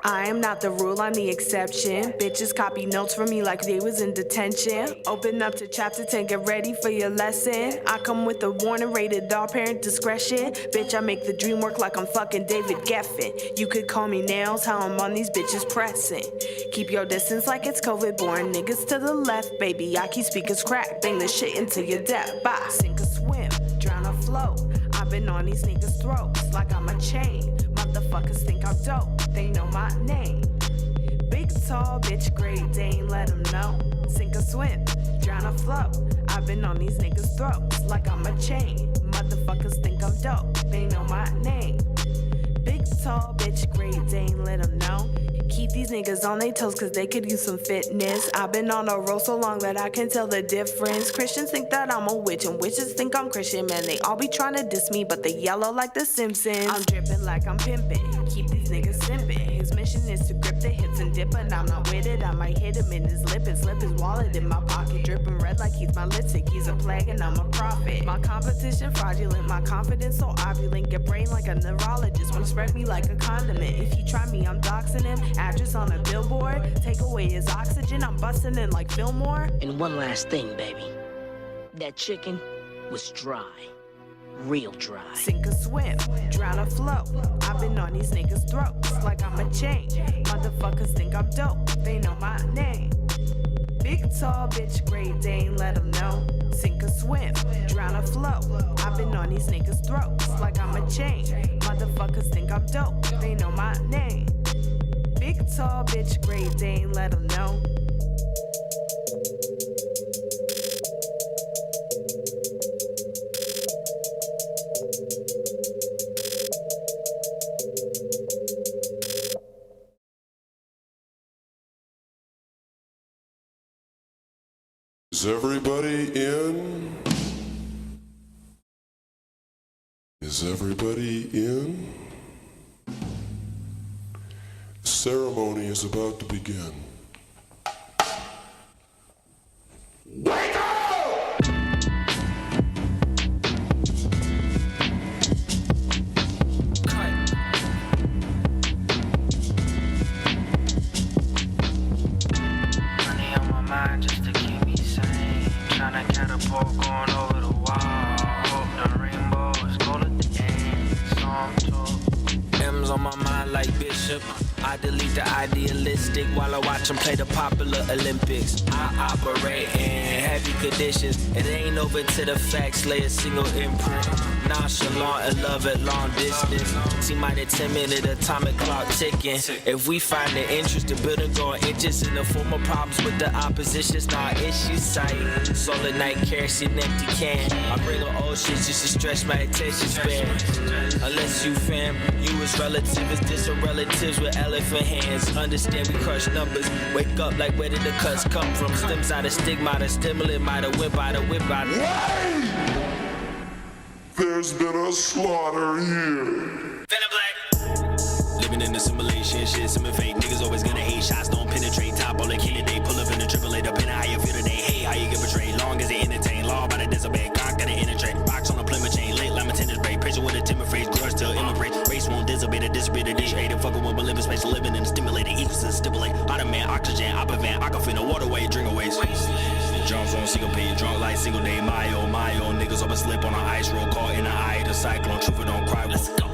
I am not the rule, I'm the exception. Bitches copy notes from me like they was in detention. Open up to chapter 10, get ready for your lesson. I come with a warning, rated all parent discretion. Bitch, I make the dream work like I'm fucking David Geffen. You could call me Nails, how I'm on these bitches pressing. Keep your distance like it's COVID born. Niggas to the left, baby, I keep speakers crack. Bang this shit into your death. Bye. Sink or swim, drown or float. I've been on these niggas' throats like I'm a chain. Motherfuckers think I'm dope, they know my name. Big, tall, bitch, Great Dane, let them know. Sink or swim, drown or float. I've been on these niggas' throats like I'm a chain. Motherfuckers think I'm dope, they know my name. Big, tall, bitch, Great Dane, let them know. Keep these niggas on their toes cause they could use some fitness. I've been on a roll so long that I can tell the difference. Christians think that I'm a witch and witches think I'm Christian. Man, they all be trying to diss me but they yellow like the Simpsons. I'm dripping like I'm pimping, keep these niggas simping. His mission is to grip the hits and dip, and I'm not with it. I might hit him in his lip and slip his wallet in my pocket. Dripping red like he's my lipstick, he's a plague and I'm a prophet. My competition fraudulent, my confidence so opulent. Get brain like a neurologist, wanna spread me like a condiment. If you try me, I'm doxing him. Address on a billboard, take away his oxygen, I'm busting in like Fillmore. And one last thing, baby. That chicken was dry. Real dry. Sink or swim, drown or float. I've been on these niggas' throats like I'm a chain. Motherfuckers think I'm dope, they know my name. Big, tall, bitch, Great Dane, let them know. Sink or swim, drown or float. I've been on these niggas' throats like I'm a chain. Motherfuckers think I'm dope, they know my name. Big, tall, bitch, Great Dane, let them know. Is everybody in? Is everybody in? The ceremony is about to begin. Wake up! Money on my mind just to keep me sane. Tryna catapult going over the wall. Hope the rainbow is gold at the end. So I'm told. M's on my mind like Bishop. I delete the idealistic while I watch them play the popular Olympics. I operate in heavy conditions. It ain't over to the facts, lay a single imprint. Nonchalant and love at long distance. T-minus 10-minute atomic clock ticking. If we find the interest, the building going inches in the form of problems with the opposition's not issues sight. Solar night, kerosene, empty can. I bring on old shit just to stretch my attention span. Unless you fam, you is relative, is this a relatives with elephant hands? Understand we crush numbers. Wake up like where did the cuts come from? Stems out of stigma, the stimulant might have whip out of whip out. There's been a slaughter here. Living in the simulation, shit, some fake. Niggas always gonna hate, shots don't penetrate. Top all the killer, they pull up in the triple A, depending how you feel today. Hey, how you get betrayed? Long as they entertain, law by the disobey. God gotta integrate. Box on the Plymouth chain, lit like my tennis break. Pressure with a timid phrase, grudge till immigrate. Race won't disobey the disappear, the shade. Fucking with my living space, living in the stimulated equals to stipulate. Ottoman, oxygen, opavant, aquafina, waterway, drink away. Drums on single page, drunk like single day. My oh, niggas up a slip on an ice roll, caught in the eye of the cyclone. Truth or don't cry, let's go.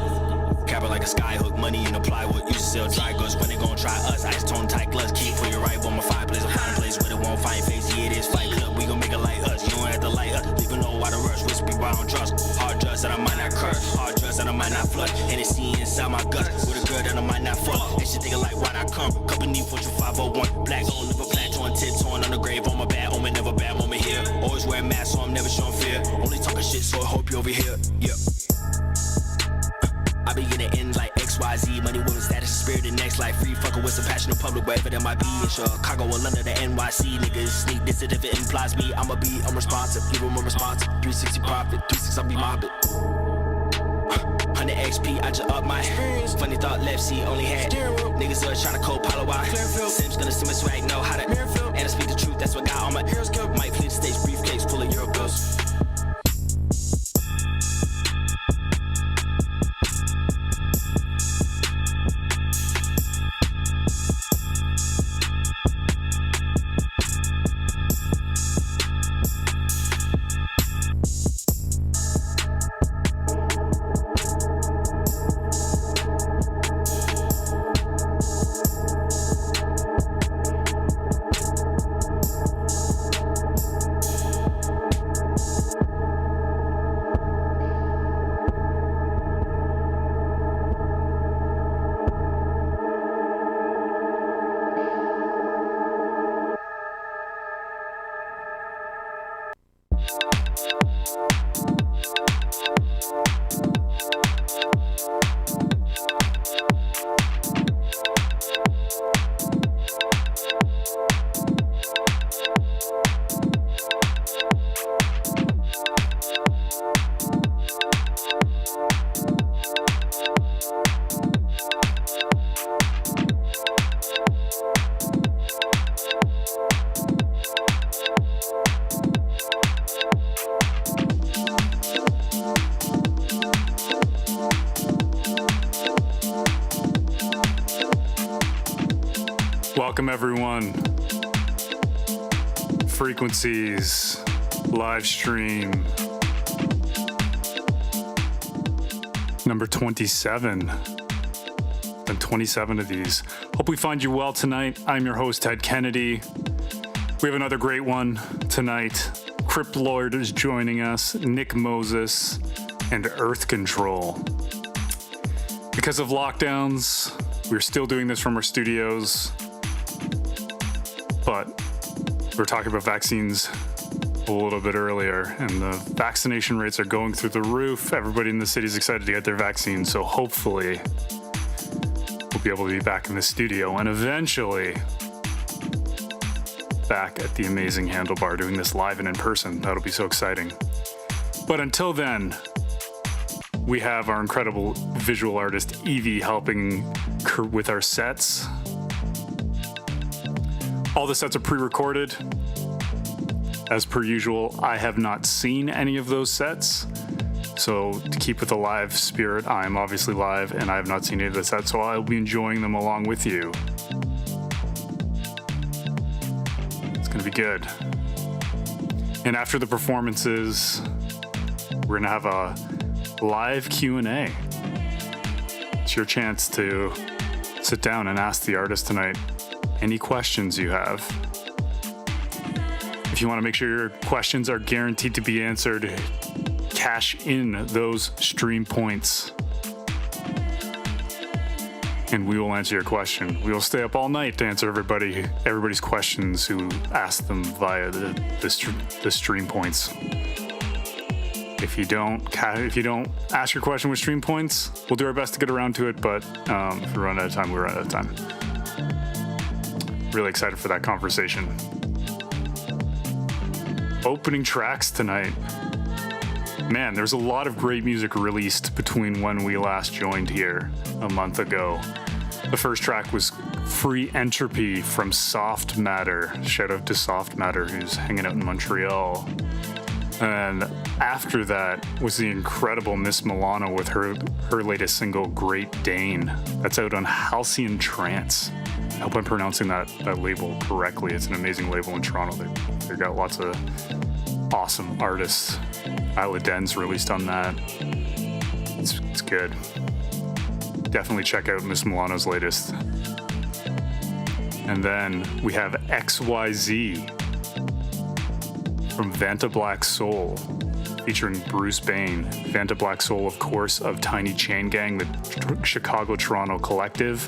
Capper like a sky hook, money in the plywood. Used to sell dry goods, when they gon' try us. Ice tone tight gloves, keep for your right on my fireplace. I find a place where they won't fight face. Yeah, it is fight club. We gon' make it like us. You don't have to light us. Leaving no why the rush. Whisper people I don't trust. Hard drugs that I might not curse. Hard drugs that I might not flush. Hennessy inside my gut. With a girl that I might not fuck. And shit thinking like why'd I come? Company Fortune 501. Black on liver plant on tiptoeing on the grave. On my bad, on my never bad moment here. Always wear a mask so I'm never showing fear. Only talking shit so I hope you over here. Yeah. I be getting in like XYZ. Money, women, status, spirit, and next like free. Fucking with some passion in public, wherever that might be. In Chicago or London, the NYC. Niggas sneak this if it implies me. I'ma be unresponsive, even more responsive. 360 profit, 360 I'll be mobbing. 100 XP, I just up my experience. Funny thought, left seat only had niggas trying to co-pilot why Sims gonna see my swag, know how to and I speak the truth, that's what got all my heroes killed. Might flee the stage, briefcase full of Euro bills. Welcome everyone. Frequencies, live stream. Number 27. Done 27 of these. Hope we find you well tonight. I'm your host, Ted Kennedy. We have another great one tonight. Cryptlord is joining us, Nick Moses, and Earth Control. Because of lockdowns, we're still doing this from our studios, but we were talking about vaccines a little bit earlier, and the vaccination rates are going through the roof. Everybody in the city is excited to get their vaccine, so hopefully we'll be able to be back in the studio and eventually back at the amazing Handlebar doing this live and in person. That'll be so exciting. But until then, we have our incredible visual artist Evie helping with our sets. All the sets are pre-recorded. As per usual, I have not seen any of those sets. So to keep with the live spirit, I'm obviously live and I have not seen any of the sets, so I'll be enjoying them along with you. It's gonna be good. And after the performances, we're gonna have a live Q&A. It's your chance to sit down and ask the artist tonight any questions you have. If you want to make sure your questions are guaranteed to be answered, cash in those stream points and we will answer your question. We will stay up all night to answer everybody's questions who ask them via the stream points. If you don't ask your question with stream points, we'll do our best to get around to it, but if we run out of time, we run out of time. Really excited for that conversation. Opening tracks tonight. Man, there's a lot of great music released between when we last joined here a month ago. The first track was Free Entropy from Soft Matter. Shout out to Soft Matter, who's hanging out in Montreal. And after that was the incredible Miss Milano with her latest single, Great Dane. That's out on Halcyon Trance. I hope I'm pronouncing that label correctly. It's an amazing label in Toronto. They've got lots of awesome artists. Isla Den's released on that. It's good. Definitely check out Miss Milano's latest. And then we have XYZ from Vanta Black Soul, featuring Bruce Bain. Vanta Black Soul, of course, of Tiny Chain Gang, the Chicago-Toronto collective.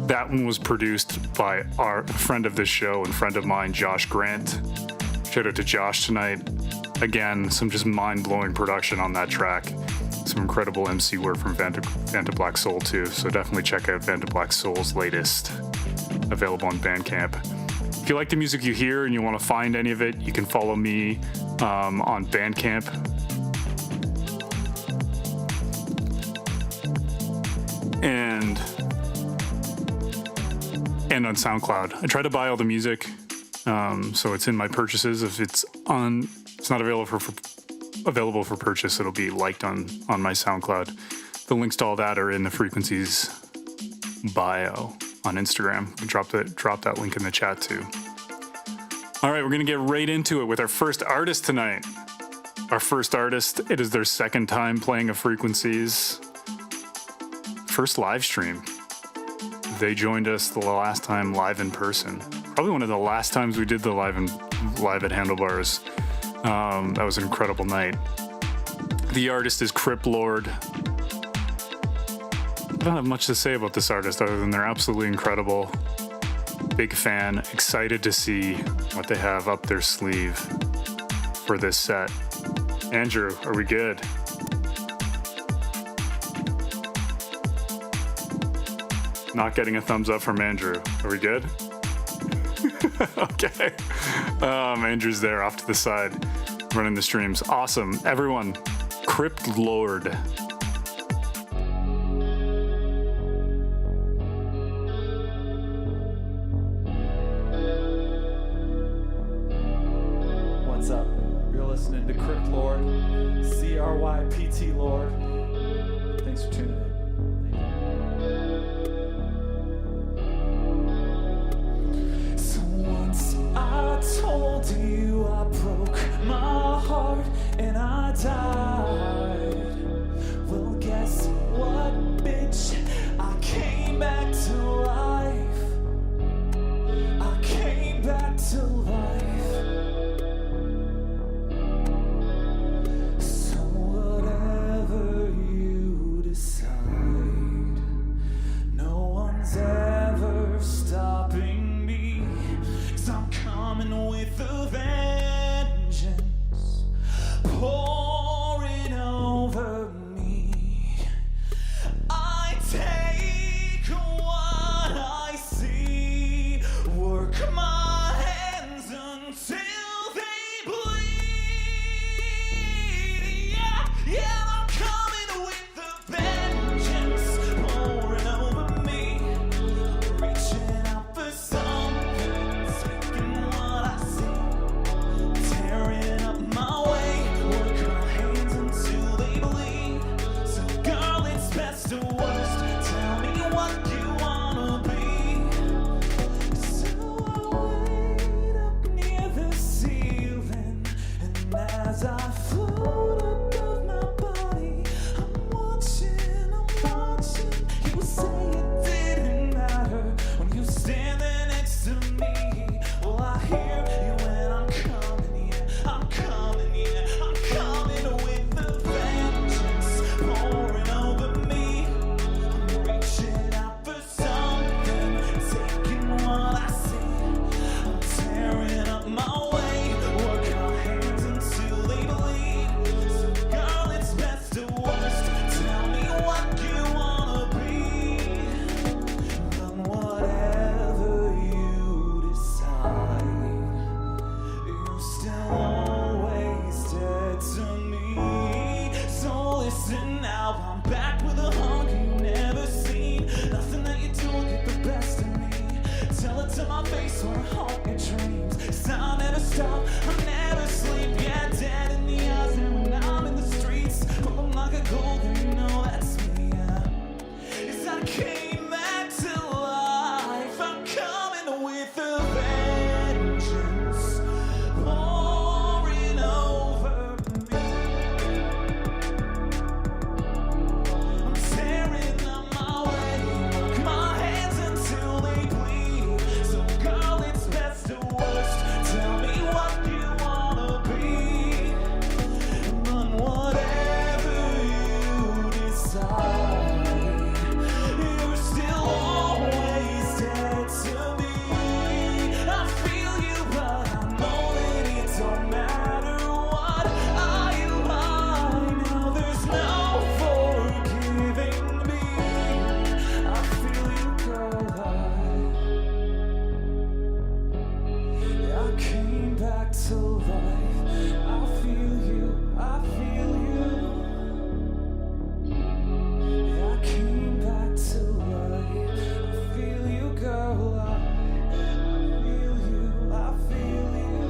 That one was produced by our friend of this show and friend of mine, Josh Grant. Shout out to Josh tonight. Again, some just mind-blowing production on that track. Some incredible MC work from Vanta Black Soul too, so definitely check out Vanta Black Soul's latest, available on Bandcamp. If you like the music you hear and you want to find any of it, you can follow me on Bandcamp. And on SoundCloud. I try to buy all the music, so it's in my purchases. If it's not available for purchase, it'll be liked on my SoundCloud. The links to all that are in the Frequencies bio on Instagram. You can drop that link in the chat too. All right, we're gonna get right into it with our first artist tonight. Our first artist, it is their second time playing a Frequencies. First live stream. They joined us the last time live in person. Probably one of the last times we did the live at Handlebars. That was an incredible night. The artist is Cryptlord. I don't have much to say about this artist other than they're absolutely incredible. Big fan, excited to see what they have up their sleeve for this set. Andrew, are we good? Not getting a thumbs up from Andrew. Are we good? Okay. Andrew's there off to the side, running the streams. Awesome. Everyone, Cryptlord. What's up? You're listening to Cryptlord, C-R-Y-P-T Lord. Thanks for tuning in. Thank you. to life. So whatever you decide, no one's ever stopping me, 'cause I'm coming with a vengeance, pouring over me. I take what I see, work my hands until they bleed. Yeah, yeah, I'm coming with a vengeance, pouring over me. I'm reaching out for something, taking what I see, tearing up my way, work my hands until they bleed. So girl, it's best to worst, tell me what you wanna be. So I wait up near the ceiling, and as I float above my body, I'm watching. You say it didn't matter when you standing next to me. Well, I hear you when I'm coming, yeah, I'm coming, yeah, I'm coming with the vengeance, pouring over me. I'm reaching out for something, taking what I see, I'm tearing up my way, work my hands until they bleed. So girl, it's best to worst, tell me what you wanna be. But whatever you decide, you're still always dead to me. So listen now, I'm back with a hug you've never seen. Nothing that you do will get the best of me. Tell it to my face when I haunt your dreams, 'cause I'll never stop, I'll never sleep. Yeah, dead in the eyes, and when I'm in the streets, well, I'm like a golden, you know that's me, yeah. 'Cause I came back to life, I'm coming with a vengeance, pouring over me. I'm tearing up my way, work my hands until they bleed. So girl, it's best to worst, tell me what you wanna be. But whatever you decide, you're still always dead to me. I feel you, but I know that it don't matter what I lie. Now there's no forgiving me. I feel you go live. I came back to life. I feel you, I feel you. I came back to life. I feel you go live. I feel you, I feel you.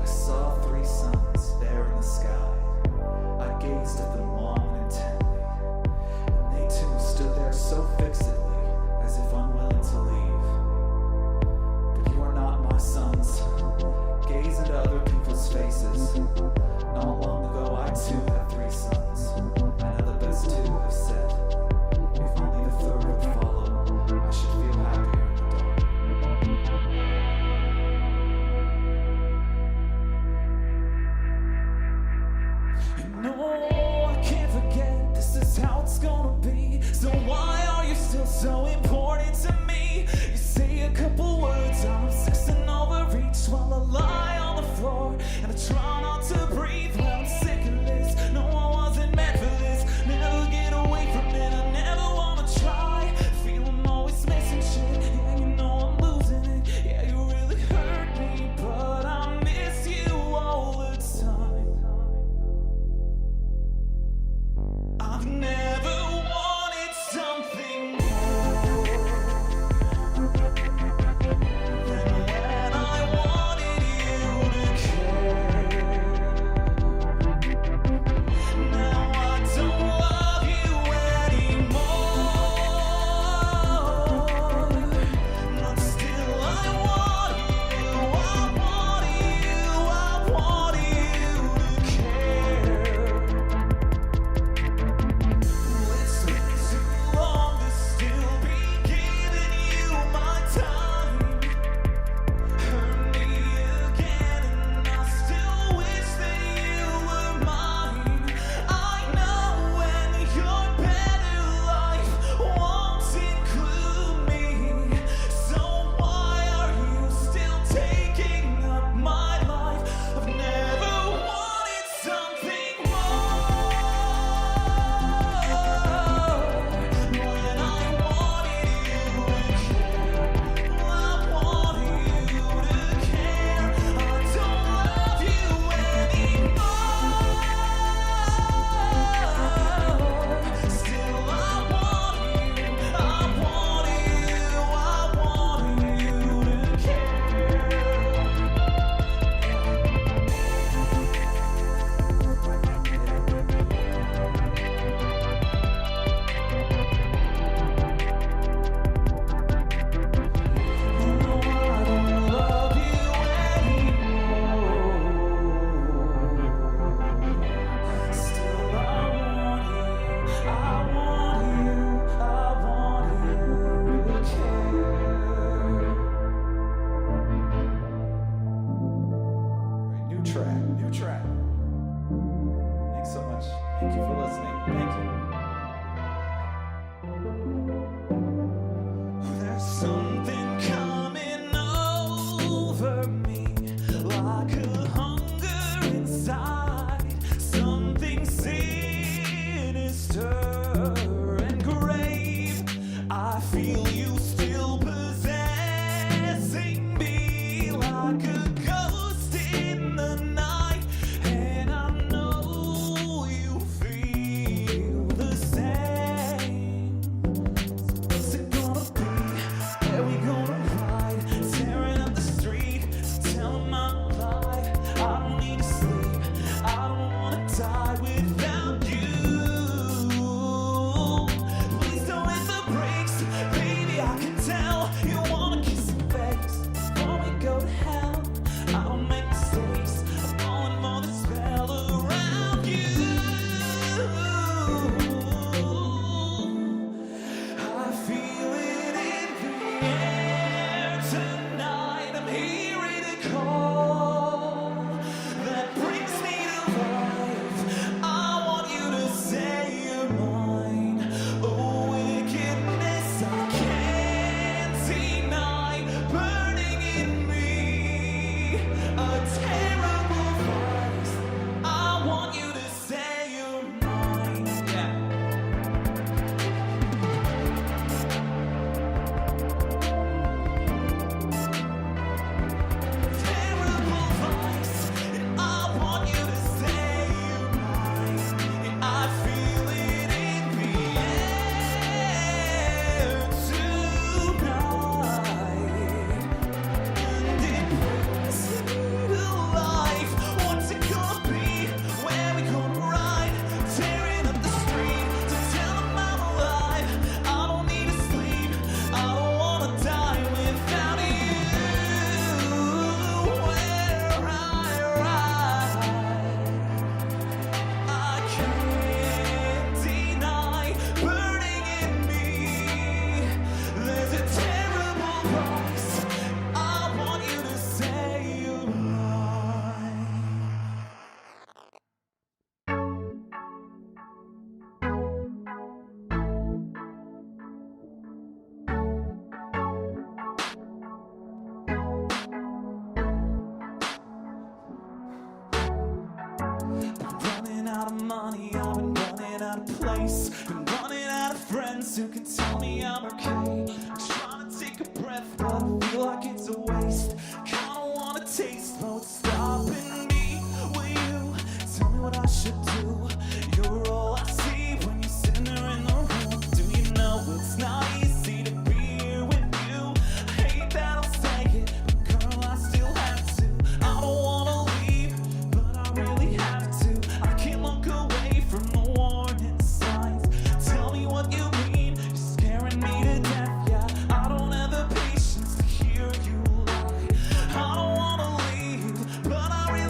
I saw 3 suns there in the sky. I gazed at them long and intently, and they too stood there so fixedly, as if unwilling to leave. But you are not my sons. Gaze into other people's faces. Not long ago, I too had 3 sons. I know the best 2 have said, if only the 3rd would follow, I should feel happier in the dark. No, I can't forget, this is how it's gonna be. So why are you still so important to me? You say a couple words, I'm obsessing overreach while I lie on the floor, and I try not to breathe when I'm sick of this. No, I wasn't meant for this, never get away from it, I never wanna try. Feel I'm always missing shit, yeah, you know I'm losing it. Yeah, you really hurt me, but I miss you all the time. I've never wanted something more than New track. Thanks so much. Thank you for listening. Thank you. There's something coming over me, like a hunger inside. Something sinister and grave. I feel you still possessing me like a ghost in the night, and I know you feel the same. What's it gonna be? Where we gonna ride? Tearing up the street, tell 'em I'm alive. I don't need to sleep, I don't wanna die without you. Please don't hit the brakes, baby, I can tell you wanna kiss and face before we go to hell. I don't make mistakes, I'm falling for the spell around you. I feel it in the air tonight. I'm hearing a call that brings me to life. I want you to say you're mine. Oh, wickedness I can't deny, burning in me, a terrible vice. I want you to say you're mine. Yeah. Terrible vice, and I want you to say you're mine. And I feel it in the air tonight, and it brings me to life. What's it gonna be? Where we gonna ride? Tearing up the street to tell 'em I'm alive. I don't need to sleep, I don't wanna die without you. Where I ride, I can't deny, burning in me, there's a terrible price. I want you to say you're mine. Been running out of money, I've been running out of place, been running out of friends who can tell me I'm okay. Trying to take a breath, but I feel like it's a waste. Kinda wanna taste, but what's stopping me? Will you tell me what I should do? You're all I see when you're sitting there in the room. Do you know it's not easy to be here with you? I hate that I'll say it, but girl, I still have to. I don't wanna leave, but I really have to. I can't look away from the warning signs. Tell me what you mean, you're scaring me to death. Yeah, I don't have the patience to hear you lie. I don't wanna leave, but I really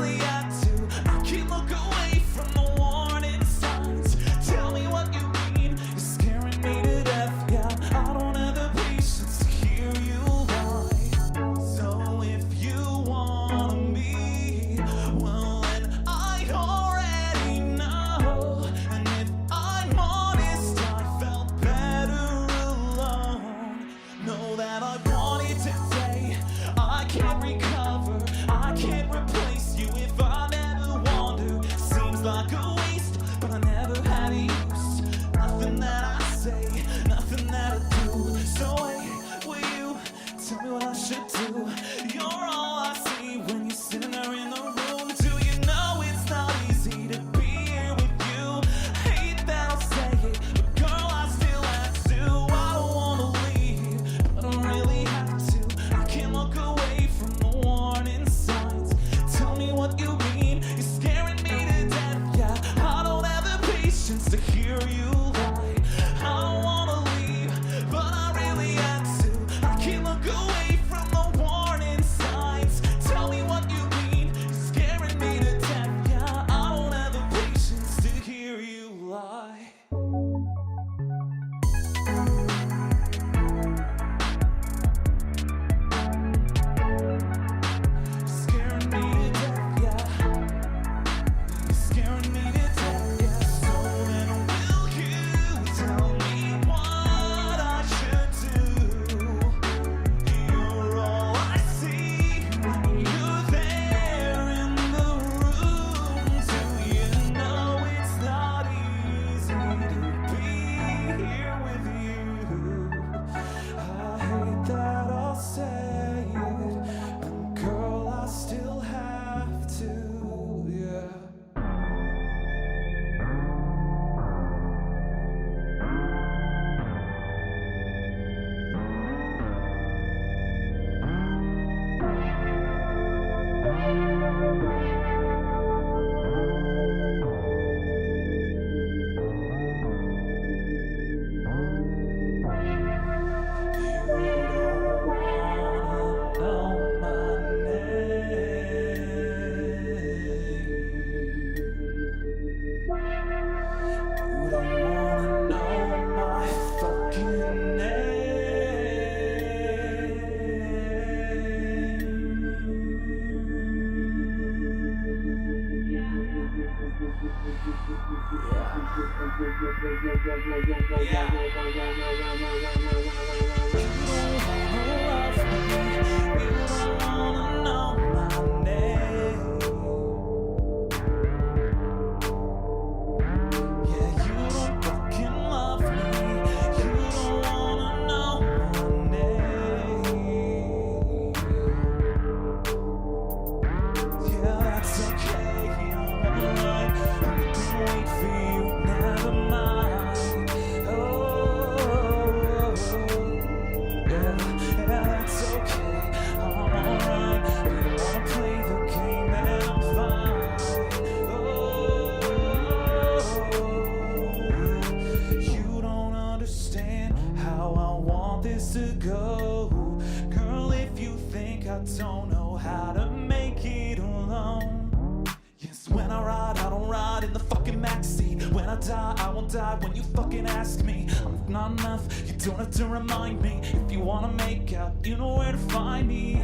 Don't know how to make it alone. Yes, when I ride, I don't ride in the fucking backseat. When I die, I won't die when you fucking ask me. I'm not enough, you don't have to remind me. If you wanna make out, you know where to find me.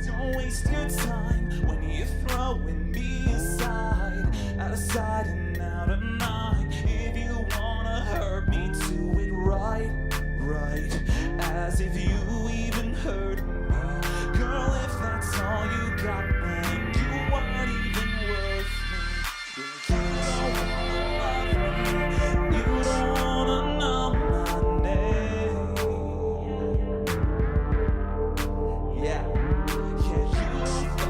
Don't waste your time when you're throwing me aside. Out of sight and out of mind. If you wanna hurt me, do it right, right. As if you even heard me. Girl, if that's all you got, then you weren't even worth me. You don't wanna love me, you don't wanna know my name. Yeah, you don't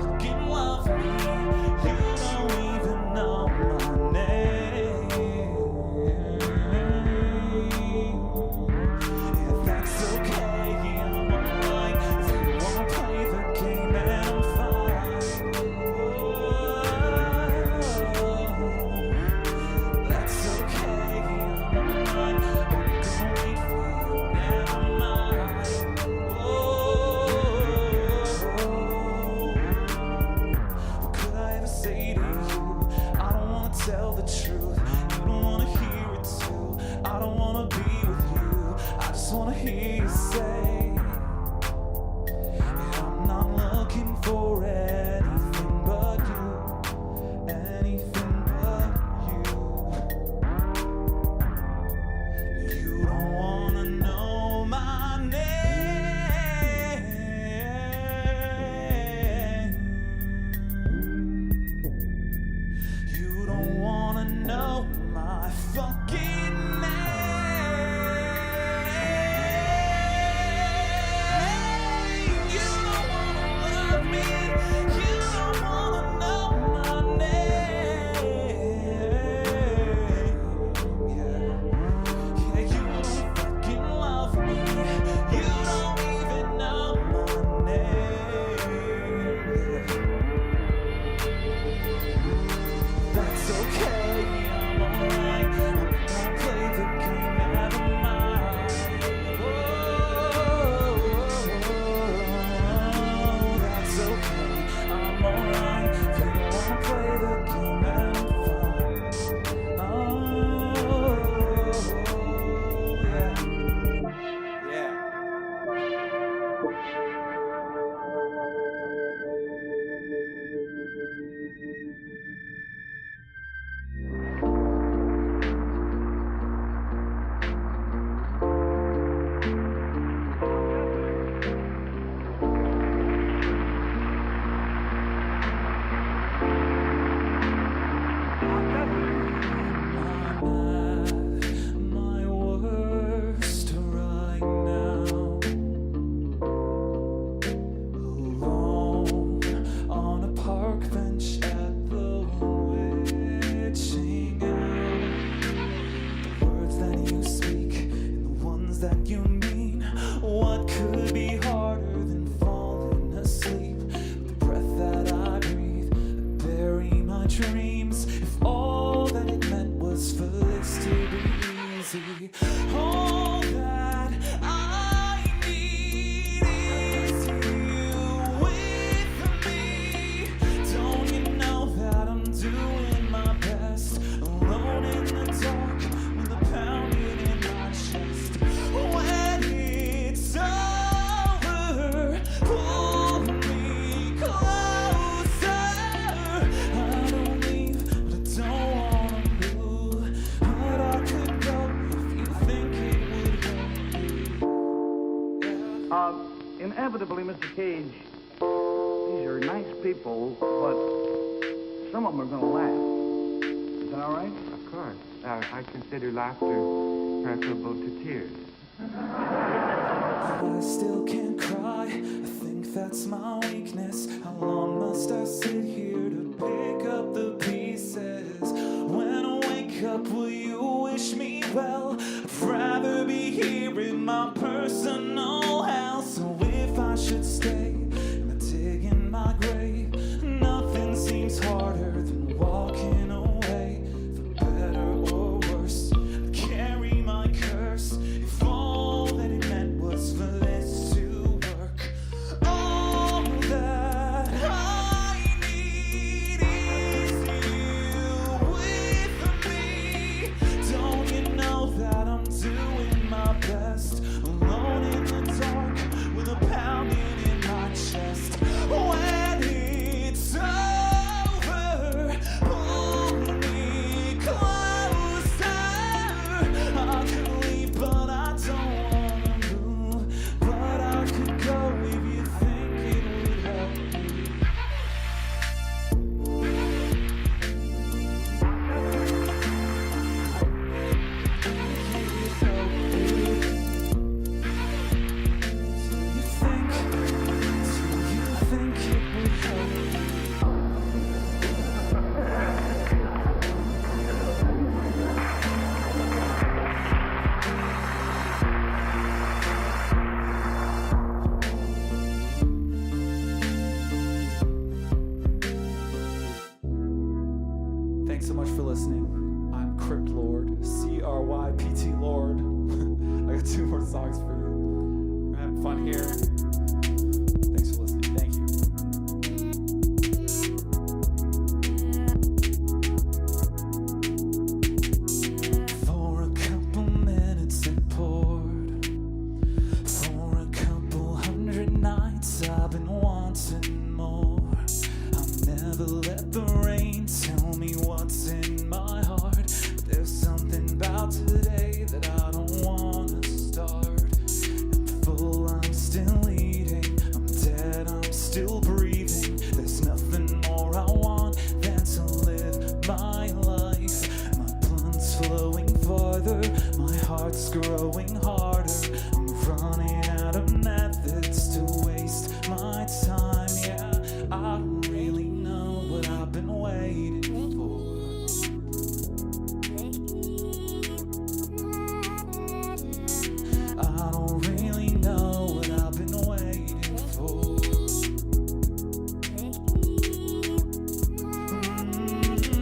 Mr. Cage, these are nice people, but some of them are going to laugh. Is that all right? Of course. I consider laughter preferable to tears. I still can't cry. I think that's my weakness. How long must I sit here to pick up the pieces? When I wake up, will you wish me well? I'd rather be here in my personal hell. So if I should stay, am I digging my grave? Nothing seems harder than walking away. For better or worse, I carry my curse. If all that it meant was for this to work, all that I need is you with me. Don't you know that I'm doing my best, alone in the dark with a pounding in my chest? When it's over, pull me closer. I could leave, but I don't wanna move. But I could go if you think it would help me. Thanks so much for listening. I'm Cryptlord, C-R-Y-P-T Lord. I got 2 more songs for you. We're having fun here. Thanks for listening. Thank you. For a couple minutes it poured. For a couple hundred nights I've been wanting more. I'll never let the rain tell me what's in my heart. But there's something about today that I don't wanna start. I'm full, I'm still eating. I'm dead, I'm still breathing. There's nothing more I want than to live my life. My blood's flowing farther, my heart's growing harder. I'm running out of methods to waste my time. Yeah, I don't really know what I've been waiting for. I don't really know what I've been waiting for.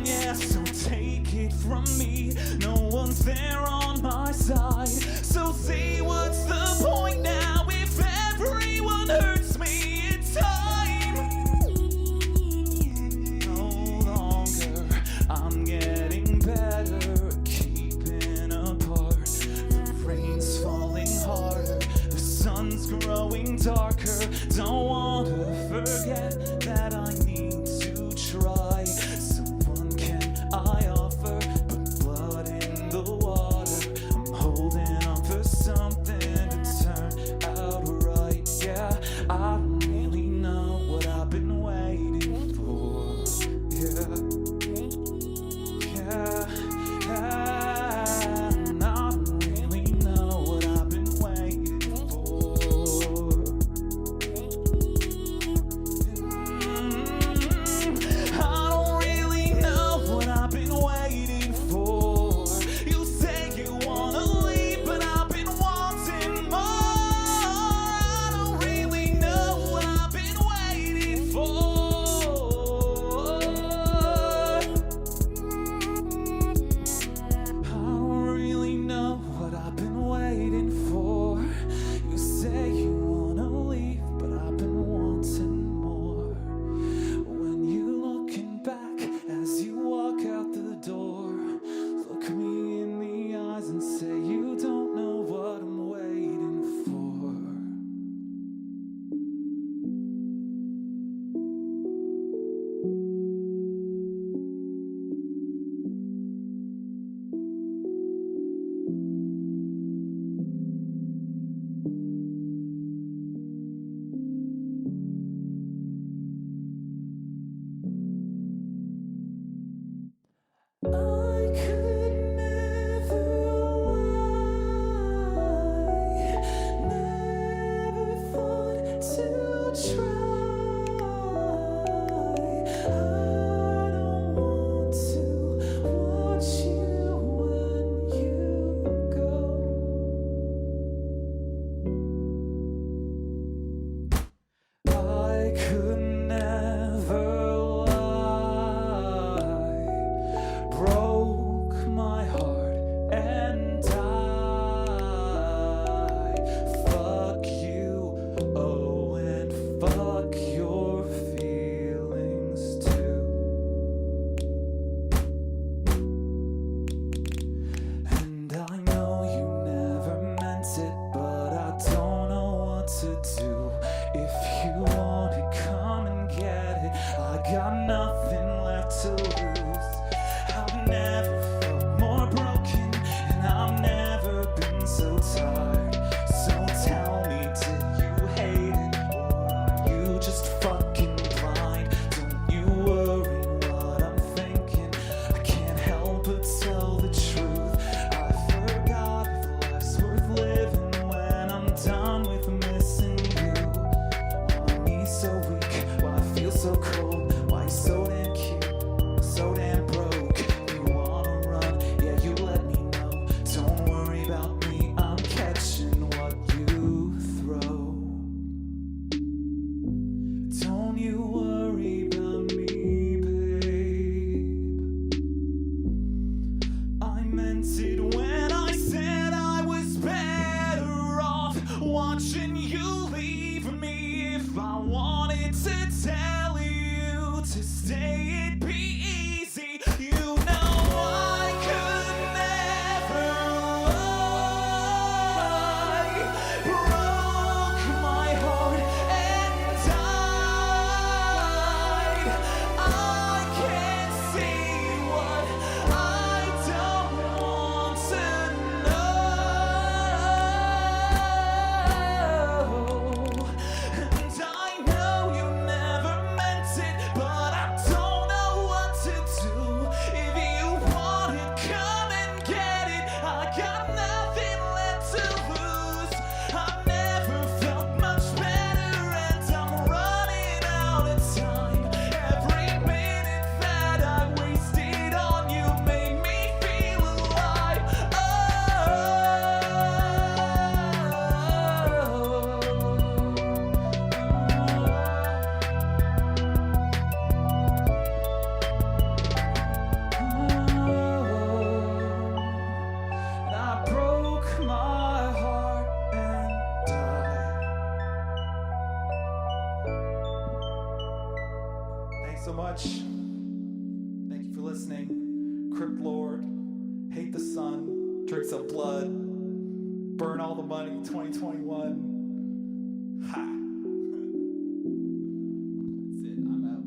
Yeah, so take it from me. No one's there on my side. So say what's the point now if everyone hurts me in time? Hold on. to stay, it'd be easy. You know I could never lie. Broke my heart and died. I can't see what I don't want to know. And I know you never meant it, but I don't know what to do. If you want it, come and get it. I got nothing left to lose. I've never felt much better, and I'm running out of time. Every minute that I wasted on you made me feel alive. And I broke my heart and died. Thanks so much. Thank you for listening. Cryptlord, Hate the Sun, Drink Some Blood, Burn All the Money, 2021. Ha! That's it. I'm out.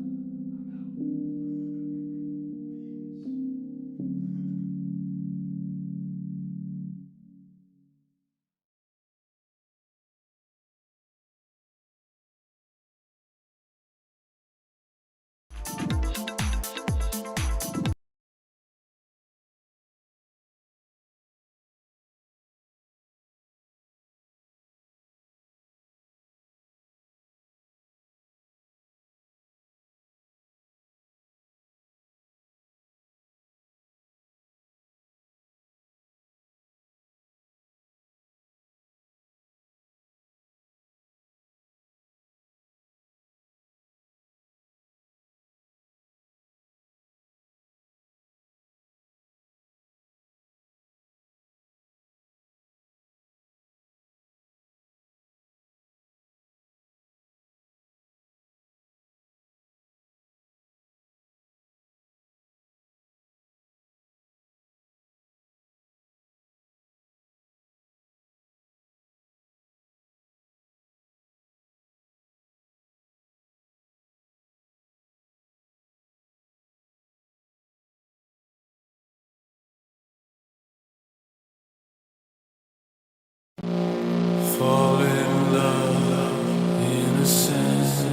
Fall in love, innocence,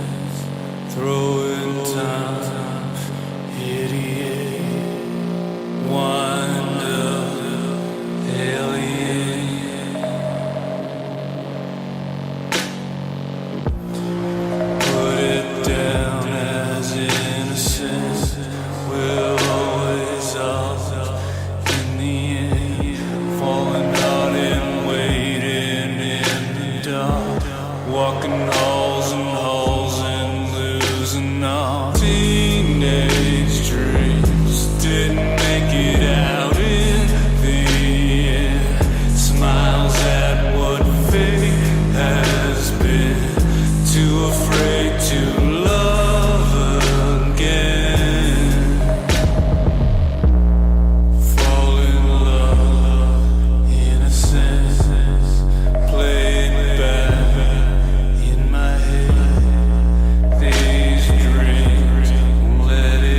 throwing time, idiot, wind up, alien. Put it down as innocence, we're always off in the end, falling out and waiting in the dark, walking halls and halls and losing all teenage dreams. Didn't make it out in the end. Smiles at what fate has been. Too afraid to love again. Fall in love, innocence, played back in my head. These dreams won't let it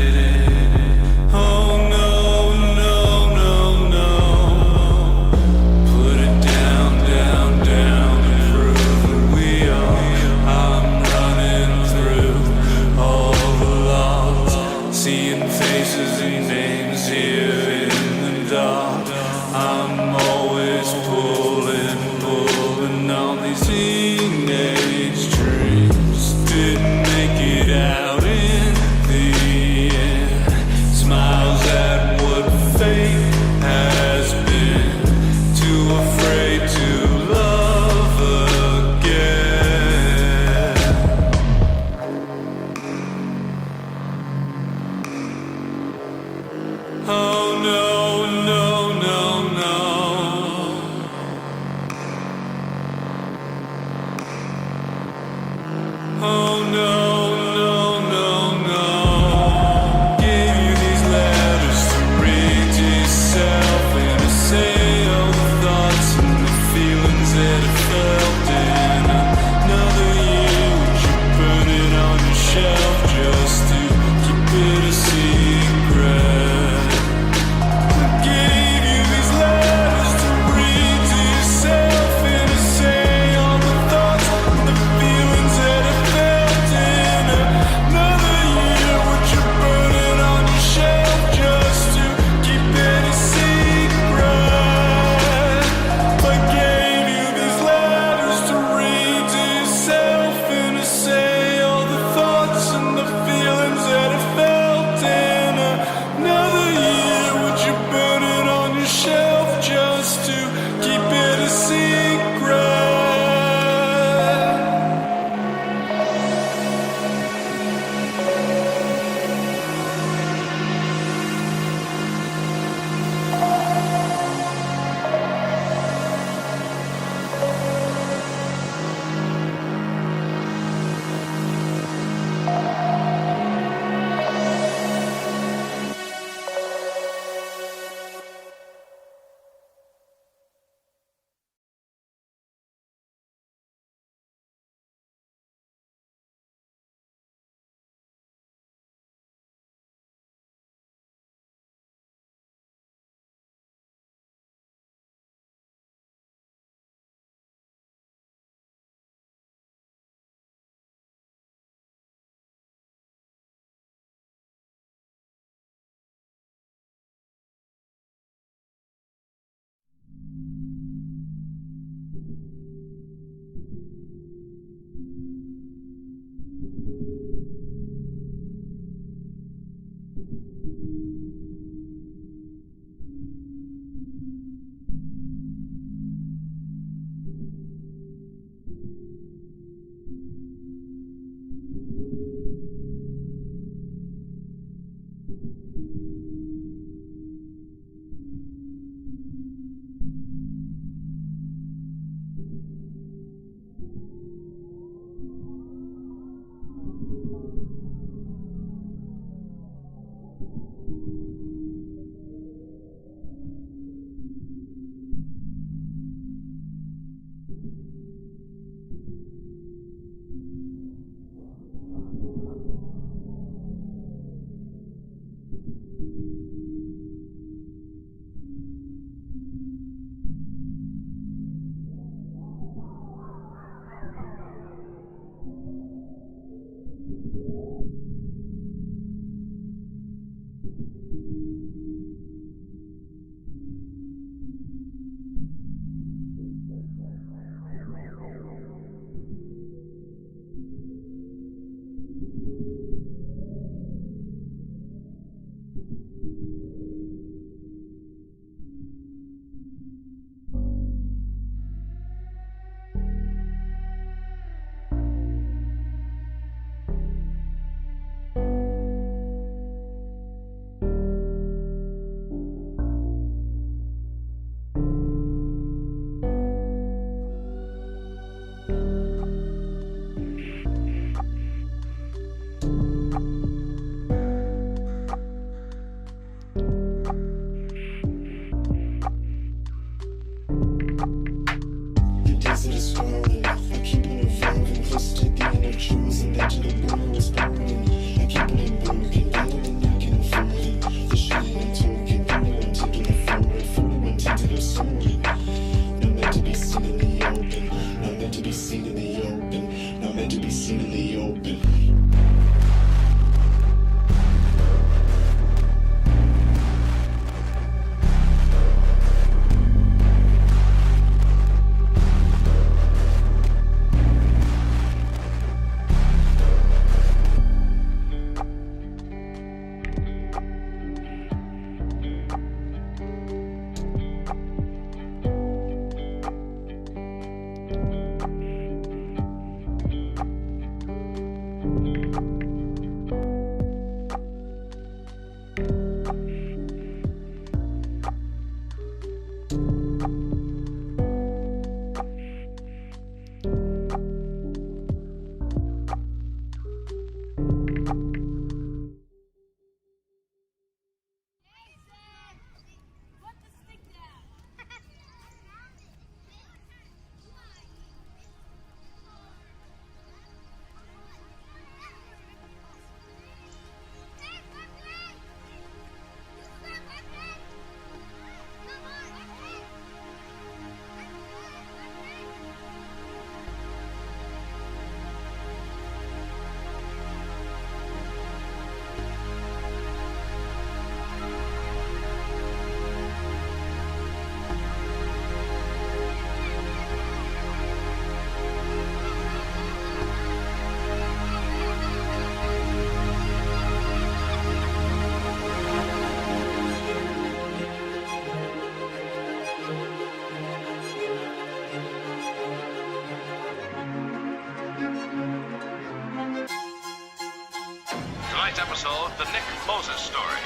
Tonight's episode, The Nick Moses Story.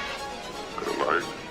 Good night.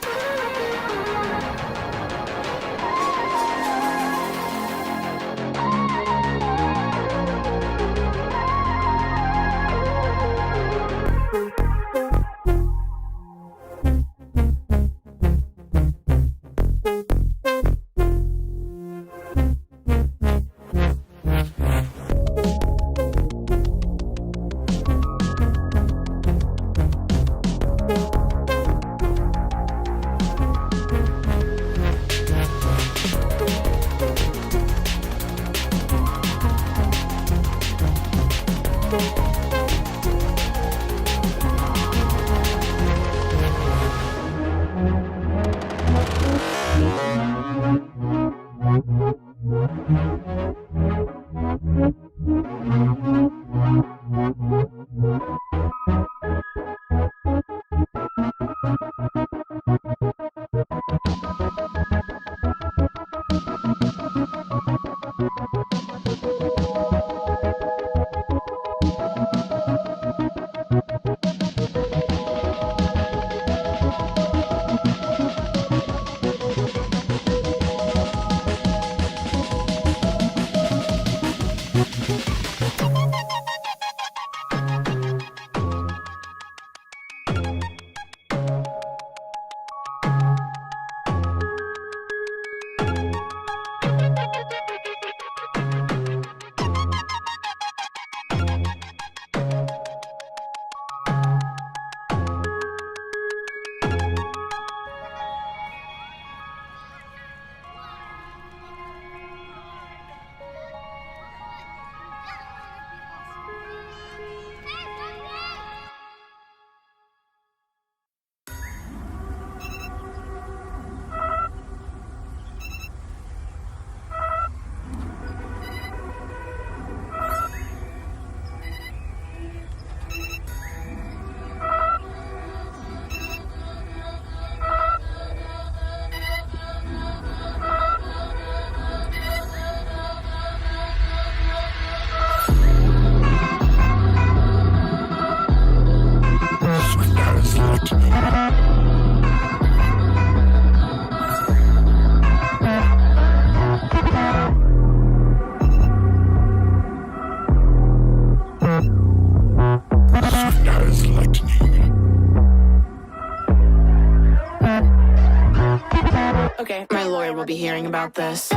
Okay, my lawyer will be hearing about this.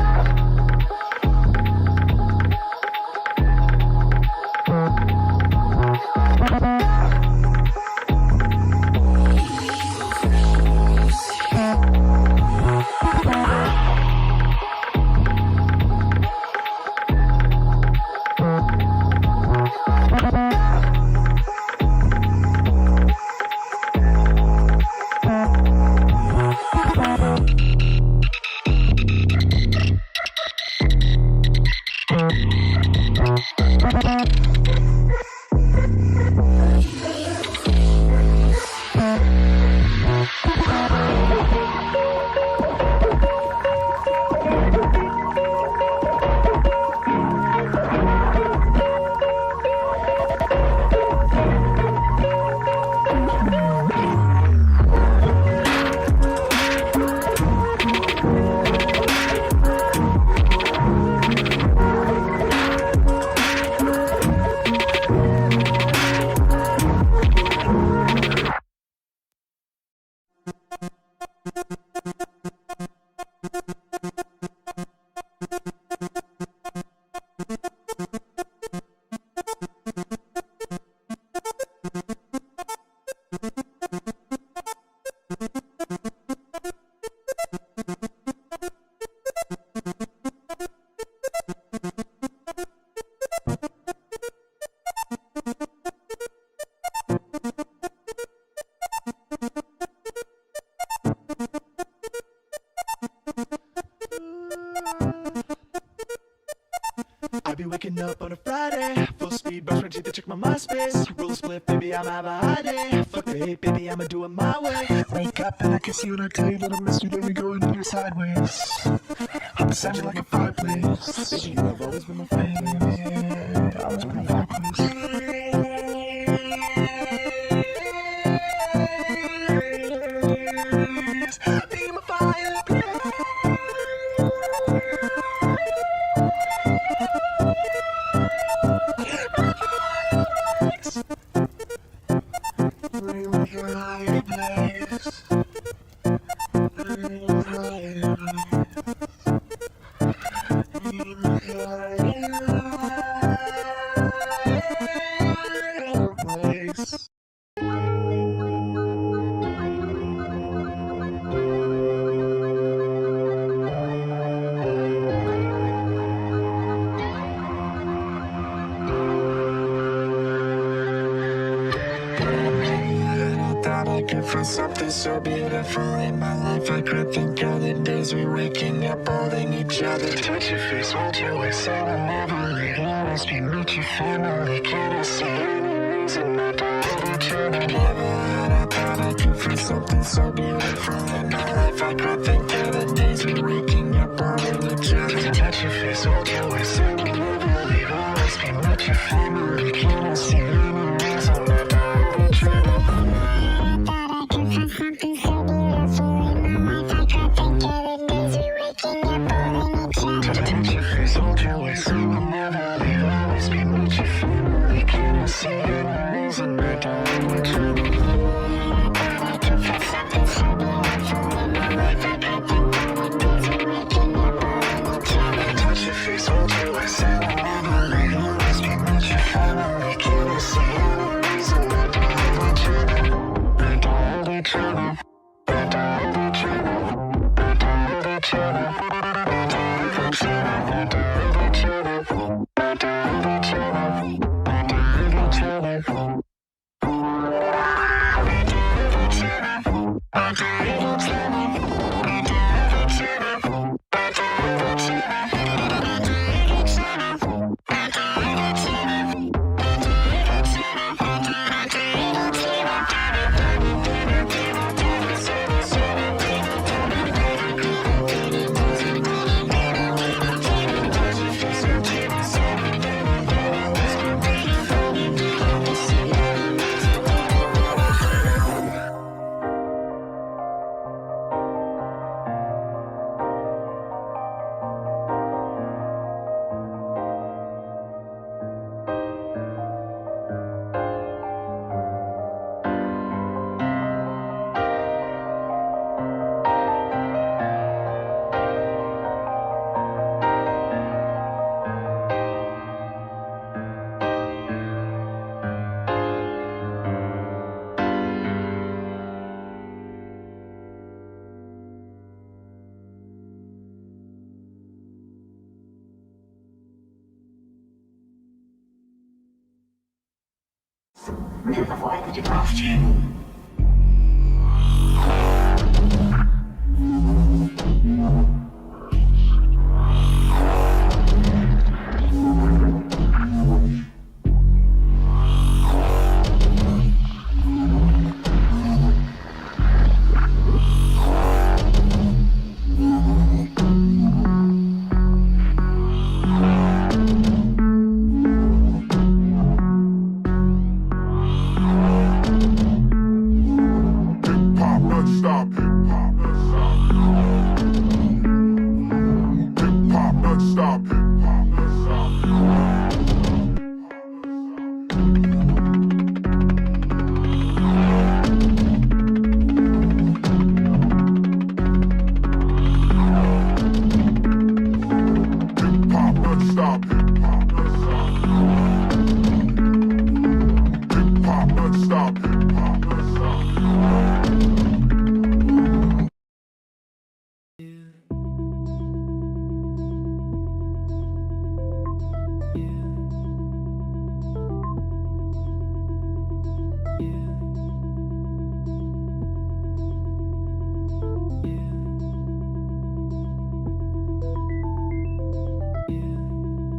I be waking up on a Friday, full speed, brush my teeth, check my MySpace. Roll a split, baby, I'ma have a high day. Fuck the hate, baby, I'ma do it my way. Wake up and I kiss you and I tell you that I miss you, then we go into your sideways. I'm beside you like a fireplace. Baby, you have always been my favorite. Always been my fireplace. Be my fireplace. Something so beautiful in my life. I could think of the days we waking up holding each other. Touch your face, hold your waist, and I'll never let you rest. We meet your family, can't I see any reason not to hold each other? Never had a thought I could feel something so beautiful in my life. I could think of the days we waking up holding each other. Touch your face, hold your waist, and you believe always be with your family. Can I see enemies on the dark and trouble? I can find something so beautiful in my life. I could think of the days we waking up holding each other. Touch your face, hold your waist, and you never leave. Always be with your family. Can I see enemies on the dark and trouble?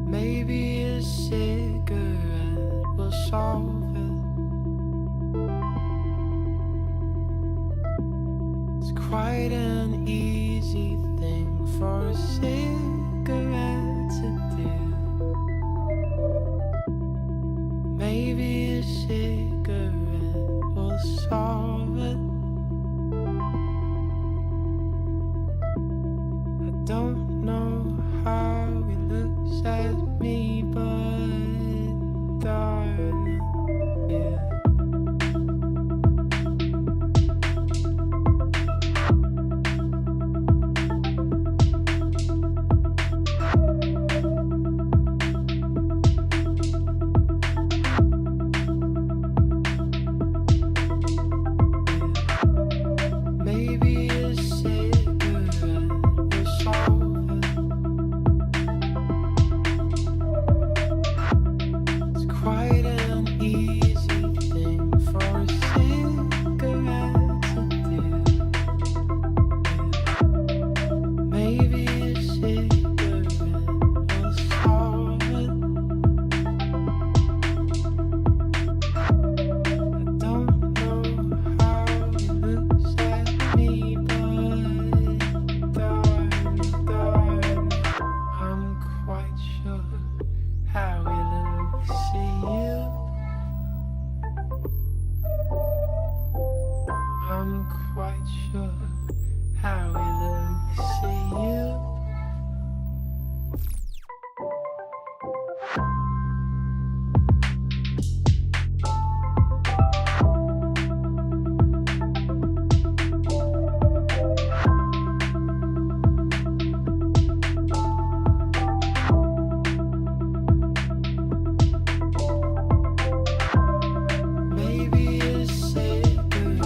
Maybe a cigarette will solve it. It's quite an easy thing for a cigarette to do. Maybe a cigarette will solve it. I don't know how it looks at me, but darling, yeah. I'm quite sure how it looks to you. Maybe a cigarette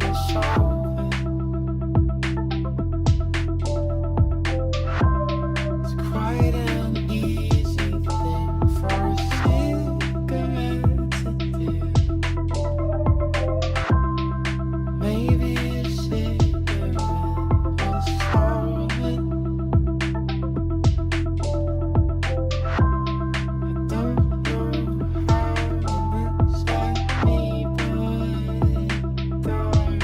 will solve it. It's quite an easy thing for a cigarette to do. Maybe a cigarette will solve it. I don't know how it looks like me, but darling.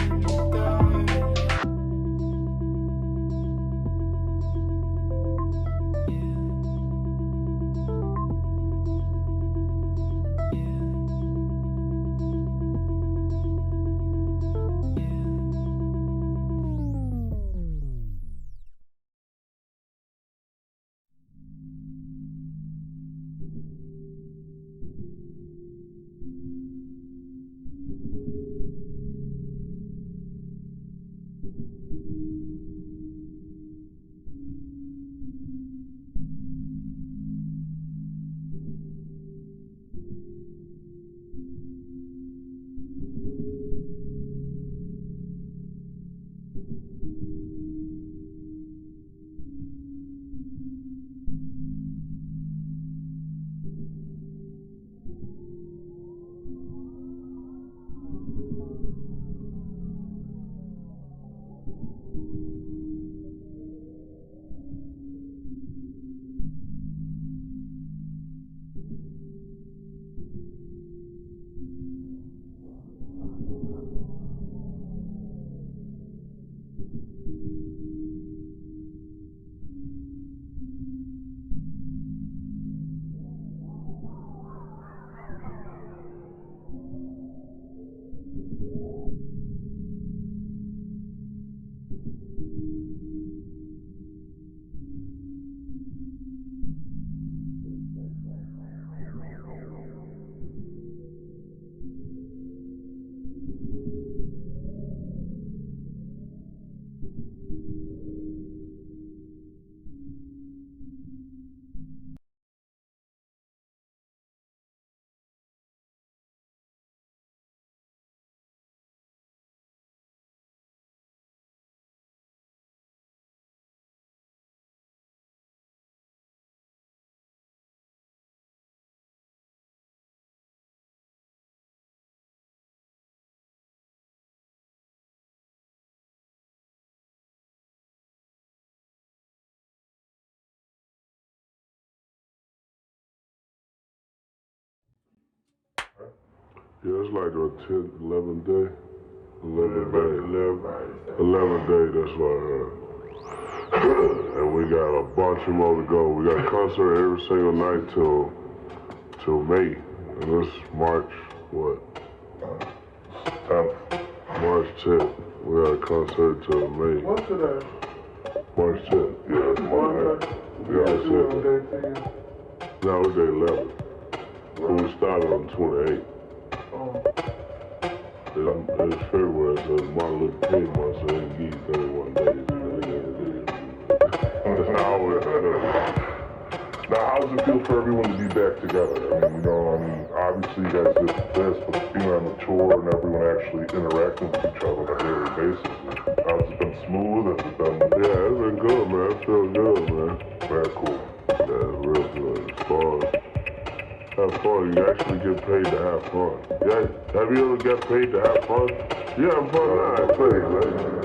Yeah, it's like a 10th, 11th day. 11th day. 11th day, that's what I heard. And we got a bunch of more to go. We got a concert every single night till May. And this March, what? 10th. March 10th. We got a concert till May. What's today? March 10th. Yeah, it's Monday. Yeah, it's 10th. No, it's day 11th. And we started on 28th. It's February, so it's Martin Luther King month, so they give you 31 days. Now, how does it feel for everyone to be back together? Obviously you guys did the best, but being on the tour and everyone actually interacting with each other on a daily basis, has it been smooth? Has it been... Yeah, it's been good, man. It feels good, man. Very cool. Yeah, it's real good. As far as have fun, you actually get paid to have fun. Yeah, have you ever got paid to have fun? You have fun now, I play, man.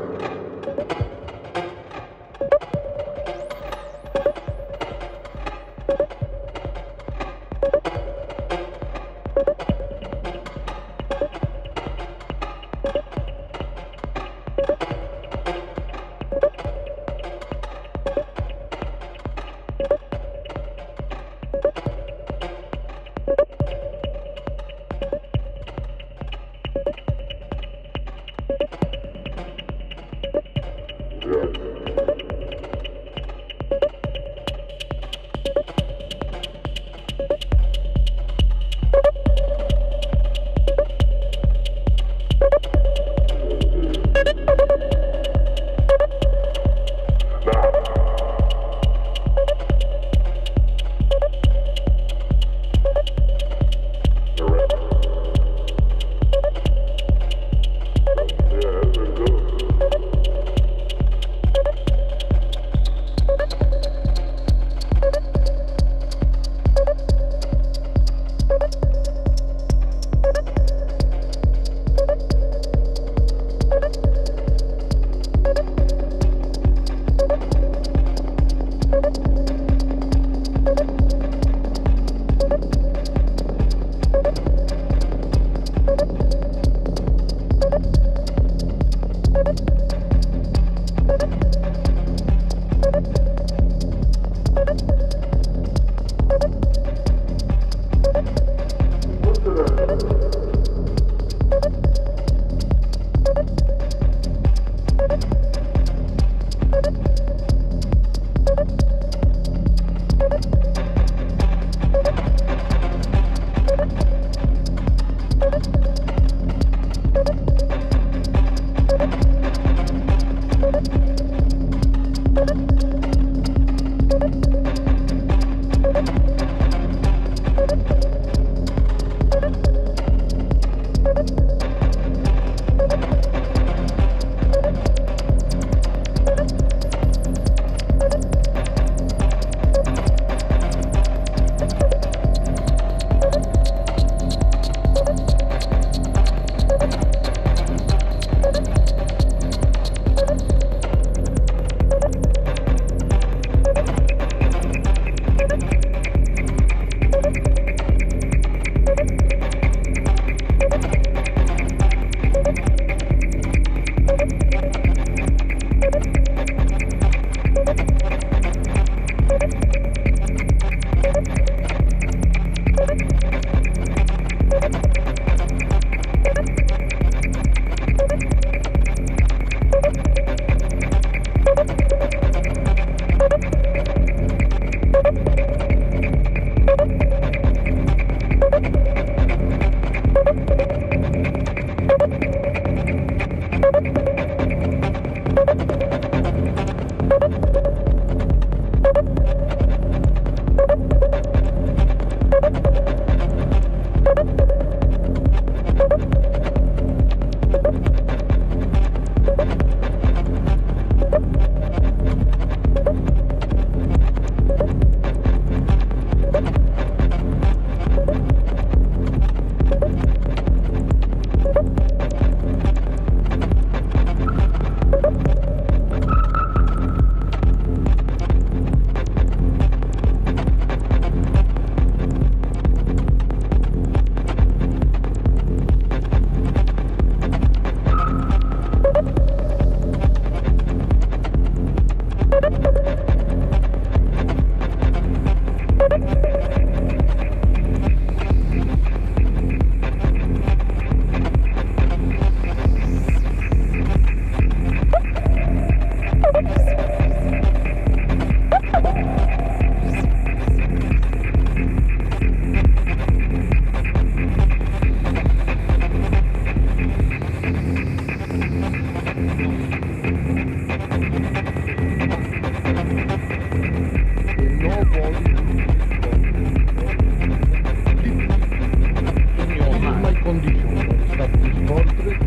My condition that this portrait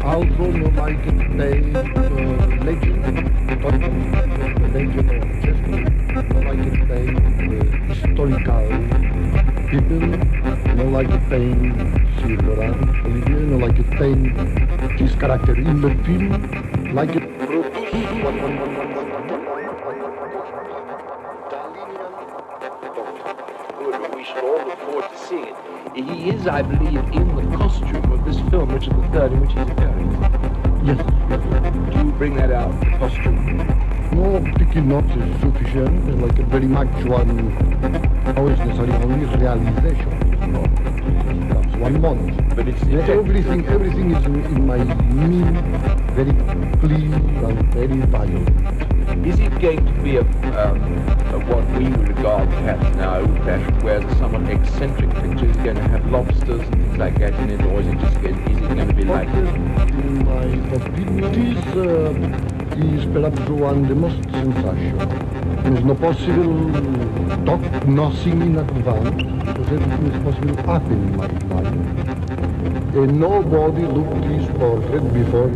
also no like it paint legend the legend of Chester no like it paint historical people no like it paint Silveran Olivier no like it paint his character in the film like it We should all look forward to seeing it. He is, I believe, in the costume of this film, which is the third in which he's appearing. Yes. Do you bring that out, the costume? No, particularly not sufficient, like a very much one, how is necessary only realization. That's 1 month. But it's everything is in my mean, very clean and very violent. Is it going to be a what we would regard perhaps now old-fashioned, where the somewhat eccentric picture is going to have lobsters and things like that in it, or is it just going to be like? In my opinion, is perhaps one the most sensational. There is no possible talk nothing in advance, because everything is possible to happen in my life. And nobody looked this portrait before.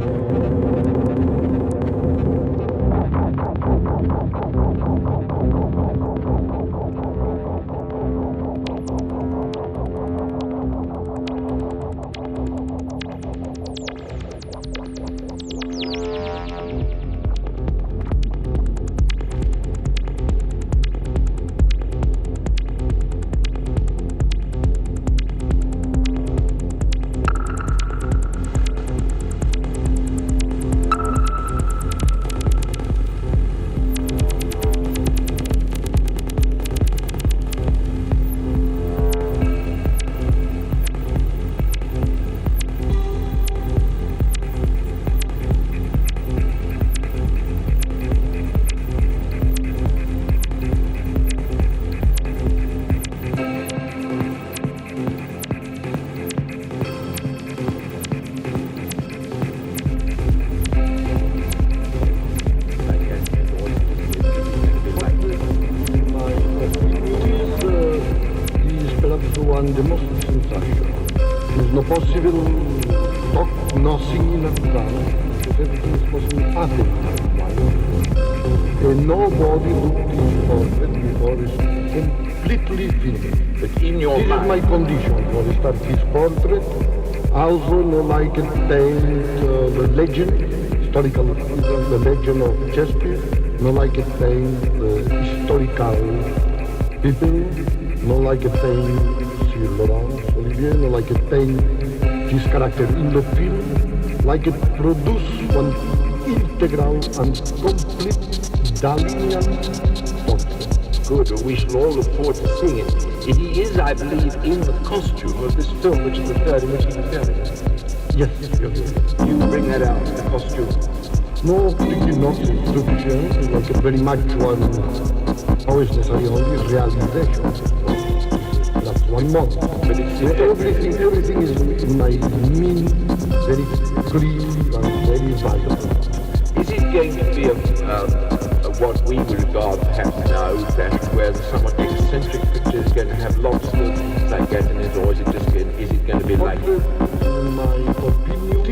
The most sensational. There's no possible talk nothing in advance, because everything is possible to happen in and nobody looked this portrait before it's completely finished. But in your this mind, is my condition for start this portrait. Also no like it paint the legend, historical the legend of Chester, no like it paint historical people, no like it paint Laurence Olivier, like it paint his character in the film, like it produce one integral and complete Dalinian portrait. Good, we shall all look forward to seeing it. He is, I believe, in the costume of this film, which is the third in which he's appearing. Yes. You bring that out, the costume? No, particularly not sufficient, like a very much one, how is necessary only realization. 1 month. But it's everything is in my mean, very clean and very violent. Is it going to be a what we would regard perhaps now old-fashioned, where the somewhat eccentric picture is going to have lobsters and things like that in it, or is it going to be like? In my opinion,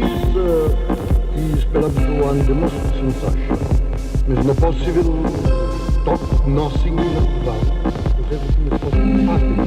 is perhaps one the most sensational. There's no possible talk nothing in advance, because everything is possible to happen.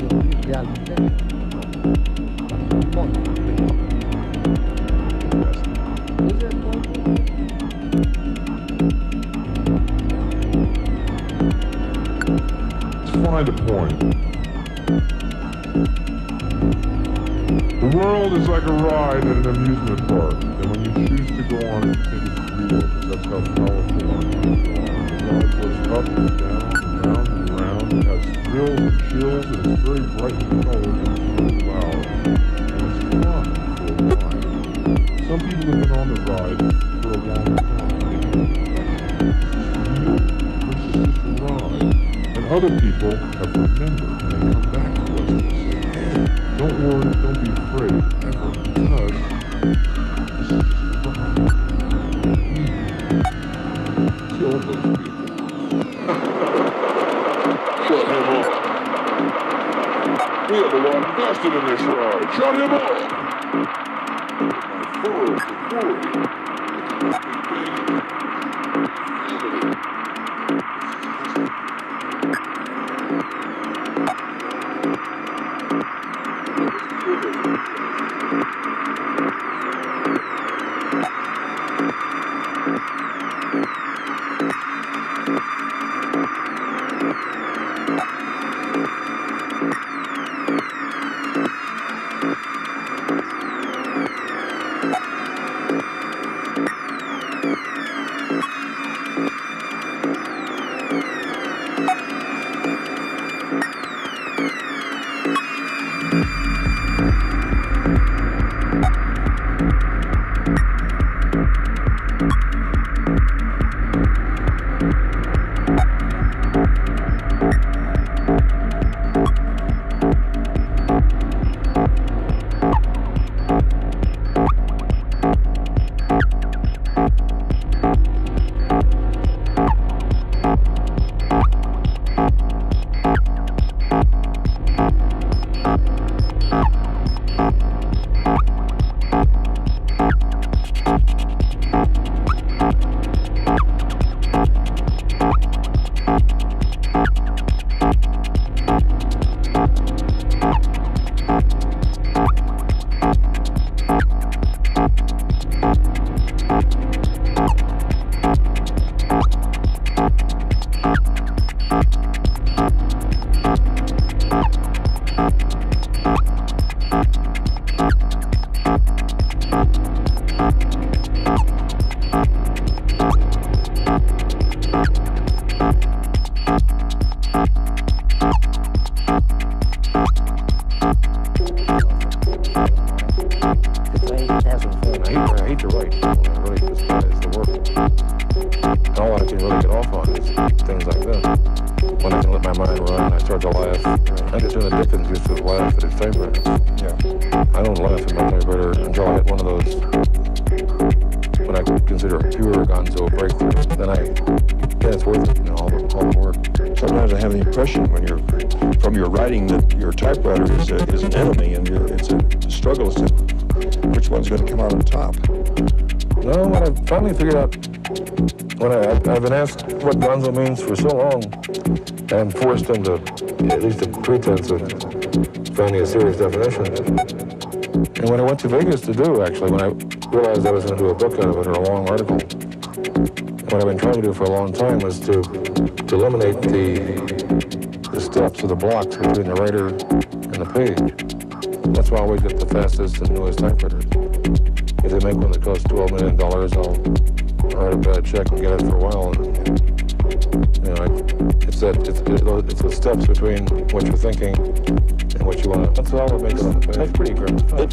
une réalité. Find a point. The world is like a ride at an amusement park, and when you choose to go on it, you think it's real, because that's how powerful our minds are. The ride goes up and down and round and round. It has thrills and chills, and it's very brightly colored, and it's really loud, and it's fun for a while. Some people have been on the ride for a long time. This is just a ride. And other people have remembered, and they come back to us and say, hey, don't worry, don't be afraid, ever, because this is just a ride. Kill those people. Shut him up. We have a lot invested in this ride. Shut him up. My furs are worried. Figured out when I've been asked what gonzo means for so long, and forced into at least a pretense of finding a serious definition. And when I went to Vegas to do, actually, when I realized I was going to do a book out of it or a long article, what I've been trying to do for a long time was to eliminate the steps or the blocks between the writer and the page. That's why I always get the fastest and newest typewriters. If they make one that costs $12 million, I'll write a bad check and get it for a while. And, it's the steps between what you're thinking and what you want. That's all that makes it on the page. That's pretty great stuff,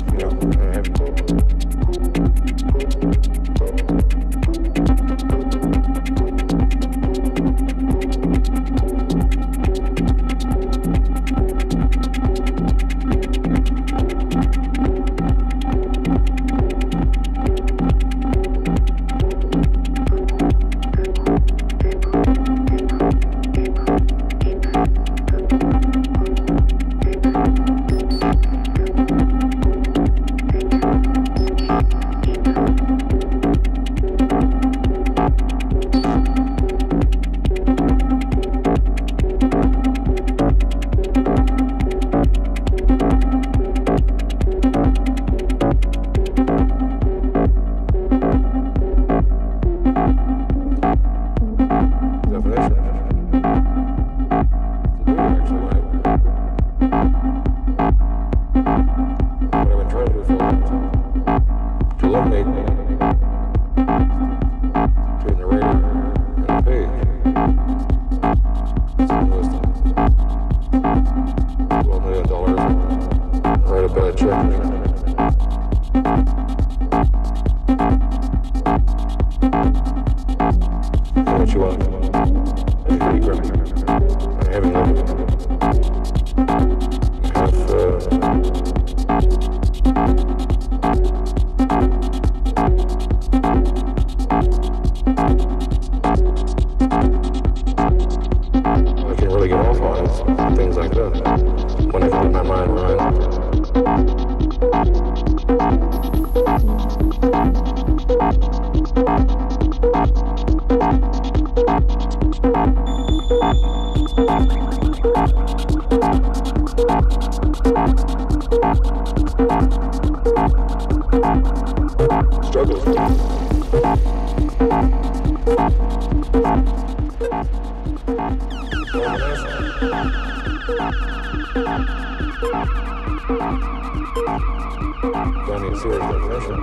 definition. What you want? It's pretty graphic. I haven't lived it. I can really get off on is things like that. When I can let my mind run. Finding a serious definition.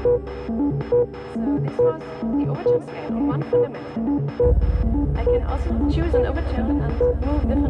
So this was the overtone scale on one fundamental. I can also choose an overtone and move the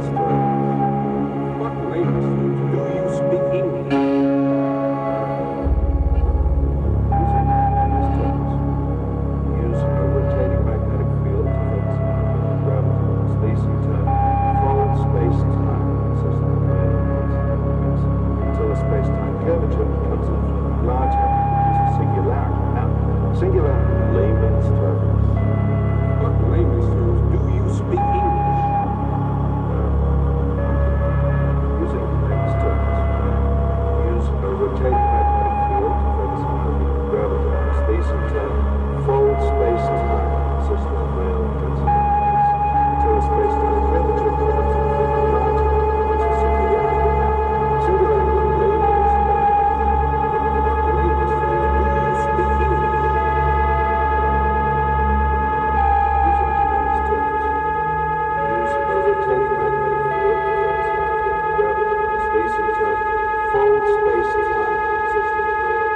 layman's terms. What layman's terms? Do you speak English? Using layman's terms. Use a rotating magnetic field to focus on gravity, space-time, forward space-time system until a space-time curvature becomes larger, which is a singularity. Now, singularity, layman's terms. What layman's terms? Do you speak English? Using layman's terms. Use a rotating magnetic field to focus on gravity, space-time, forward space-time system of real intensity until a space-time curvature becomes larger, which is a singularity. Now, singularity, layman's terms. What layman's terms? Do you speak English? Using layman's terms. Use a rotating magnetic field to focus on gravity, space-time, forward space-time system of real.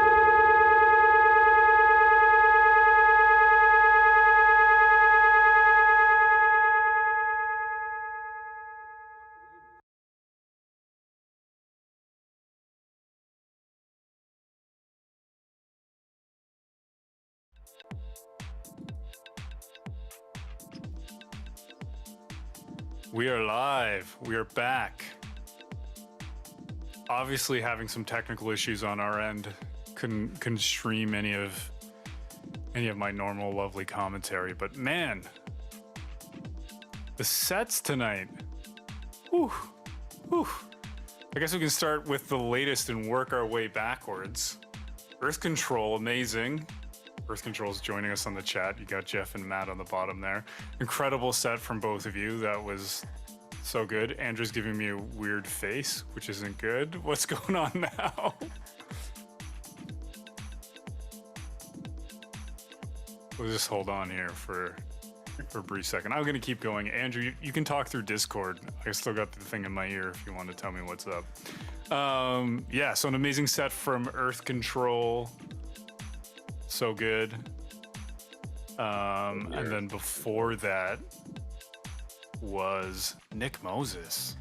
We are live. We are back. Obviously having some technical issues on our end. Couldn't stream any of my normal lovely commentary, but man, the sets tonight. Whew. Whew. I guess we can start with the latest and work our way backwards. Earth Control, amazing. Earth Control's joining us on the chat. You got Jeff and Matt on the bottom there. Incredible set from both of you. That was so good. Andrew's giving me a weird face, which isn't good. What's going on now? We'll just hold on here for a brief second. I'm going to keep going. Andrew, you can talk through Discord. I still got the thing in my ear if you want to tell me what's up. Yeah, so an amazing set from Earth Control. So good. And then before that was Nick Moses.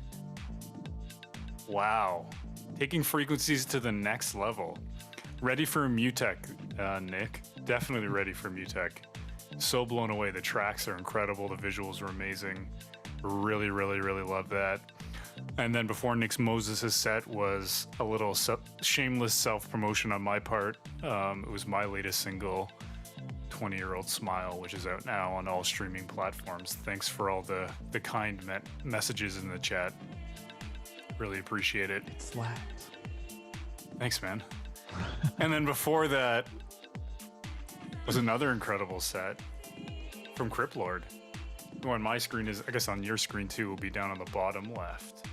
Wow. Taking frequencies to the next level. Ready for a Mutech, Nick. Definitely ready for Mutech. So blown away. The tracks are incredible. The visuals are amazing. Really, really, really love that. And then before Nick Moses' set was a little shameless self-promotion on my part. It was my latest single, 20-Year-Old Smile, which is out now on all streaming platforms. Thanks for all the kind messages in the chat. Really appreciate it. It slapped. Thanks, man. And then before that was another incredible set from Cryptlord, who on my screen is, I guess on your screen too, will be down on the bottom left.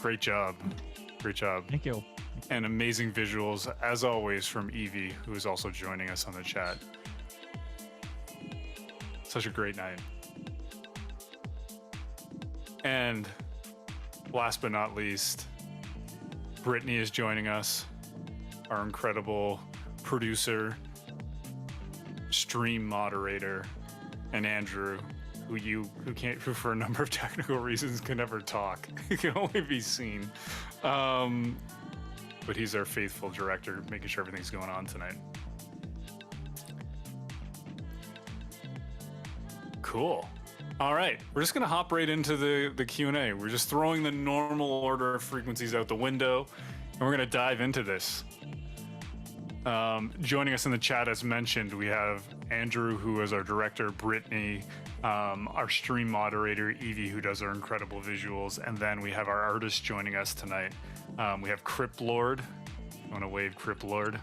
Great job. Great job. Thank you. And amazing visuals, as always, from Evie, who is also joining us on the chat. Such a great night. And last but not least, Brittany is joining us, our incredible producer, stream moderator, and Andrew, who for a number of technical reasons can never talk. He can only be seen. But he's our faithful director, making sure everything's going on tonight. Cool. All right, we're just gonna hop right into the Q&A. We're just throwing the normal order of frequencies out the window, and we're gonna dive into this. Joining us in the chat, as mentioned, we have Andrew, who is our director, Brittany, our stream moderator, Evie, who does our incredible visuals, and then we have our artist joining us tonight. We have Cryptlord. I want to wave Cryptlord.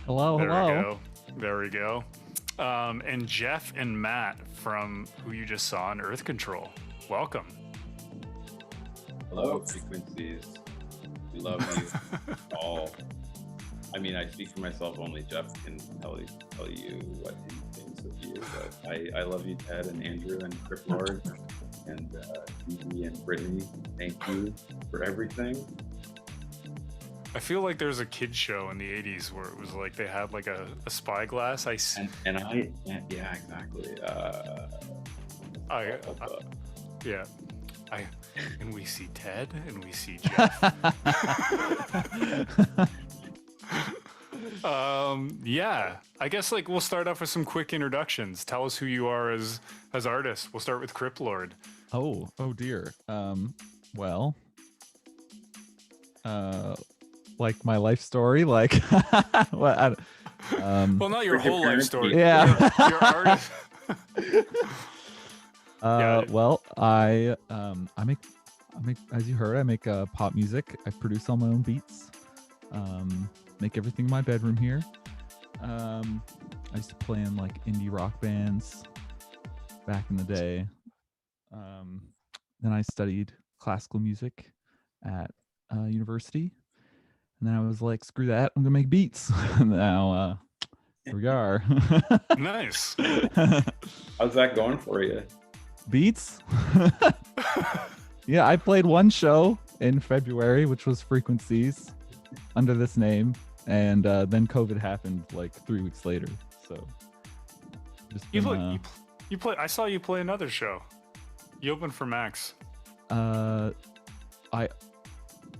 Hello, there hello. We go. There we go. And Jeff and Matt from who you just saw on Earth Control. Welcome. Hello, frequencies. We love you all. I mean, I speak for myself. Only Jeff can tell you what he thinks of you. But I love you, Ted and Andrew and Cryptlord and Evie and Brittany. Thank you for everything. I feel like there's a kid show in the 80s where it was like they had like a spyglass. Yeah, exactly. Yeah. And we see Ted, and we see Jeff. Yeah, I guess like we'll start off with some quick introductions. Tell us who you are as artists. We'll start with Cryptlord. Oh dear. Well, like my life story, like what? Well, not your whole life story. Yeah. Your artist. Well, I make, as you heard, I make pop music. I produce all my own beats. Make everything in my bedroom here. I used to play in like indie rock bands back in the day. Then I studied classical music at university, and then I was like, screw that, I'm gonna make beats. Now here we are. Nice. How's that going for you? Beats? Yeah, I played one show in February, which was Frequencies, under this name, and then COVID happened like 3 weeks later. So just You play. I saw you play another show. You opened for Max. I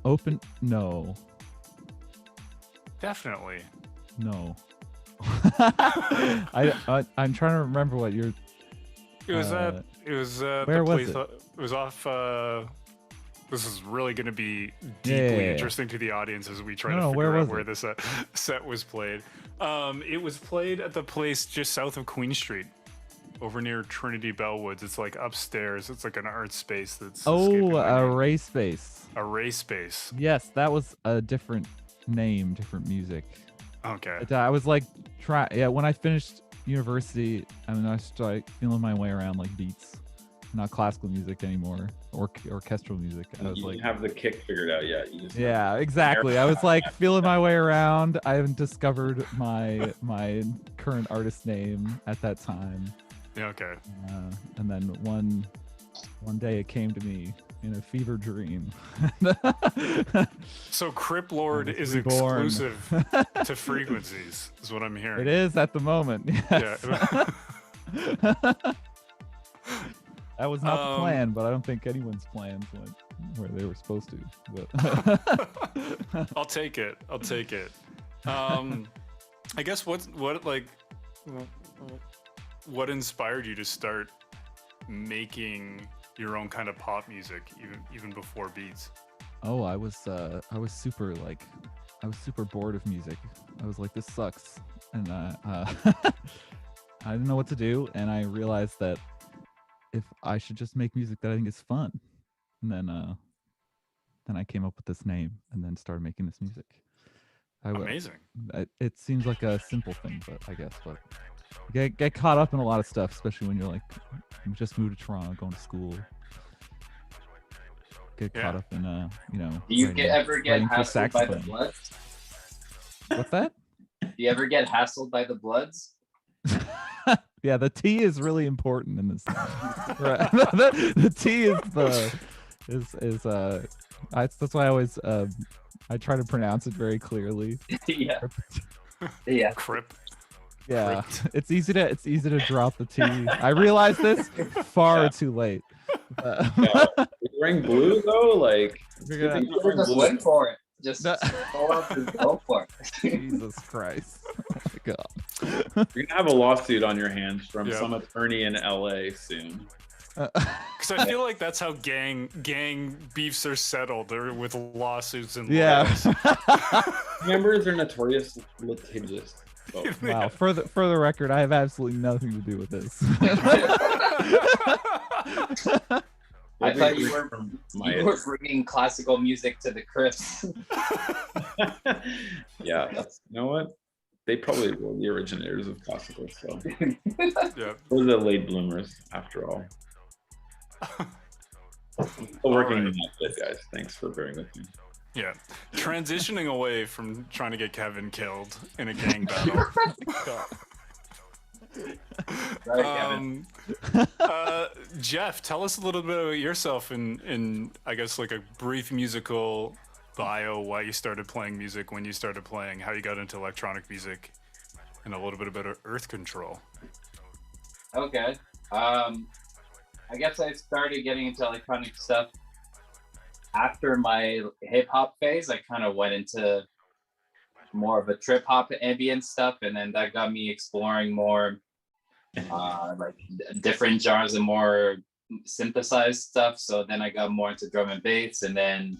opened. No. Definitely. No. I'm trying to remember what you're. It was at. It was. Where was it? It was off. This is really going to be deeply interesting to the audience as we try to figure out where this set was played. It was played at the place just south of Queen Street, over near Trinity Bellwoods. It's like upstairs. It's like an art space that's. A race space. A race space. Yes, that was a different name, different music. Okay. I was like, when I finished university, I mean, I started feeling my way around like beats, not classical music anymore, or orchestral music. I was You have the kick figured out yet. You just exactly. I was like feeling my way around. I haven't discovered my current artist name at that time. Yeah, okay. And then one day it came to me in a fever dream. So Cryptlord is reborn. exclusive to Frequencies, is what I'm hearing. It is at the moment. Yes. Yeah. That was not the plan, but I don't think anyone's plans went where they were supposed to. But I'll take it. I guess what inspired you to start making your own kind of pop music, even before beats? Oh, I was super bored of music. I was like, this sucks, and I didn't know what to do, and I realized that if I should just make music that I think is fun, and then I came up with this name, and then started making this music. Amazing. It seems like a simple thing, but I guess, but get caught up in a lot of stuff, especially when you're like, you just moved to Toronto, going to school. Get caught up in Do you ever get hassled by the Bloods? What's that? Do you ever get hassled by the Bloods? Yeah, the T is really important in this. Right. the T is that's why I always I try to pronounce it very clearly. Yeah. Yeah. Crypt. Yeah, it's easy to drop the T. I realized this far too late. You're wearing blue though, like just went for it. Just go up and go for it. Jesus Christ! Oh my God! You're gonna have a lawsuit on your hands from some attorney in LA soon. Because I feel like that's how gang beefs are settled. They're with lawsuits and lawyers. Members are notorious litigious. So. Wow. For the record, I have absolutely nothing to do with this. I thought you were bringing classical music to the Crips. Yeah, you know what? They probably were the originators of classical. So yeah, we're the late bloomers after all. Still working on that bit, guys. Thanks for bearing with me. Yeah, transitioning away from trying to get Kevin killed in a gang battle. Right, Jeff, tell us a little bit about yourself in I guess like a brief musical bio, why you started playing music, when you started playing, how you got into electronic music, and a little bit about Earth Control. Okay. I guess I started getting into electronic stuff after my hip hop phase. I kind of went into more of a trip hop ambient stuff, and then that got me exploring more like different genres and more synthesized stuff. So then I got more into drum and bass, and then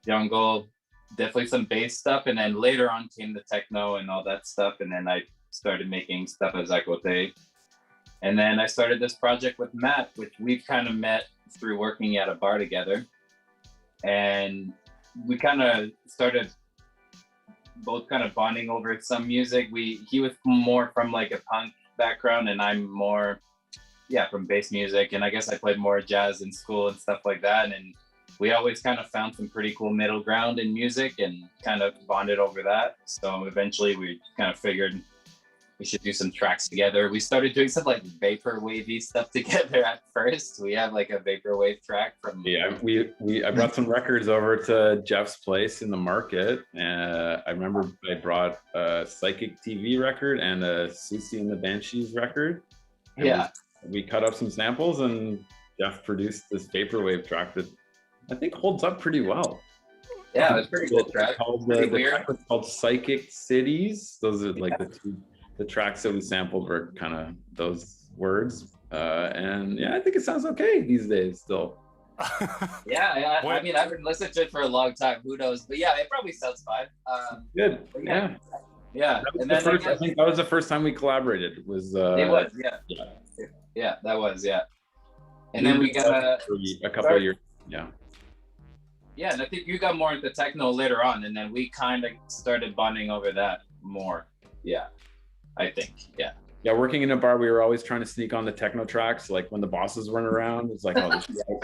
jungle, definitely some bass stuff, and then later on came the techno and all that stuff, and then I started making stuff as Zakote. And then I started this project with Matt, which we've kind of met through working at a bar together. And we kind of started both kind of bonding over some music. He was more from like a punk background, and I'm more, from bass music. And I guess I played more jazz in school and stuff like that. And we always kind of found some pretty cool middle ground in music and kind of bonded over that. So eventually we kind of figured we should do some tracks together. We started doing some like vaporwavy stuff together at first. We have like a vaporwave track from. Yeah, I brought some records over to Jeff's place in the market. I remember I brought a Psychic TV record and a Susie and the Banshees record. And we cut up some samples, and Jeff produced this vaporwave track that I think holds up pretty well. Yeah, it's pretty cool track. The track was called Psychic Cities. Those are like the tracks that we sampled were kind of those words. And yeah, I think it sounds okay these days still. I mean, I've been listening to it for a long time. Who knows? But yeah, it probably sounds fine. Good. Yeah. And then I think that was the first time we collaborated. It was that was. And then we got a couple of years. Yeah, and I think you got more into techno later on, and then we kind of started bonding over that more. Yeah, I think. Yeah, working in a bar, we were always trying to sneak on the techno tracks. Like when the bosses weren't around, it's like, oh,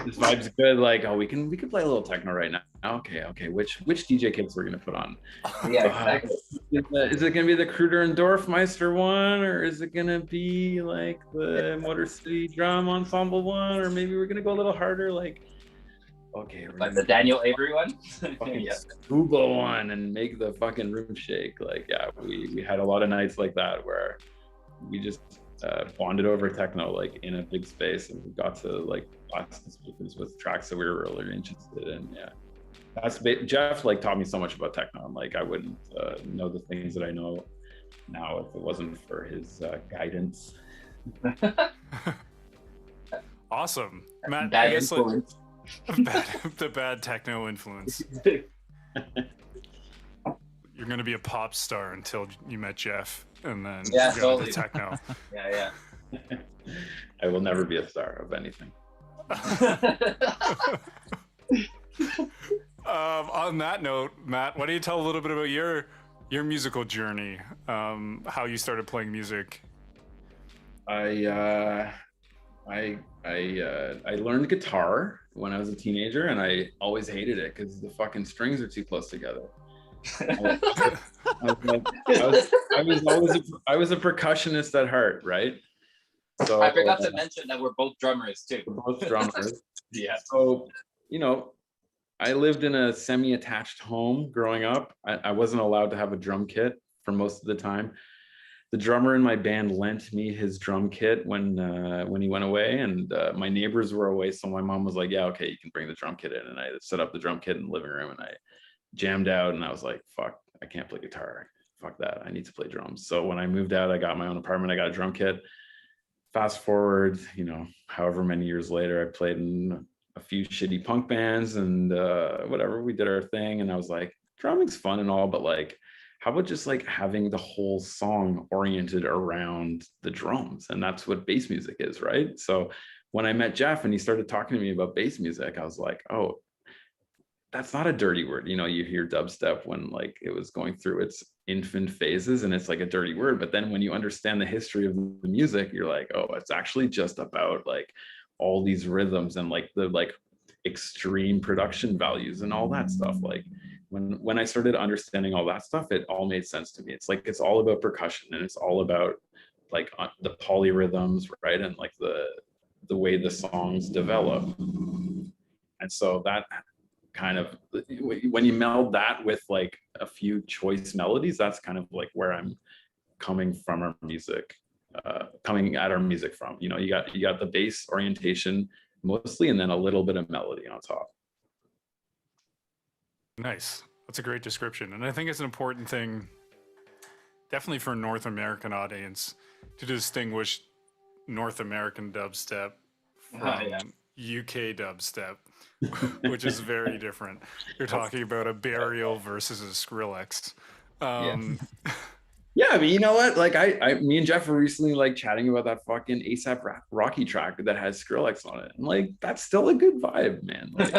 this vibe's good. Like, oh, we can play a little techno right now. Okay. Which DJ kits we're gonna put on? Yeah, exactly. Is it gonna be the Kruder and Dorfmeister one, or is it gonna be like the Motor City Drum Ensemble one, or maybe we're gonna go a little harder, like. Okay, like the Daniel Avery one. Scuba one, and make the fucking room shake. Like, yeah, we had a lot of nights like that where we just bonded over techno, like in a big space, and we got to like blast the speakers with tracks that we were really interested in. Yeah, Jeff like taught me so much about techno. I'm like, I wouldn't know the things that I know now if it wasn't for his guidance. Awesome, Matt. Bad I guess influence. the bad techno influence. You're gonna be a pop star until you met Jeff, and then you go to techno. Yeah. I will never be a star of anything. On that note, Matt, why don't you tell a little bit about your musical journey? How you started playing music? I learned guitar when I was a teenager, and I always hated it because the fucking strings are too close together. I was a percussionist at heart, right? So I forgot to mention that we're both drummers too. We're both drummers. Yeah. So, I lived in a semi-attached home growing up. I wasn't allowed to have a drum kit for most of the time. The drummer in my band lent me his drum kit when he went away, and my neighbors were away, so my mom was like, yeah, okay, you can bring the drum kit in. And I set up the drum kit in the living room, and I jammed out, and I was like, fuck, I can't play guitar. Fuck that, I need to play drums. So when I moved out, I got my own apartment, I got a drum kit. Fast forward, however many years later, I played in a few shitty punk bands and whatever, we did our thing, and I was like, drumming's fun and all, but like, how about just like having the whole song oriented around the drums? And that's what bass music is, right? So when I met Jeff and he started talking to me about bass music, I was like, oh, that's not a dirty word. You hear dubstep when like it was going through its infant phases, and it's like a dirty word. But then when you understand the history of the music, you're like, oh, it's actually just about like all these rhythms and like the like extreme production values and all that stuff. Like when I started understanding all that stuff, it all made sense to me. It's like, it's all about percussion, and it's all about like the polyrhythms, right? And like the way the songs develop. And so that kind of, when you meld that with like a few choice melodies, that's kind of like where I'm coming from our music. coming at our music from. You know, you got the bass orientation mostly, and then a little bit of melody on top. Nice. That's a great description. And I think it's an important thing, definitely for a North American audience, to distinguish North American dubstep from UK dubstep, which is very different. You're talking about a Burial versus a Skrillex. Yeah, I mean, you know what? Like, me and Jeff were recently like chatting about that fucking ASAP Rocky track that has Skrillex on it. And like, that's still a good vibe, man. Like,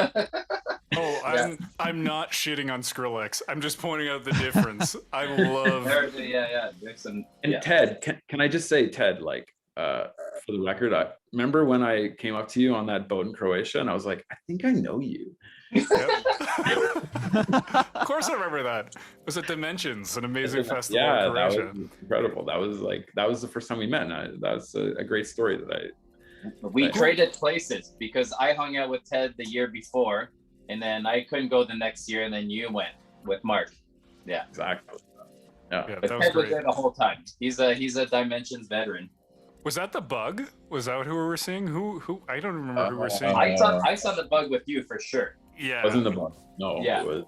I'm not shitting on Skrillex. I'm just pointing out the difference. I love. There's some. And Ted, can I just say, Ted, like, for the record, I remember when I came up to you on that boat in Croatia, and I was like, I think I know you. Of course I remember that. It was at Dimensions, an amazing festival in That Croatia. was incredible. That was the first time we met, and that was a great story We traded places because I hung out with Ted the year before, and then I couldn't go the next year, and then you went with Mark. Yeah, exactly. Yeah, but Ted was there the whole time. He's a Dimensions veteran. Was that the Bug? Was that who we were seeing? Who? I don't remember who we were seeing. I saw the Bug with you for sure. Yeah. Wasn't the Bug? No. Yeah. It was.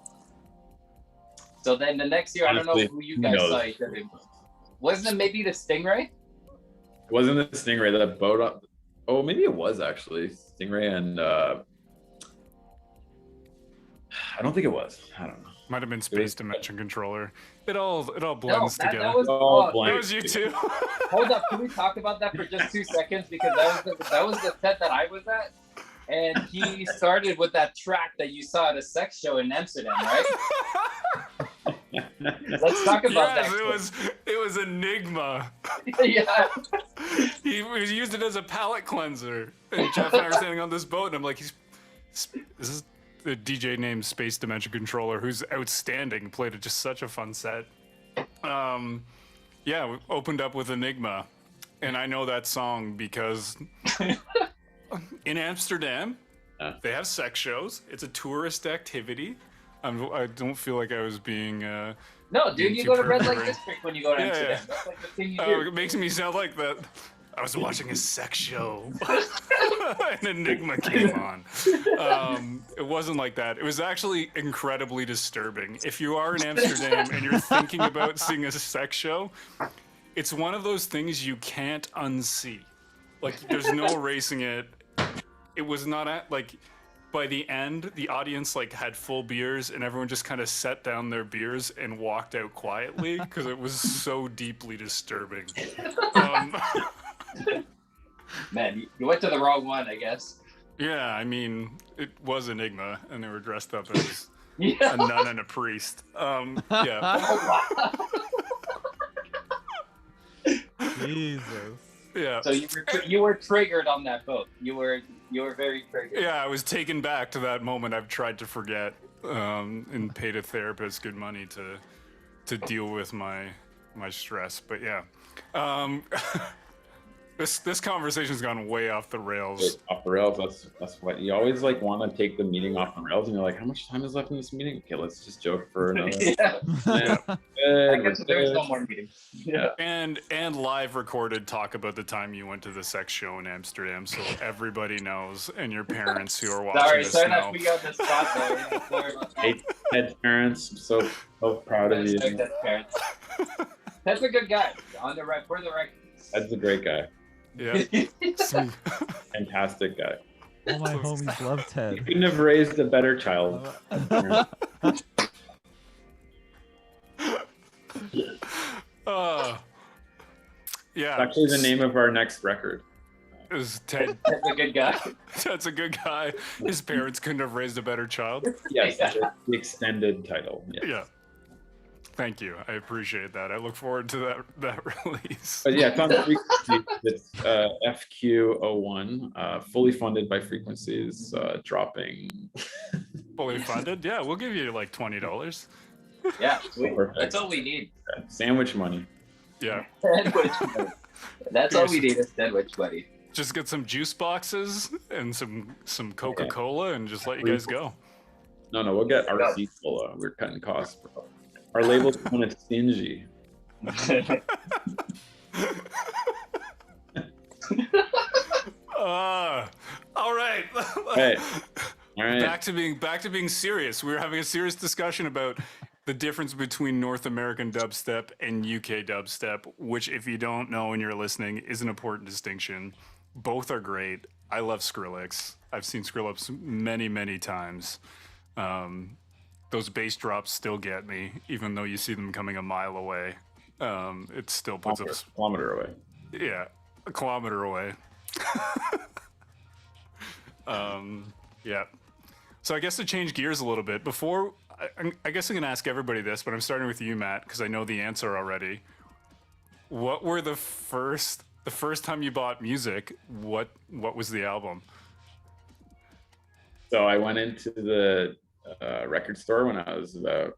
So then the next year, Honestly, I don't know who you guys saw each other. Wasn't it maybe the Stingray? It wasn't the Stingray, the boat up. Oh, maybe it was actually Stingray, and I don't think it was. I don't know. Might have been Space Dimension Controller. It all blends together. That was, that was you too. Hold up, can we talk about that for just 2 seconds? Because that was the set that I was at, and he started with that track that you saw at a sex show in Amsterdam, right? Let's talk about that. It was Enigma. Yeah. He used it as a palate cleanser. And Jeff and I were standing on this boat, and I'm like, this is the DJ named Space Dimension Controller, who's outstanding, played just such a fun set. We opened up with Enigma, and I know that song because in Amsterdam, they have sex shows. It's a tourist activity. I don't feel like I was being. No, dude, you go to Red Light District when you go to Amsterdam. Yeah. That's like the thing you do. It makes me sound like that. I was watching a sex show, and Enigma came on. It wasn't like that. It was actually incredibly disturbing. If you are in Amsterdam and you're thinking about seeing a sex show, it's one of those things you can't unsee. Like, there's no erasing it. It was not by the end, the audience had full beers, and everyone just kind of set down their beers and walked out quietly because it was so deeply disturbing. Man, you went to the wrong one, I guess. Yeah, I mean, it was Enigma, and they were dressed up as a nun and a priest. Jesus. Yeah. So you were triggered on that boat. You were very triggered. Yeah, I was taken back to that moment I've tried to forget, and paid a therapist good money to deal with my stress. But yeah. This conversation's gone way off the rails. Off the rails. That's what you always want to take the meeting off the rails, and you're like, how much time is left in this meeting? Okay, let's just joke for another. I guess there's no more meetings. Yeah. And live recorded talk about the time you went to the sex show in Amsterdam, so everybody knows, and your parents who are watching this sorry know. that we got the spot there. Sorry about that. Hey, Ted's parents, I'm so proud of you. Ted's parents. Ted's a good guy. For the record. Ted's a great guy. Yeah. Fantastic guy. All my homies love Ted. You couldn't have raised a better child. Yeah. It's actually the name of our next record. Is Ted? Ted's a good guy. That's a good guy. His parents couldn't have raised a better child. Yes, the extended title. Yes. Yeah. Thank you. I appreciate that. I look forward to that release. But yeah, it's on Frequencies. It's FQ01, fully funded by Frequencies, dropping. Fully funded? Yeah, we'll give you like $20. Yeah, sweet. That's all we need. Sandwich money. Yeah. Sandwich money. That's all we need is sandwich money. Just get some juice boxes and some Coca-Cola and just let you guys go. No, we'll get RC Cola. We're cutting costs, bro. Our label's kind of stingy. All right. Hey. All right. Back to being serious. We were having a serious discussion about the difference between North American dubstep and UK dubstep, which, if you don't know and you're listening, is an important distinction. Both are great. I love Skrillex. I've seen Skrillex many, many times. Those bass drops still get me, even though you see them coming a mile away. It still puts us a kilometer away. Yeah, a kilometer away. Yeah. So I guess to change gears a little bit, before I guess I'm gonna ask everybody this, but I'm starting with you, Matt, because I know the answer already. What were the first time you bought music? What was the album? So I went into the record store when I was about.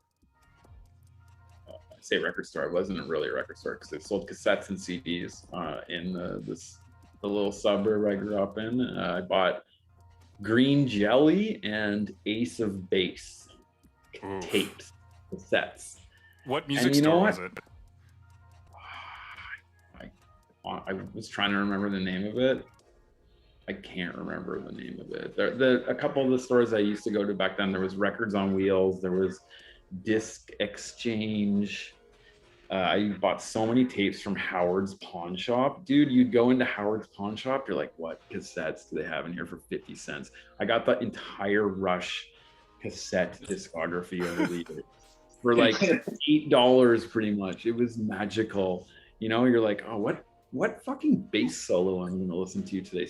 I say record store. It wasn't really a record store because it sold cassettes and CDs in the little suburb I grew up in. I bought Green Jelly and Ace of Base tapes, cassettes. What music store was it? I was trying to remember the name of it. I can't remember the name of it. A couple of the stores I used to go to back then, there was Records on Wheels, there was Disc Exchange. I bought so many tapes from Howard's Pawn Shop. Dude, you'd go into Howard's Pawn Shop, you're like, what cassettes do they have in here for 50 cents? I got the entire Rush cassette discography over the years for like $8 pretty much. It was magical. You know, you're like, oh, what fucking bass solo I'm gonna listen to today?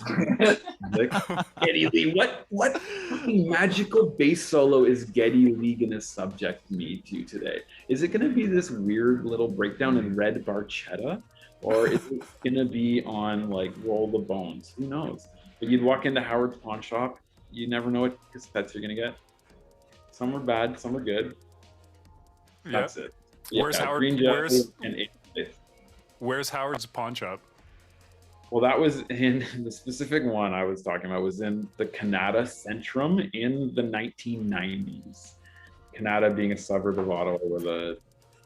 Geddy Lee, what fucking magical bass solo is Geddy Lee gonna subject me to today? Is it gonna be this weird little breakdown in Red Barchetta? Or is it gonna be on like Roll the Bones? Who knows? But you'd walk into Howard's Pawn Shop, you never know what cassettes you're gonna get. Some are bad, some are good. That's it. Where's Yeah, Howard? Green Jelly and Ace of Base. Where's Howard's Pawn Shop? Well, that was in the specific one I was talking about was in the Canada Centrum in the 1990s. Canada being a suburb of Ottawa where the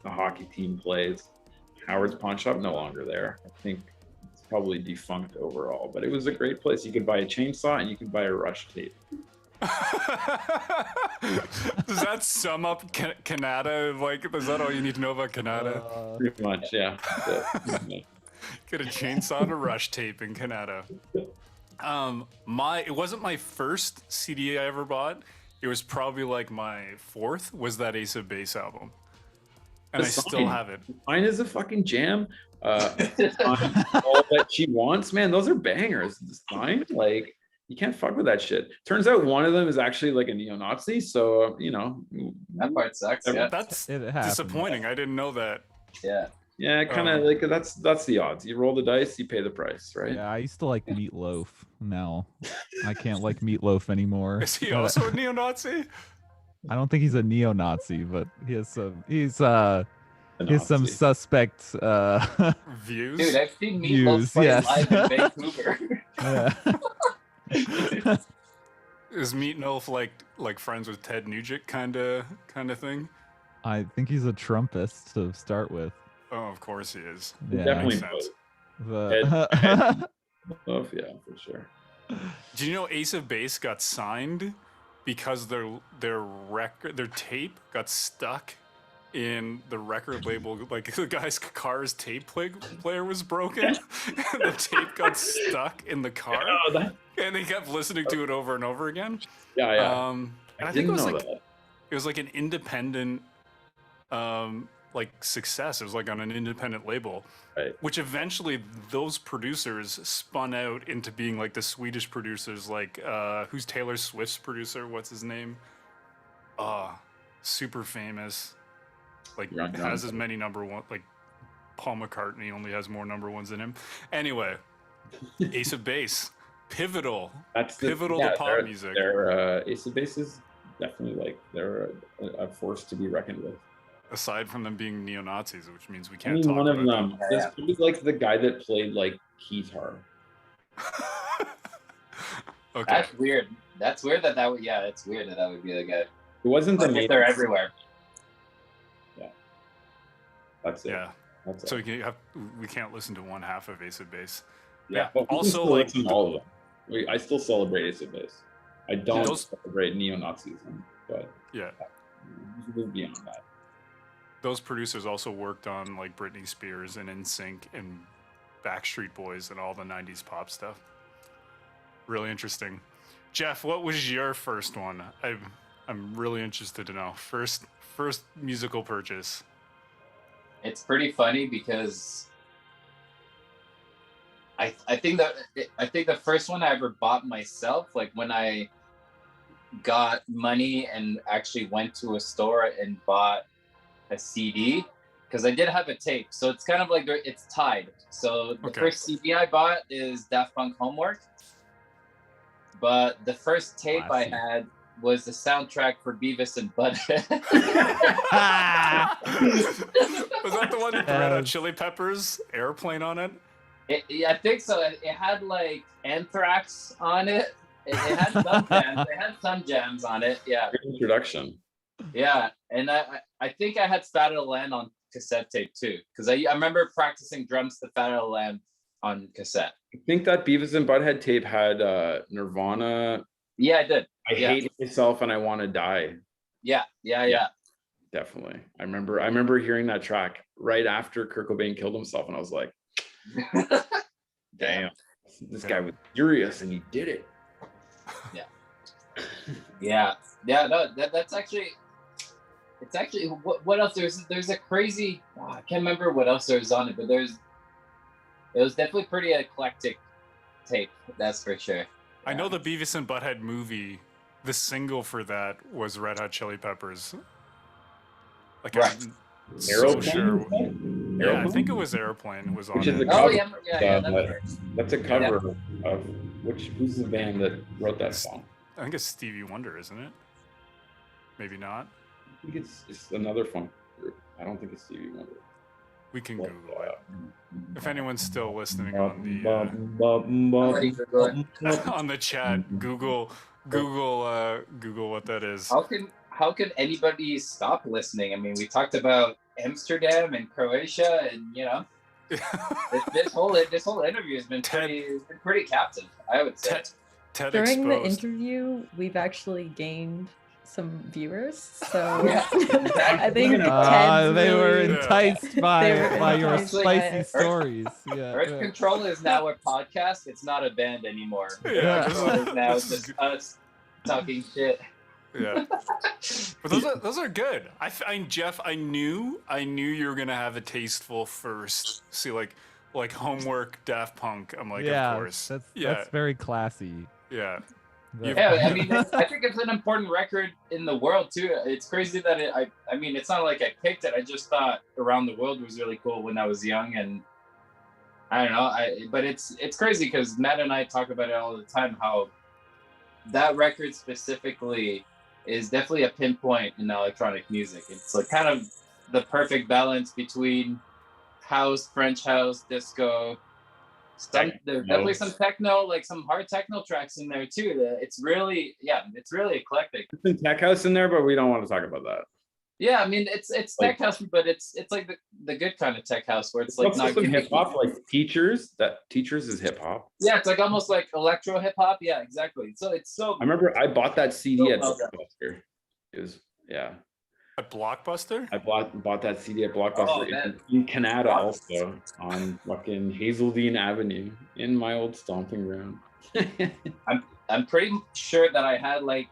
hockey team plays. Howard's Pawn Shop no longer there. I think it's probably defunct overall, but it was a great place. You could buy a chainsaw and you could buy a Rush tape. Does that sum up Canada? Like, is that all you need to know about Canada? Pretty much, yeah. Get a chainsaw and a Rush tape in Canada. It wasn't my first CD I ever bought. It was probably like my fourth. Was that Ace of Base album? And I still have it. Mine is a fucking jam. All That She Wants, man, those are bangers. It's fine. Like, you can't fuck with that shit. Turns out one of them is actually like a neo-Nazi, so you know that part sucks. Yeah. That's disappointing. I didn't know that. Yeah. Yeah, kind of like that's the odds. You roll the dice, you pay the price, right? Yeah, I used to like Meatloaf. Now I can't like Meatloaf anymore. Is he also a neo-Nazi? I don't think he's a neo-Nazi, but he has some suspect views. Dude, I've seen Meatloaf play live in Vancouver. Yeah. Is Meatloaf like friends with Ted Nugent kind of thing? I think he's a Trumpist to start with. Oh, of course he is. Yeah. Definitely. The... Oh yeah, for sure. Do you know Ace of Base got signed because their tape got stuck in the record label? Like, the guy's car's tape player was broken, and the tape got stuck in the car, and they kept listening to it over and over again. Yeah. And I think it was like an independent like success. It was like on an independent label, right. Which eventually those producers spun out into being like the Swedish producers, like who's Taylor Swift's producer? What's his name? Super famous. Like has as many number one. Like Paul McCartney only has more number ones than him. Anyway, Ace of Base, pivotal. That's pivotal to pop music. Ace of Base is definitely like they're a force to be reckoned with. Aside from them being neo-Nazis, which means we I can't mean, talk one about of them. them. He was like the guy that played like guitar. Okay. That's weird. That's weird that would. Yeah, it's weird that would be the guy. It wasn't the main. They're everywhere. Yeah. That's it. Yeah. That's it. So we can't listen to one half of Ace of Base. Yeah. But Also, like all of them. I still celebrate Ace of Base. I don't Those- celebrate neo-Nazism, but Yeah. we're beyond that. Those producers also worked on like Britney Spears and NSYNC and Backstreet Boys and all the 90s pop stuff. Really interesting. Jeff, what was your first one? I'm really interested to know. First musical purchase. It's pretty funny because I think the first one I ever bought myself, like when I got money and actually went to a store and bought a CD, because I did have a tape, so it's kind of like it's tied. So the first CD I bought is Daft Punk Homework, but the first tape I had was the soundtrack for Beavis and Butthead. Was that the one with the Red Hot Chili Peppers Airplane on it? Yeah, I think so. It had like Anthrax on it. It had some jams. It had some jams on it. Yeah. Good introduction. Yeah, and I think I had Fat of the Land on cassette tape too, because I remember practicing drums to Fat of the Land on cassette. I think that Beavis and Butthead tape had Nirvana. Yeah, I did. I Hate Myself and I Want to Die. Yeah. Definitely. I remember hearing that track right after Kurt Cobain killed himself, and I was like, damn, this guy was furious and he did it. Yeah. No, that's actually. It's actually what else? There's a crazy. I can't remember what else there was on it, but it was definitely pretty eclectic tape. That's for sure. I know the Beavis and Butthead movie. The single for that was Red Hot Chili Peppers. Like, right. I'm so sure. Airplane? Yeah, I think it was Airplane was on Which is it. a cover. That's a cover of who's the band that wrote that song? I think it's Stevie Wonder, isn't it? Maybe not. I think it's another funk group. I don't think it's Stevie Wonder. We can Google it. If anyone's still listening on the chat, Google what that is. How can anybody stop listening? I mean, we talked about Amsterdam and Croatia, and this whole interview has been pretty captive, I would say. During the interview, we've actually gained some viewers, so I think they were enticed by your spicy stories. Earth Control is now a podcast. It's not a band anymore. Yeah. Now it's just us talking shit. Yeah, but those are good. Jeff, I knew you were gonna have a tasteful first. See, like Homework, Daft Punk. I'm like, of course. That's very classy. Yeah. Yeah, I mean, I think it's an important record in the world too. It's crazy that I mean, it's not like I picked it. I just thought Around the World was really cool when I was young, and I don't know. But it's crazy because Matt and I talk about it all the time. How that record specifically is definitely a pinpoint in electronic music. It's like kind of the perfect balance between house, French house, disco. There's definitely some techno, like some hard techno tracks in there too. It's really eclectic. There's some tech house in there, but we don't want to talk about that. Yeah, I mean it's tech house, but it's like the good kind of tech house where it's like not some hip hop, like Teachers. That Teachers is hip hop. Yeah, it's like almost like electro hip hop. Yeah, exactly. So it's so. I remember I bought that CD at Blockbuster. It was At Blockbuster? I bought that CD at Blockbuster in Canada also, on fucking Hazeldean Avenue in my old stomping ground. I'm pretty sure that I had like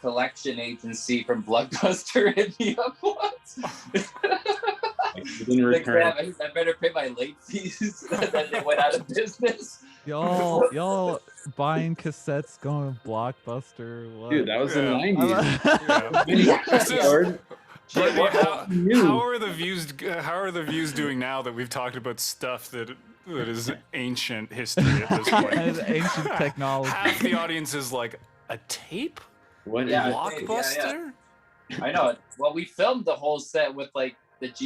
collection agency from Blockbuster hit me up once. Like, I better pay my late fees. That they went out of business. Y'all buying cassettes, going to Blockbuster. What? Dude, that was the 90s. How are the views doing now that we've talked about stuff that is ancient history at this point? It's ancient technology. Half the audience is like, a tape? What is Blockbuster? I know. Well, we filmed the whole set with like with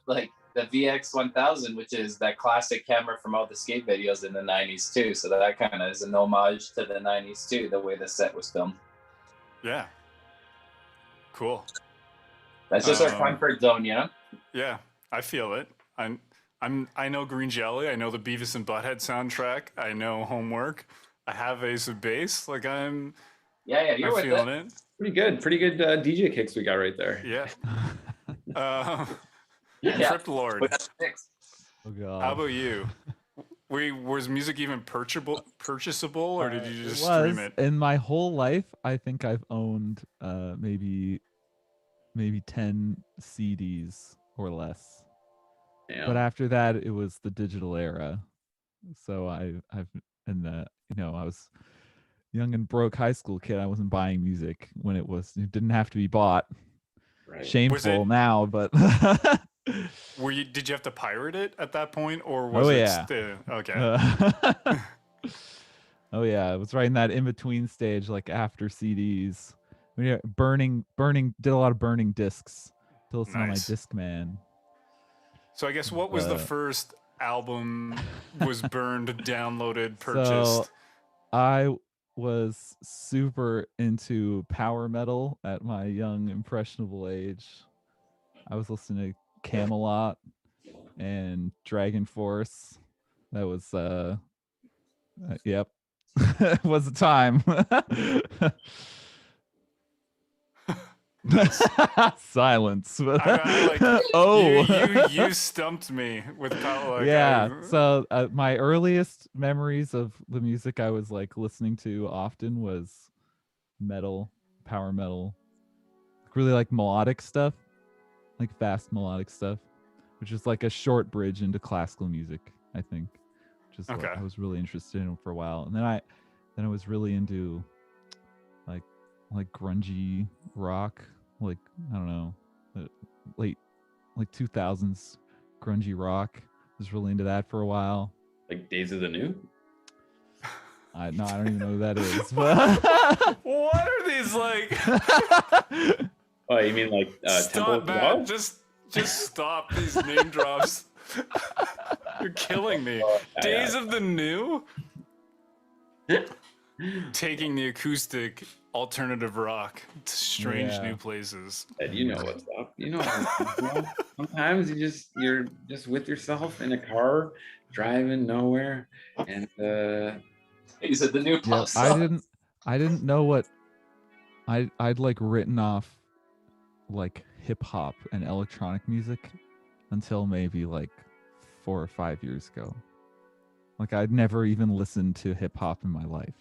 like the VX1000, which is that classic camera from all the skate videos in the 90s too. So that kind of is an homage to the 90s too, the way the set was filmed. Yeah. Cool. That's just our comfort zone, Yeah, I feel it. I know Green Jelly. I know the Beavis and Butthead soundtrack. I know Homework. I have ace of base. Like I'm You're with feeling it. it. Pretty good DJ kicks we got right there. Yeah. Yeah. Cryptlord. With that mix. Oh god. How about you? Was music even purchasable, or did you just It stream was. it? In my whole life, I think I've owned maybe 10 CDs or less. But after that, it was the digital era. So I've I was young and broke high school kid. I wasn't buying music when it didn't have to be bought. Right. Shameful now, but Did you have to pirate it at that point, or was oh it yeah. okay? Oh yeah, it was right in that in between stage, like after CDs. Did a lot of burning discs to listen on my Nice. Discman. So I guess what was the first album was burned, downloaded, purchased? So I was super into power metal at my young impressionable age. I was listening to Camelot and Dragon Force. That was yep. It was a time. Silence. you stumped me with power. So my earliest memories of the music I was like listening to often was metal, power metal, really like melodic stuff, like fast melodic stuff, which is like a short bridge into classical music, I think. Which is what I was really interested in for a while, and then I was really into like grungy rock, like I don't know, late 2000s grungy rock. I was really into that for a while. Like Days of the New? I don't even know who that is. But what are these like? Oh, you mean like Temple of Matt, God? just stop these name drops. You're killing me. Days of the New? Taking the acoustic alternative rock to strange new places. And you know what's up. You know sometimes you're just with yourself in a car driving nowhere, and he said the new pop song. I didn't know what I'd like written off like hip hop and electronic music until maybe like 4 or 5 years ago. Like I'd never even listened to hip hop in my life.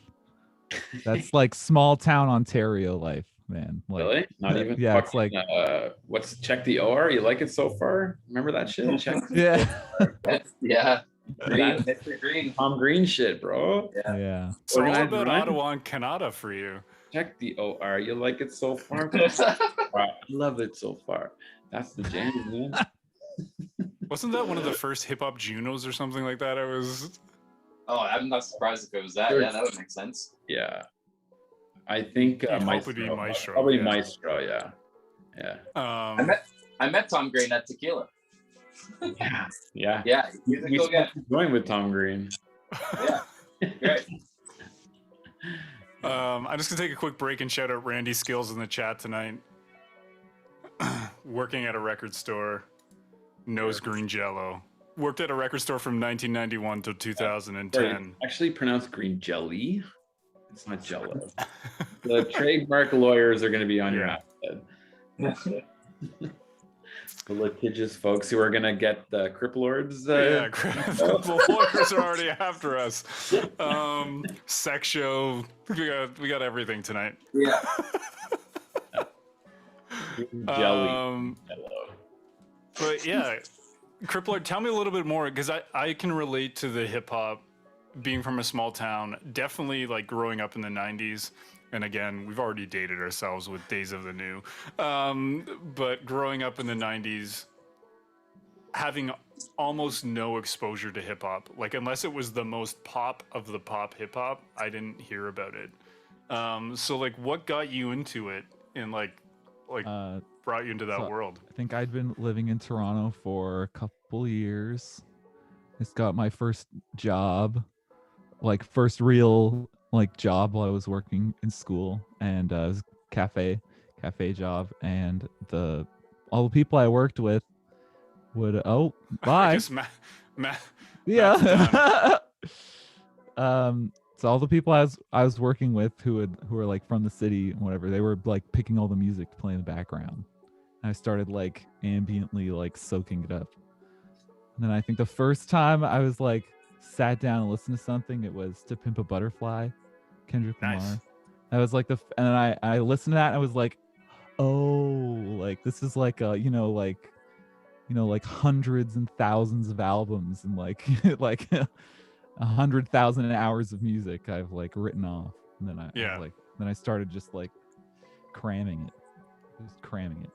That's like small town Ontario life, man. Like, really? Not even. Yeah, it's like what's Check the OR? You like it so far? Remember that shit? Check. Yeah. Yeah. Green, Mr. Green. Tom Green shit, bro. Yeah. It's all about Ottawa and Canada for you. Check the OR. You like it so far? I love it so far. That's the jam, man. Wasn't that one of the first hip hop Junos or something like that? Oh, I'm not surprised if it was that. Sure. Yeah, that would make sense. Yeah. I think Maestro. Would be Maestro. Probably Maestro, yeah. Yeah. I met Tom Green at Tequila. Yeah. Yeah. We going with Tom Green. Yeah. Great. I'm just gonna take a quick break and shout out Randy Skills in the chat tonight. Working at a record store, knows green jello. Worked at a record store from 1991 to 2010. Actually pronounced green jelly. It's not jello. The trademark lawyers are going to be on your ass. The litigious folks who are going to get the Cryptlords. The lawyers are already after us. Sex show. We got everything tonight. Yeah. Jelly. But yeah, Cryptlord, tell me a little bit more, because I can relate to the hip hop, being from a small town, definitely like growing up in the 90s. And again, we've already dated ourselves with Days of the New. But growing up in the 90s, having almost no exposure to hip hop, like unless it was the most pop of the pop hip hop, I didn't hear about it. So like what got you into it and like brought you into that world? I think I'd been living in Toronto for a couple years. Just got my first job, like first real like job while I was working in school, and it was cafe job, and all the people I worked with would bye. Matt, Yeah. So all the people I was working with who were like from the city and whatever, they were like picking all the music to play in the background. And I started like ambiently like soaking it up. And then I think the first time I was like sat down and listened to something, it was To Pimp a Butterfly, Kendrick Lamar. That was like and then I listened to that and I was like, oh, like this is like a like hundreds and thousands of albums and like like 100,000 hours of music I've like written off. And then I was like, then I started just like cramming it, just cramming it.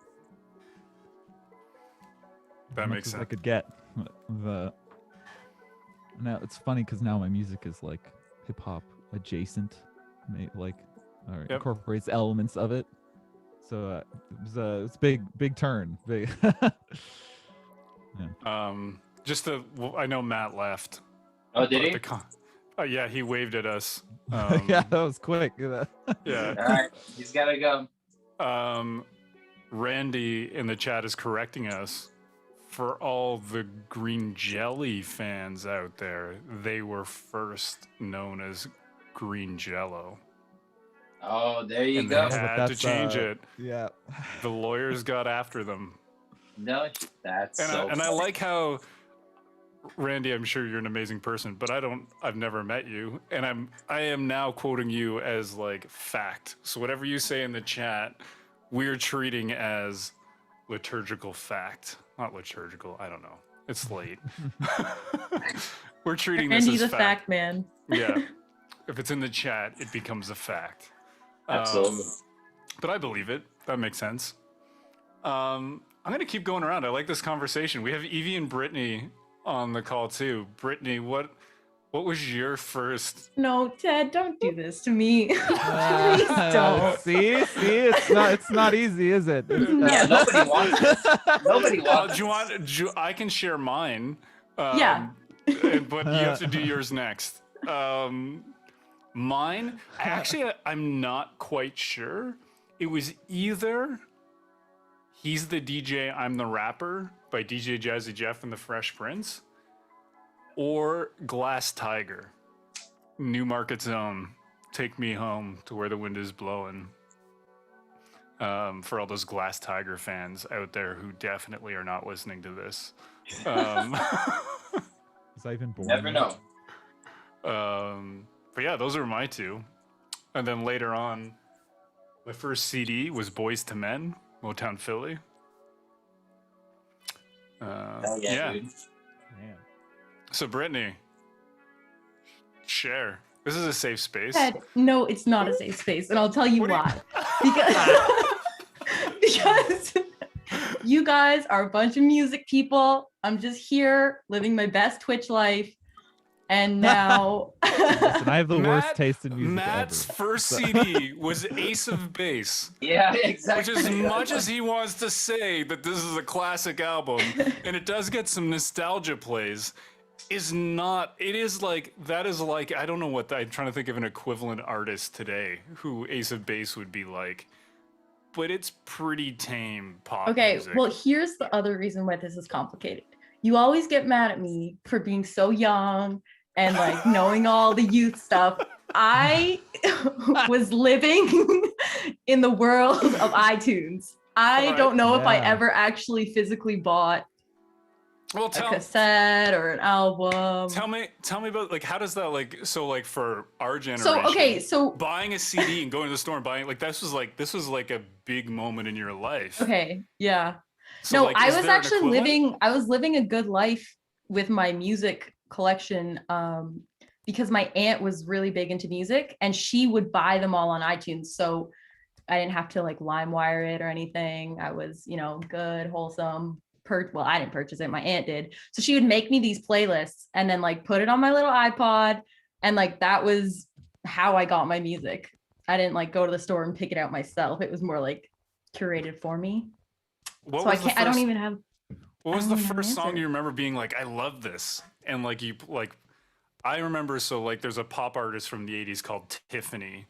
That As much makes as sense. I could get. Now it's funny because now my music is like hip hop adjacent, like or incorporates elements of it. So it's big turn. Big. I know Matt left. Oh, did he? Yeah, he waved at us. Yeah, that was quick. Yeah. All right, he's gotta go. Randy in the chat is correcting us. For all the Green Jelly fans out there, they were first known as Green Jello. Oh, there you And go. they had to change it. Yeah. The lawyers got after them. No, that's And I like how, Randy, I'm sure you're an amazing person, but I've never met you, and I am now quoting you as like fact. So whatever you say in the chat, we're treating as liturgical fact. Not liturgical, I don't know. It's late. We're treating this Randy's as a fact man. Yeah. If it's in the chat, it becomes a fact. Absolutely. But I believe it. That makes sense. I'm going to keep going around. I like this conversation. We have Evie and Brittany on the call too. Brittany, what was your first? No, Ted, don't do this to me. Please don't. See, it's not easy, is it? Yeah, nobody wants this. Nobody wants. I can share mine. Yeah. But you have to do yours next. Mine, I'm not quite sure. It was either He's the DJ, I'm the Rapper by DJ Jazzy Jeff and the Fresh Prince, or Glass Tiger, Newmarket's own, Take Me Home to Where the Wind is Blowing. For all those Glass Tiger fans out there who definitely are not listening to this. Was I even born? Never know. But yeah, those are my two. And then later on, my first CD was Boys to Men, Motown Philly. Hell yeah, dude. So Brittany, share. This is a safe space. Ted, no, it's not a safe space, and I'll tell you why. Because you guys are a bunch of music people. I'm just here living my best Twitch life. And now Listen, I have the worst taste in music Matt's ever. first CD was Ace of Base. Yeah, exactly. Which, as much as he wants to say that this is a classic album, and it does get some nostalgia plays, is not. It is like, that is like, I don't know what, I'm trying to think of an equivalent artist today who Ace of Base would be like. But it's pretty tame pop music. Well, here's the other reason why this is complicated. You always get mad at me for being so young and like knowing all the youth stuff. I was living in the world of iTunes. I don't know if I ever actually physically bought a cassette or an album. Tell me about, like, how does that, like, so like for our generation, so buying a CD and going to the store and buying, like, this was like a big moment in your life. Okay, yeah. So, no, like, I is was there an actually equivalent? I was living a good life with my music collection because my aunt was really big into music and she would buy them all on iTunes. So I didn't have to like LimeWire it or anything. I was, good, wholesome. Well, I didn't purchase it. My aunt did. So she would make me these playlists and then like put it on my little iPod. And like, that was how I got my music. I didn't like go to the store and pick it out myself. It was more like curated for me. What So was the I don't first- even have. What was I the don't even have first an song answer. you remember being like, I love this? And like, I remember, so like there's a pop artist from the 80s called Tiffany.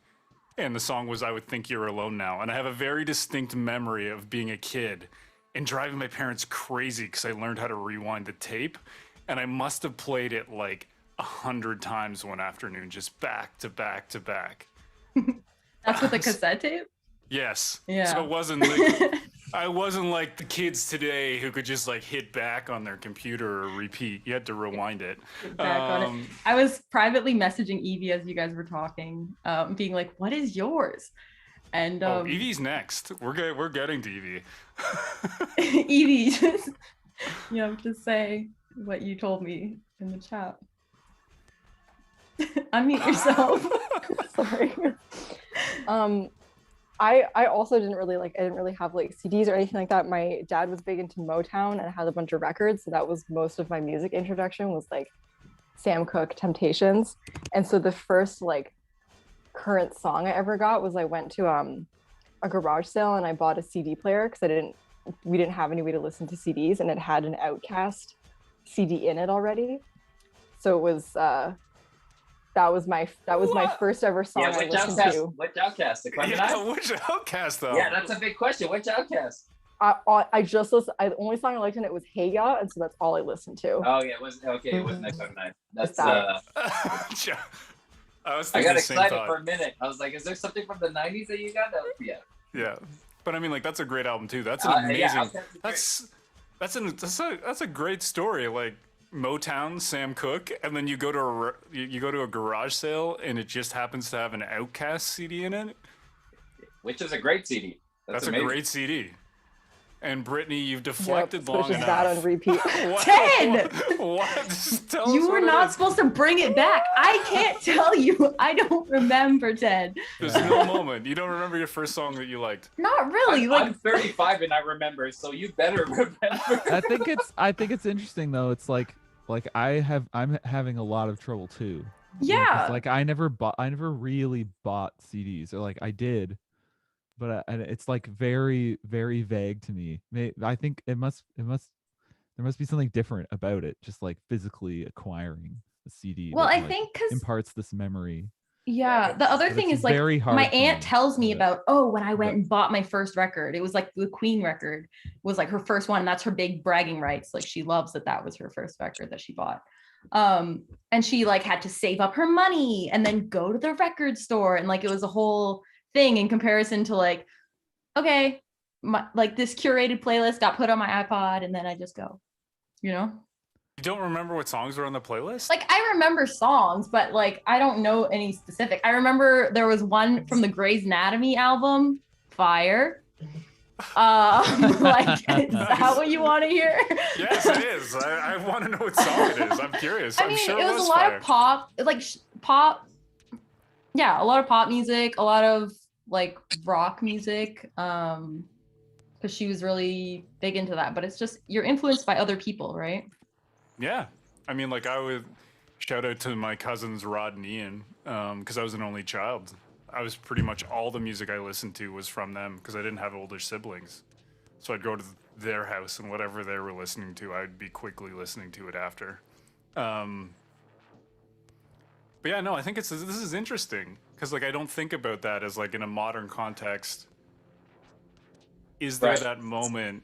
And the song was I Would Think You're Alone Now. And I have a very distinct memory of being a kid and driving my parents crazy because I learned how to rewind the tape. And I must have played it like 100 times one afternoon, just back to back to back. That's with the cassette tape? Yes. Yeah. So it wasn't like I wasn't like the kids today who could just like hit back on their computer or repeat. You had to rewind it. Back on it. I was privately messaging Evie as you guys were talking, being like, "What is yours?" And Evie's next. We're getting to Evie. Evie, just just say what you told me in the chat. Unmute yourself. Sorry. I also didn't really have like CDs or anything like that. My dad was big into Motown and had a bunch of records, so that was most of my music introduction was like Sam Cooke, Temptations. And so the first like current song I ever got was I went to a garage sale and I bought a CD player because we didn't have any way to listen to CDs, and it had an Outkast CD in it already. So it was that was my first ever song I listened to. Which Outkast? The Which Outkast though? Yeah, that's a big question. Which Outkast? I just listened. The only song I liked in it was Hey Ya, and so that's all I listened to. Oh yeah, it was okay. It was Next on Nine. That's I got excited for a minute. I was like, "Is there something from the '90s that you got?" That was Yeah, but I mean, like that's a great album too. That's an amazing. That's a great story. Like Motown, Sam Cooke, and then you go to a garage sale and it just happens to have an Outkast CD in it, which is a great CD. That's a great CD. And Brittany, you've deflected long enough. That on repeat. Ted! What? Just tell us You were what it not is. supposed to bring it back. I can't tell you. I don't remember, Ted. There's no moment. You don't remember your first song that you liked. Not really. I'm 35 and I remember, so you better remember. I think it's interesting though. It's like I'm having a lot of trouble too. Yeah. Like I never really bought CDs, or like I did, but it's like very, very vague to me. I think there must be something different about it, just like physically acquiring a CD. Well, that, I like, think 'cause imparts this memory. Yeah, the other But thing it's is like very hard my for aunt me. tells me about, when I went and bought my first record, it was like the Queen record was like her first one. And that's her big bragging rights. Like she loves that was her first record that she bought. And she like had to save up her money and then go to the record store. And like, it was a whole thing in comparison to like, okay, like this curated playlist got put on my iPod and then I just go, You don't remember what songs were on the playlist? Like I remember songs, but like I don't know any specific. I remember there was one from the Grey's Anatomy album, Fire. Like is that what you want to hear? Yes, it is. I want to know what song it is. I'm curious. I mean, I'm sure it was a lot Fire. of pop, like pop. Yeah, a lot of pop music, a lot of like rock music. Because she was really big into that. But it's just you're influenced by other people, right? Yeah. I mean, like I would shout out to my cousins Rod and Ian, because I was an only child. I was pretty much all the music I listened to was from them because I didn't have older siblings. So I'd go to their house and whatever they were listening to, I'd be quickly listening to it after. But yeah, no, I think this is interesting because like I don't think about that as like in a modern context. Is there that moment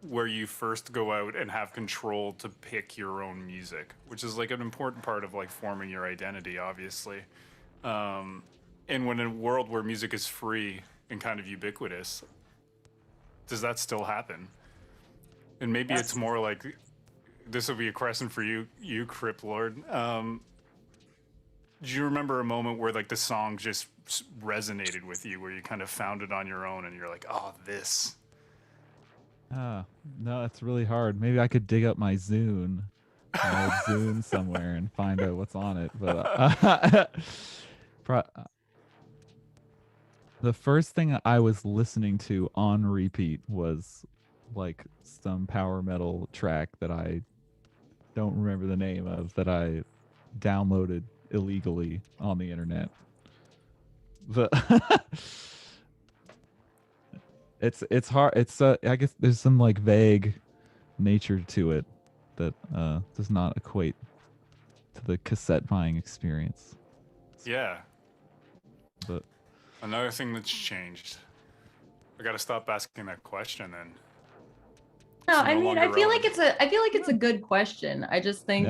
where you first go out and have control to pick your own music, which is like an important part of like forming your identity, obviously. And when in a world where music is free and kind of ubiquitous, does that still happen? And maybe it's more like, this will be a question for you Cryptlord. Do you remember a moment where like the song just resonated with you, where you kind of found it on your own and you're like, oh, this? No, that's really hard. Maybe I could dig up my Zune somewhere and find out what's on it. But the first thing I was listening to on repeat was like some power metal track that I don't remember the name of, that I downloaded illegally on the internet. But it's hard. It's I guess there's some like vague nature to it that does not equate to the cassette buying experience. Yeah. But another thing that's changed. I gotta stop asking that question then. No, I mean, I feel like it's a good question. I just think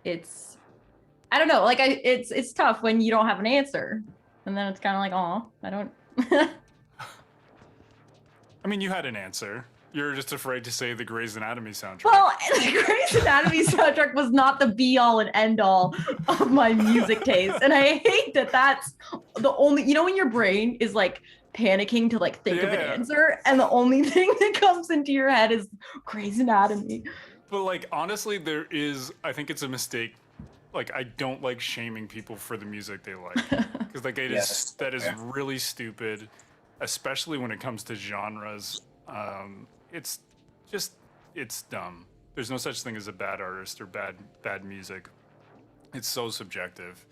it's I don't know. Like it's tough when you don't have an answer, and then it's kind of like, oh, I don't. I mean, you had an answer. You're just afraid to say the Grey's Anatomy soundtrack. Well, the Grey's Anatomy soundtrack was not the be all and end all of my music taste, and I hate that. That's the only. You know, when your brain is like panicking to like think of an answer, and the only thing that comes into your head is Grey's Anatomy. But like, honestly, I think it's a mistake. Like, I don't like shaming people for the music they like, because like that is really stupid, especially when it comes to genres. It's dumb. There's no such thing as a bad artist or bad music. It's so subjective.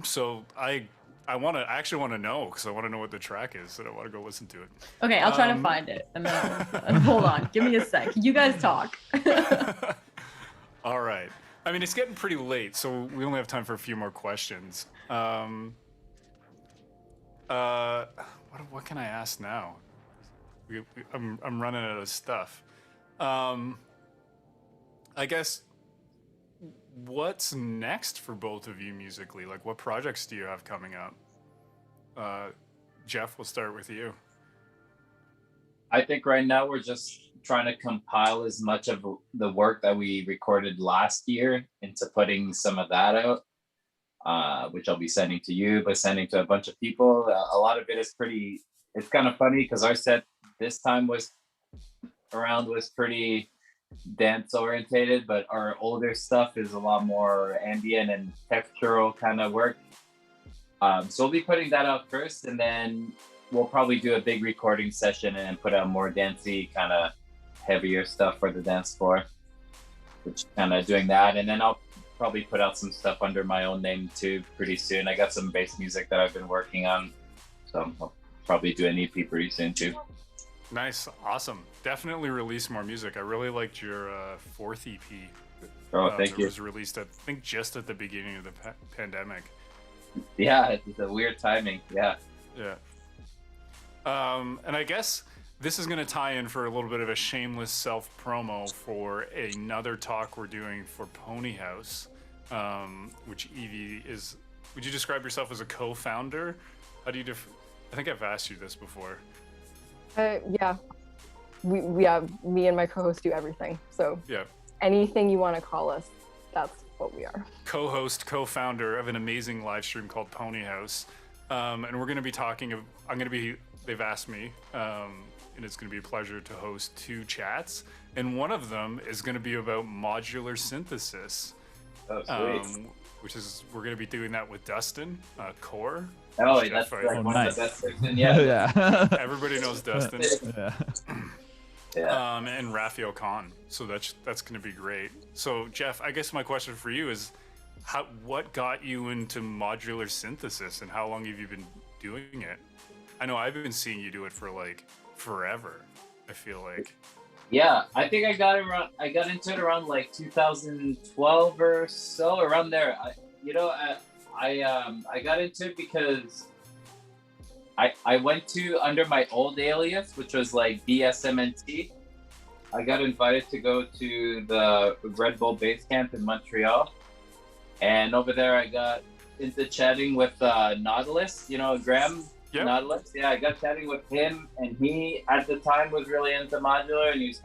So I actually want to know, because I want to know what the track is, and I want to go listen to it. Okay, I'll try to find it, and then hold on, give me a sec. You guys talk. All right. I mean, it's getting pretty late, so we only have time for a few more questions. What can I ask now? I'm running out of stuff. I guess, what's next for both of you musically? Like, what projects do you have coming up? Jeff, we'll start with you. I think right now we're just trying to compile as much of the work that we recorded last year into putting some of that out, which I'll be sending to you, but sending to a bunch of people. A lot of it is it's kind of funny because our set this time was pretty dance orientated, but our older stuff is a lot more ambient and textural kind of work. So we'll be putting that out first, and then we'll probably do a big recording session and then put out more dancey, kind of heavier stuff for the dance floor, which kind of doing that. And then I'll probably put out some stuff under my own name too pretty soon. I got some bass music that I've been working on, so I'll probably do an EP pretty soon too. Nice, awesome. Definitely release more music. I really liked your fourth EP. Thank you. It was released, I think, just at the beginning of the pandemic. Yeah, it's a weird timing. Yeah. Yeah. And I guess this is going to tie in for a little bit of a shameless self-promo for another talk we're doing for Pony House, which Evie is. Would you describe yourself as a co-founder? How do you I think I've asked you this before. Yeah. We have, me and my co-host do everything. So yeah, anything you want to call us, that's what we are. Co-host, co-founder of an amazing live stream called Pony House. And we're going to be talking, they've asked me, and it's going to be a pleasure to host 2 chats. And one of them is going to be about modular synthesis. Oh, sweet. We're going to be doing that with Dustin, Core. Oh, that's like one of the best person. Yeah. Everybody knows Dustin. Yeah. And Raphael Khan. So that's going to be great. So Jeff, I guess my question for you is, what got you into modular synthesis, and how long have you been doing it? I know I've been seeing you do it for like forever, I feel like. Yeah, I think I got into it around like 2012 or so, around there. I got into it because I went to, under my old alias, which was like BSMNT. I got invited to go to the Red Bull base camp in Montreal. And over there, I got into chatting with Nautilus, Graham. Yep. Nautilus. Yeah, I got chatting with him, and he at the time was really into modular, and he was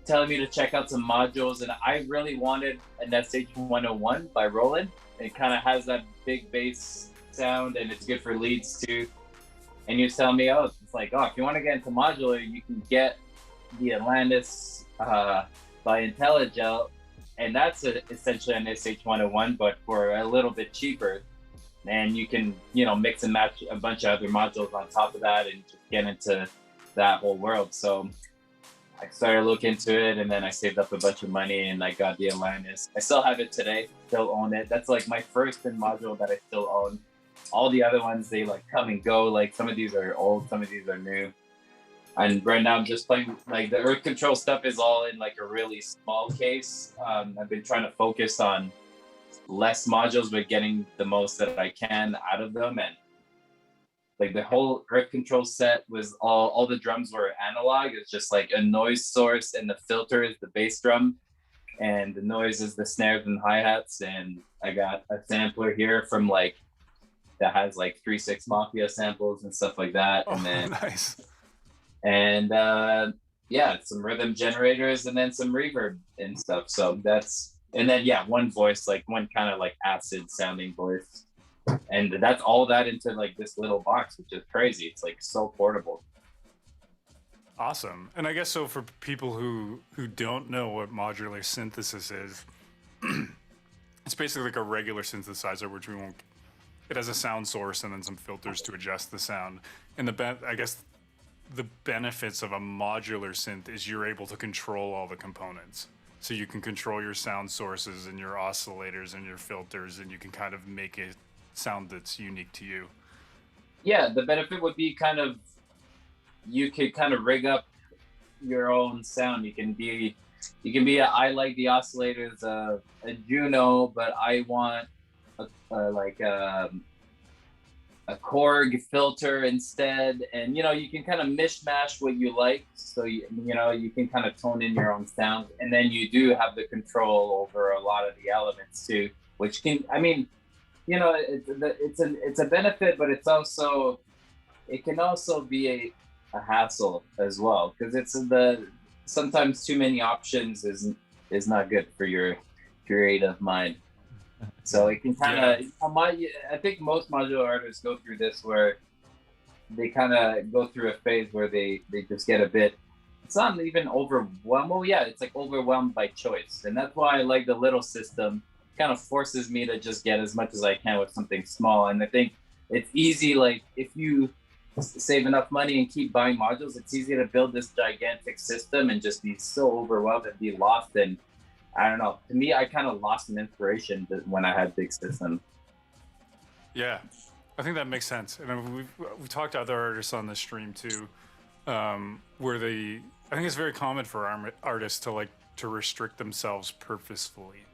telling me to check out some modules, and I really wanted an SH101 by Roland. It kind of has that big bass sound, and it's good for leads too. And he was telling me, if you want to get into modular, you can get the Atlantis by IntelliGel, and that's essentially an SH101, but for a little bit cheaper. And you can, mix and match a bunch of other modules on top of that and just get into that whole world. So I started looking into it, and then I saved up a bunch of money and I got the Atlantis. I still have it today, still own it. That's like my first module that I still own. All the other ones, they like come and go. Like some of these are old, some of these are new. And right now I'm just playing, like the Earth Control stuff is all in like a really small case. I've been trying to focus on less modules, but getting the most that I can out of them. And like the whole Earth Control set was all the drums were analog. It's just like a noise source, and the filter is the bass drum. and the noise is the snares and hi-hats, and I got a sampler here from like that has like 3-6 Mafia samples and stuff like that. And then nice. And yeah, some rhythm generators and then some reverb and stuff. So that's, and then yeah, one voice, like one kind of like acid sounding voice. And that's all that into like this little box, which is crazy. It's like so portable. Awesome. And I guess so for people who don't know what modular synthesis is, it's basically like a regular synthesizer, which we won't. It has a sound source and then some filters to adjust the sound. And I guess the benefits of a modular synth is you're able to control all the components. So you can control your sound sources and your oscillators and your filters, and you can kind of make a sound that's unique to you. Yeah, the benefit would be kind of, you could kind of rig up your own sound. You can be I like the oscillators, a Juno, but I want a Korg filter instead, and you can kind of mishmash what you like, so you can kind of tone in your own sound, and then you do have the control over a lot of the elements too, which can, it's a benefit, but it can also be a hassle as well, because sometimes too many options is not good for your creative mind. So it can kind of, I think most modular artists go through this, where they kind of go through a phase where they just get a bit, it's not even overwhelmed. Well, yeah, it's like overwhelmed by choice. And that's why I like the little system. It kind of forces me to just get as much as I can with something small. And I think it's easy, like if you save enough money and keep buying modules, it's easy to build this gigantic system and just be so overwhelmed and be lost. And I don't know. To me, I kind of lost an inspiration when I had big systems. Yeah, I think that makes sense. And we've talked to other artists on the stream too, where I think it's very common for artists to restrict themselves purposefully.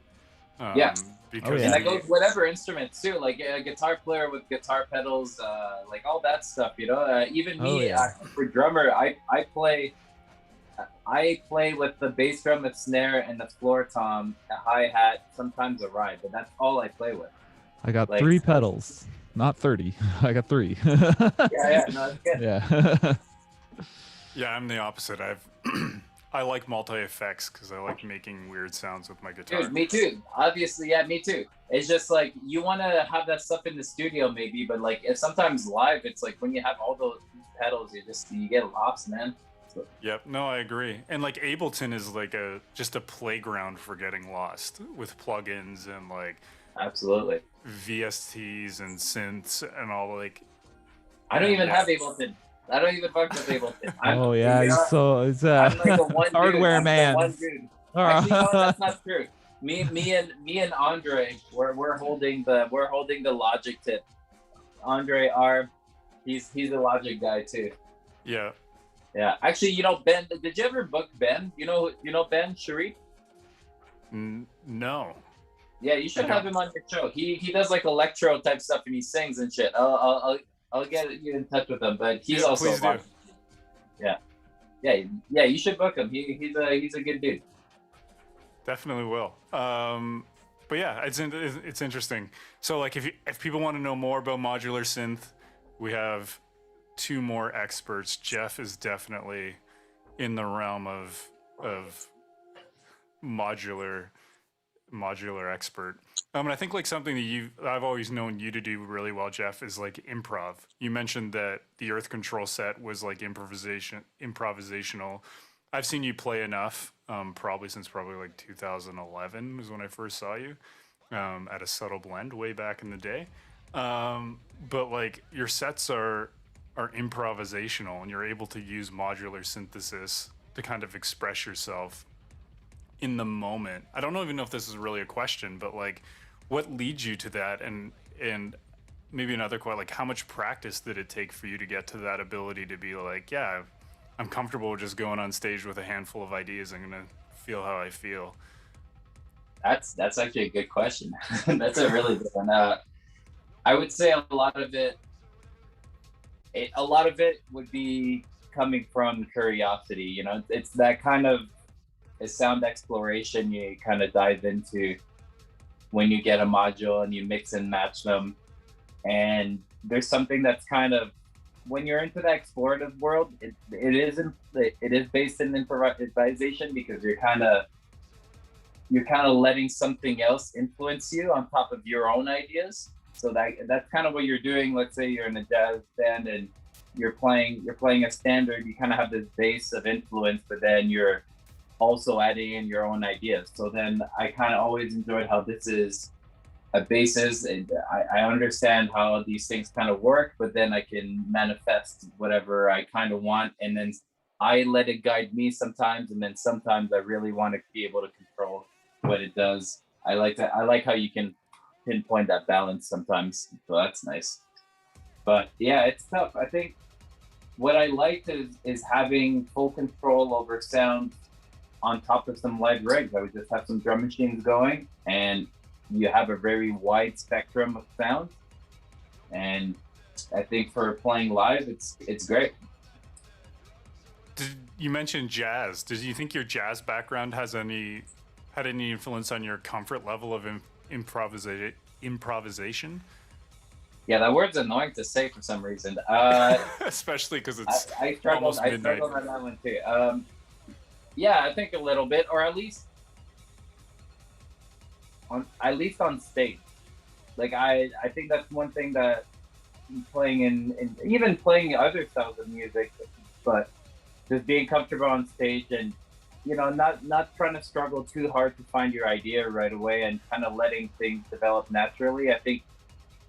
Because and that goes whatever instruments too, like a guitar player with guitar pedals, like all that stuff. Even me, for drummer, I play with the bass drum, a snare, and the floor tom, a hi-hat, sometimes a ride, but that's all I play with. I got 3 pedals, not 30. I got 3. No, that's good. Yeah. Yeah, I'm the opposite. I like multi-effects because I like making weird sounds with my guitar. Dude, me too. Obviously, yeah, me too. It's just like you want to have that stuff in the studio maybe, but like if sometimes live, it's like when you have all those pedals, you get lost, man. So. Yep, no, I agree. And like Ableton is like just a playground for getting lost with plugins and like absolutely VSTs and synths and all like. I don't even have Ableton. I don't even fuck with Ableton. It's I'm like the one hardware dude. man. The one dude. Actually, no, that's not true. Me and Andre, we're holding the Logic tip. Andre he's a Logic guy too. Yeah. Yeah. Actually, Ben, did you ever book Ben? You know Ben Sharif? No. Yeah, you should have him on your show. He does like electro type stuff and he sings and shit. I'll get you in touch with him, but he's also yeah. You should book him. He's a good dude. Definitely will. But yeah, it's interesting. So like if people want to know more about modular synth, we have 2 more experts. Jeff is definitely in the realm of modular expert. And I think like something that I've always known you to do really well, Jeff, is like improv. You mentioned that the Earth Control set was like improvisational. I've seen you play enough, probably since like 2011 was when I first saw you at a Subtle Blend way back in the day. But like your sets are improvisational, and you're able to use modular synthesis to kind of express yourself in the moment. I don't even know if this is really a question, but like what leads you to that, and maybe another question, like how much practice did it take for you to get to that ability to be like, yeah, I'm comfortable just going on stage with a handful of ideas. I'm gonna feel how I feel. That's actually a good question. That's a really good one. I would say a lot of it would be coming from curiosity. It's that kind of sound exploration you kind of dive into when you get a module and you mix and match them. And there's something that's kind of, when you're into that explorative world, it is based in improvisation, because you're kind of letting something else influence you on top of your own ideas. So that's kind of what you're doing. Let's say you're in a jazz band and you're playing a standard, you kind of have this base of influence, but then you're also adding in your own ideas. So then I kind of always enjoyed how this is a basis, and I understand how these things kind of work, but then I can manifest whatever I kind of want, and then I let it guide me sometimes, and then sometimes I really want to be able to control what it does. I like how you can pinpoint that balance sometimes, so that's nice. But yeah, it's tough. I think what I liked is having full control over sound on top of some live rigs. I would just have some drum machines going, and you have a very wide spectrum of sound. And I think for playing live, it's great. You mentioned jazz. Do you think your jazz background had any influence on your comfort level of improvisation? Yeah, that word's annoying to say for some reason. Especially because it's I struggled almost midnight. I struggled on that one too. Yeah, I think a little bit, or at least on stage. Like I think that's one thing that playing in even playing other styles of music, but just being comfortable on stage and not trying to struggle too hard to find your idea right away, and kind of letting things develop naturally. I think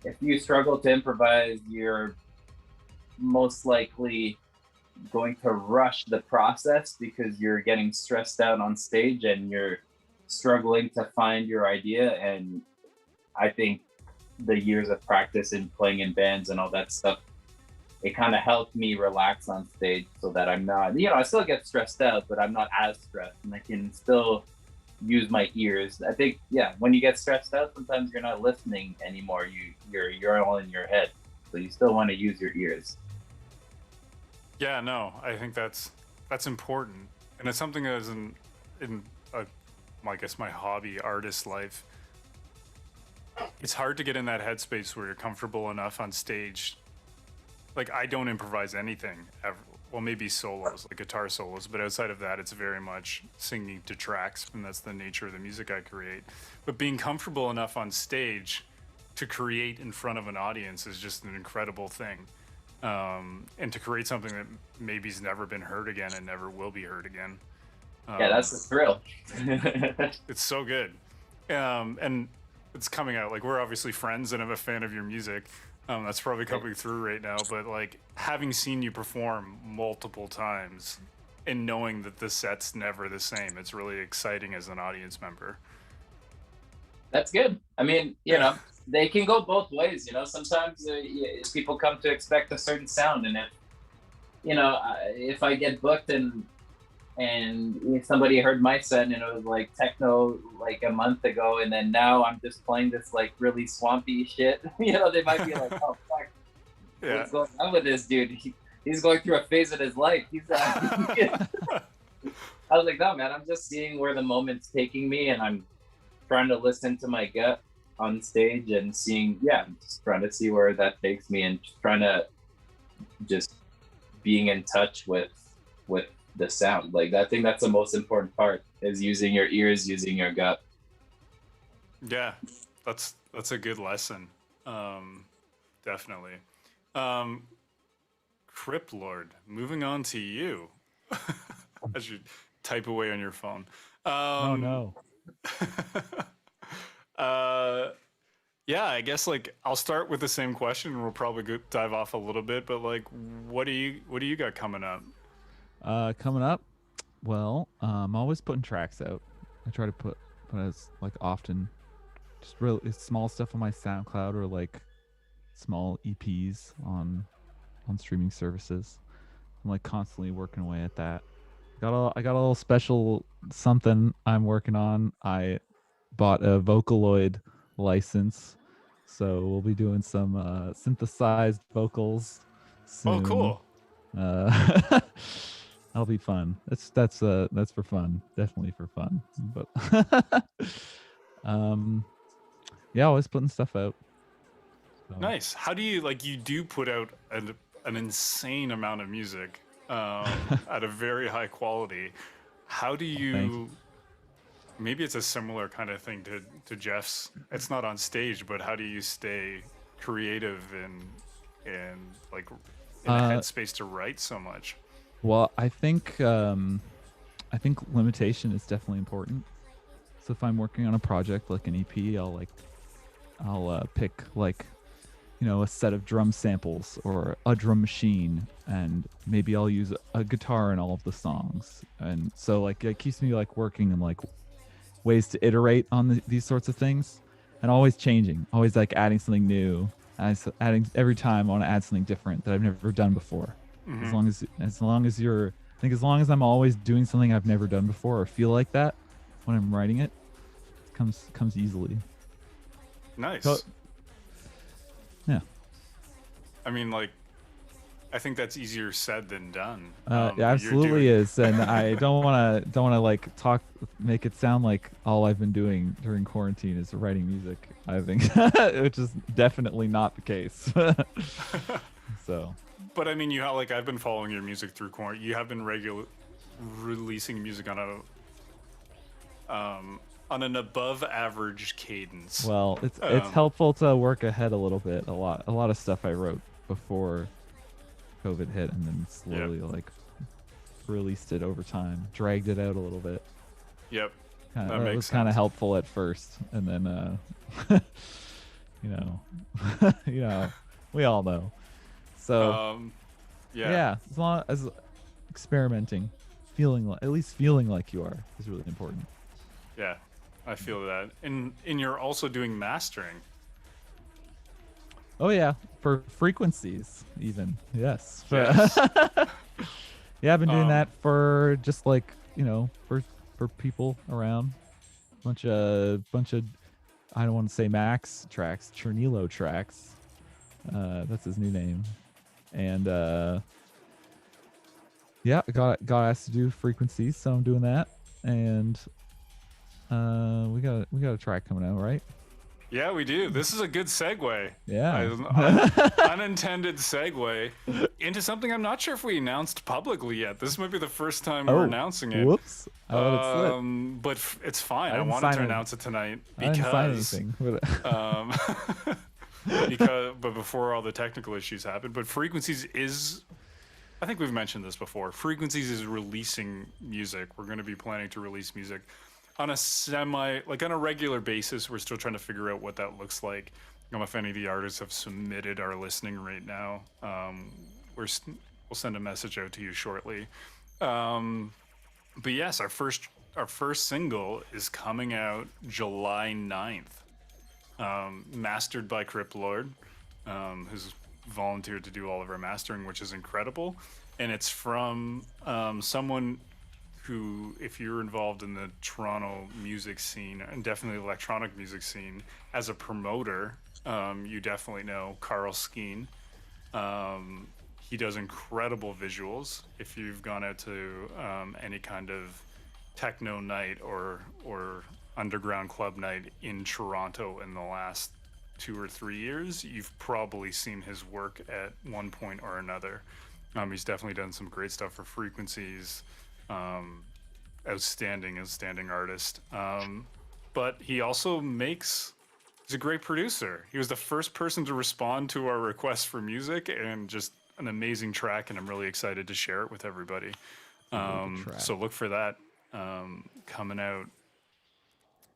if you struggle to improvise, you're most likely going to rush the process because you're getting stressed out on stage and you're struggling to find your idea. And I think the years of practice and playing in bands and all that stuff, it kind of helped me relax on stage, so that I'm not, I still get stressed out, but I'm not as stressed, and I can still use my ears. I think, yeah, when you get stressed out, sometimes you're not listening anymore. You're all in your head, so you still want to use your ears. Yeah, no, I think that's important, and it's something that is I guess my hobby, artist life. It's hard to get in that headspace where you're comfortable enough on stage. Like, I don't improvise anything ever. Well, maybe solos, like guitar solos, but outside of that, it's very much singing to tracks, and that's the nature of the music I create. But being comfortable enough on stage to create in front of an audience is just an incredible thing. And to create something that maybe's never been heard again and never will be heard again. Yeah, that's the thrill. It's so good. And it's coming out. Like, we're obviously friends, and I'm a fan of your music. That's probably coming through right now, but like, having seen you perform multiple times and knowing that the set's never the same, it's really exciting as an audience member. That's good. I mean, they can go both ways. Sometimes people come to expect a certain sound, and if I get booked and somebody heard my set and it was like techno like a month ago, and then now I'm just playing this like really swampy shit, they might be like, oh fuck, what's going on with this dude? He's going through a phase of his life. I was like, no man, I'm just seeing where the moment's taking me, and I'm trying to listen to my gut on stage and just trying to see where that takes me, and just trying to being in touch with the sound. Like, I think that's the most important part, is using your ears, using your gut. Yeah, that's a good lesson. Definitely. Cryptlord, moving on to you. As you type away on your phone. Oh no. Yeah, I guess like I'll start with the same question, and we'll probably dive off a little bit. But like, what do you got coming up? Coming up, well, I'm always putting tracks out. I try to put as like often, just really small stuff on my SoundCloud, or like small EPs on streaming services. I'm like constantly working away at that. I got a little special something I'm working on. I bought a Vocaloid license, so we'll be doing some synthesized vocals soon. Oh, cool. That'll be fun. That's for fun. Definitely for fun. But yeah, always putting stuff out. So. Nice. How do you you do put out an insane amount of music at a very high quality. How do you maybe it's a similar kind of thing to Jeff's. It's not on stage, but how do you stay creative and like in a headspace to write so much? Well, I think limitation is definitely important. So if I'm working on a project like an EP, I'll pick a set of drum samples or a drum machine, and maybe I'll use a guitar in all of the songs. And so it keeps me working and ways to iterate on these sorts of things, and always changing, always adding something new. Adding every time I want to add something different that I've never done before. Mm-hmm. As long as I'm always doing something I've never done before or feel like that when I'm writing it, it comes easily. Nice. So, yeah. I mean, I think that's easier said than done. It absolutely is, and I don't want to make it sound like all I've been doing during quarantine is writing music. I think, which is definitely not the case. So. But I mean, you have I've been following your music through quarantine. You have been releasing music on an above average cadence. Well, it's helpful to work ahead a little bit. A lot of stuff I wrote before COVID hit, and then slowly released it over time, dragged it out a little bit. Yep. It was kind of helpful at first, and then we all know. So yeah, as long as experimenting, at least feeling like you are is really important. Yeah, I feel that. And you're also doing mastering. Oh yeah, for frequencies even. Yes. Yes. Yeah, I've been doing that for just for people around. Bunch of I don't want to say Max tracks, Chernilo tracks. That's his new name. And yeah, got asked to do frequencies, so I'm doing that. And we got a track coming out, right? Yeah, we do. This is a good segue. Yeah. Unintended segue into something I'm not sure if we announced publicly yet. This might be the first time we're announcing it. Whoops. I let it slip. But it's fine. I wanted to announce it tonight because I didn't sign anything. but before all the technical issues happened. But Frequencies is, I think we've mentioned this before, Frequencies is releasing music. We're going to be planning to release music on a on a regular basis. We're still trying to figure out what that looks like. I don't know if any of the artists have submitted are listening right now. We'll send a message out to you shortly. But yes, our first single is coming out July 9th, mastered by Cryptlord, who's volunteered to do all of our mastering, which is incredible. And it's from someone who, if you're involved in the Toronto music scene and definitely electronic music scene, as a promoter, you definitely know Carl Skeen. He does incredible visuals. If you've gone out to any kind of techno night or underground club night in Toronto in the last 2 or 3 years, you've probably seen his work at one point or another. He's definitely done some great stuff for Frequencies. Outstanding artist. But he also he's a great producer. He was the first person to respond to our request for music, and just an amazing track, and I'm really excited to share it with everybody. So look for that coming out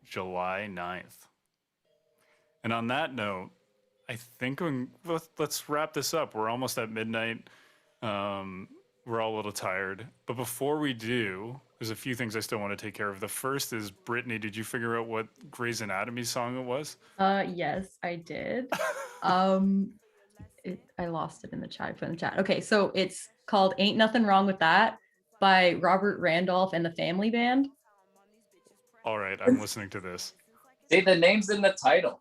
July 9th. And on that note, I think let's wrap this up. We're almost at midnight. We're all a little tired. But before we do, there's a few things I still want to take care of. The first is, Brittany, did you figure out what Grey's Anatomy song it was? Yes, I did. I lost it in the chat. I put it in the chat. Okay, so it's called Ain't Nothing Wrong With That by Robert Randolph and the Family Band. All right, I'm listening to this. See, the name's in the title.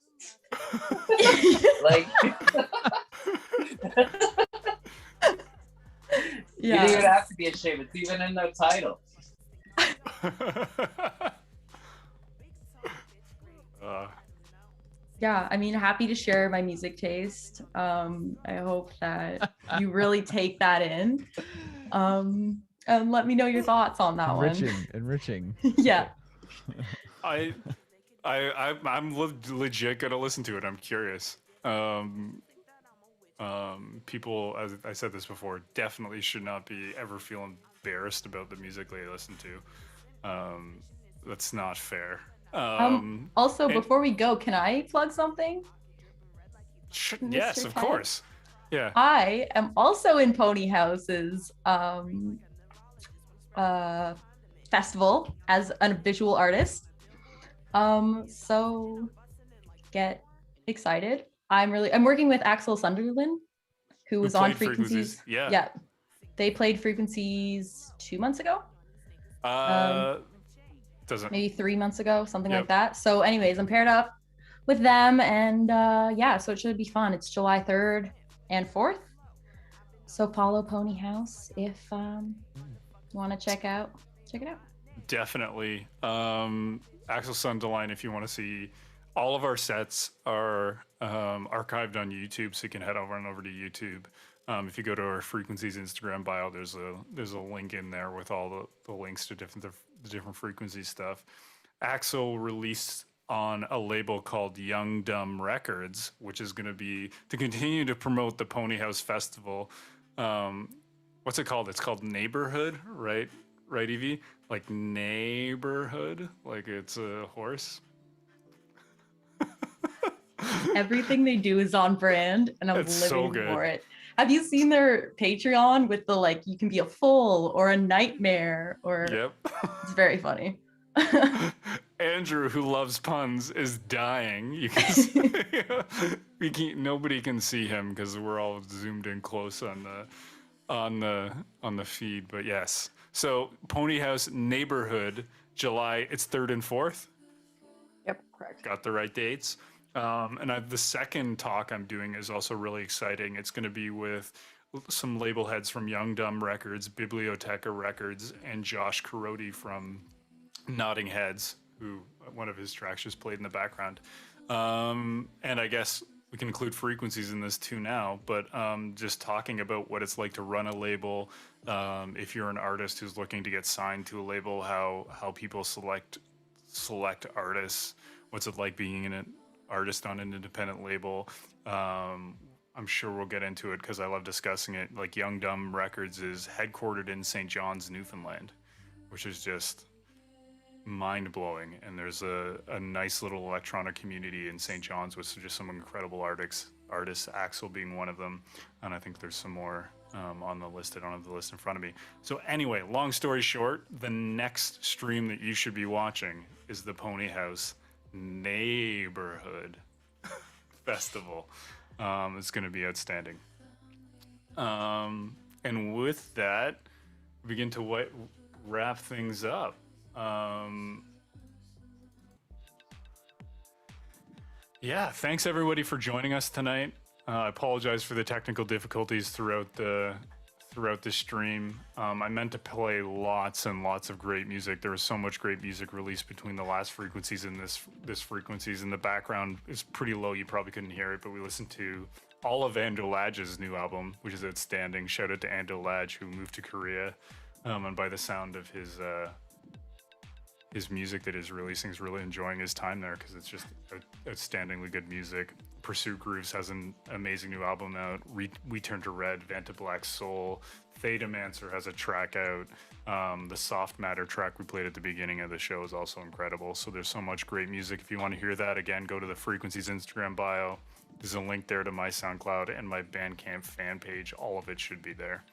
You don't even have to be be a shame. It's even in the title. Yeah, I mean, happy to share my music taste. I hope that you really take that in. And let me know your thoughts on that Enriching. one. Yeah. I'm legit gonna listen to it. I'm curious. People, as I said this before, definitely should not be ever feel embarrassed about the music they listen to. That's not fair. Also, and- before we go, can I plug something? yes, Mr. of Ted? course. Yeah. I am also in Pony House's festival as a visual artist. So get excited. I'm working with Axel Sunderland, who was on played Frequencies. Yeah. They played Frequencies 2 months ago. Doesn't Maybe 3 months ago, something Yep. like that. So anyways, I'm paired up with them, and yeah, so it should be fun. It's July 3rd and 4th. So follow Pony House if you want to check it out. Definitely. Axel Sunderline, if you want to see all of our sets are archived on YouTube, so you can head over to YouTube. If you go to our Frequencies Instagram bio, there's a link in there with all the links to the different frequency stuff. Axel released on a label called Young Dumb Records, which is going to be to continue to promote the Pony House Festival. What's it called? It's called Neighborhood, right? Right, Evie? Like neighborhood, like it's a horse. Everything they do is on brand, and I'm It's so living good. for it. Have you seen their Patreon with the like you can be a fool or a nightmare or Yep. It's very funny. Andrew, who loves puns, is dying. You can see, nobody can see him because we're all zoomed in close on the feed. But yes, so Pony House Neighborhood, July. It's 3rd and 4th. Yep, correct. Got the right dates. And the second talk I'm doing is also really exciting. It's going to be with some label heads from Young Dumb Records, Biblioteca Records, and Josh Carodi from Nodding Heads, who one of his tracks just played in the background. And I guess we can include Frequencies in this too now, but just talking about what it's like to run a label, if you're an artist who's looking to get signed to a label, how people select artists, what's it like being an artist on an independent label. I'm sure we'll get into it because I love discussing it. Like Young Dumb Records is headquartered in St. John's, Newfoundland, which is just mind-blowing. And there's a nice little electronic community in St. John's with just some incredible artists, Axel being one of them. And I think there's some more on the list. I don't have the list in front of me. So anyway, long story short, the next stream that you should be watching is the Pony House Neighborhood Festival. It's going to be outstanding. And with that, begin to wrap things up. Yeah, thanks everybody for joining us tonight. I apologize for the technical difficulties throughout the stream. I meant to play lots and lots of great music. There was so much great music released between the last Frequencies and this Frequencies. In the background is pretty low, you probably couldn't hear it, but we listened to all of Ando Ladge's new album, which is outstanding. Shout out to Ando Ladge, who moved to Korea, and by the sound of his music that he's releasing, is really enjoying his time there because it's just outstandingly good music. Pursuit Grooves has an amazing new album out. We Turn to Red, Vanta Black Soul, Thetamancer has a track out. The Soft Matter track we played at the beginning of the show is also incredible. So there's so much great music. If you want to hear that, again, go to the Frequencies Instagram bio. There's a link there to my SoundCloud and my Bandcamp fan page. All of it should be there.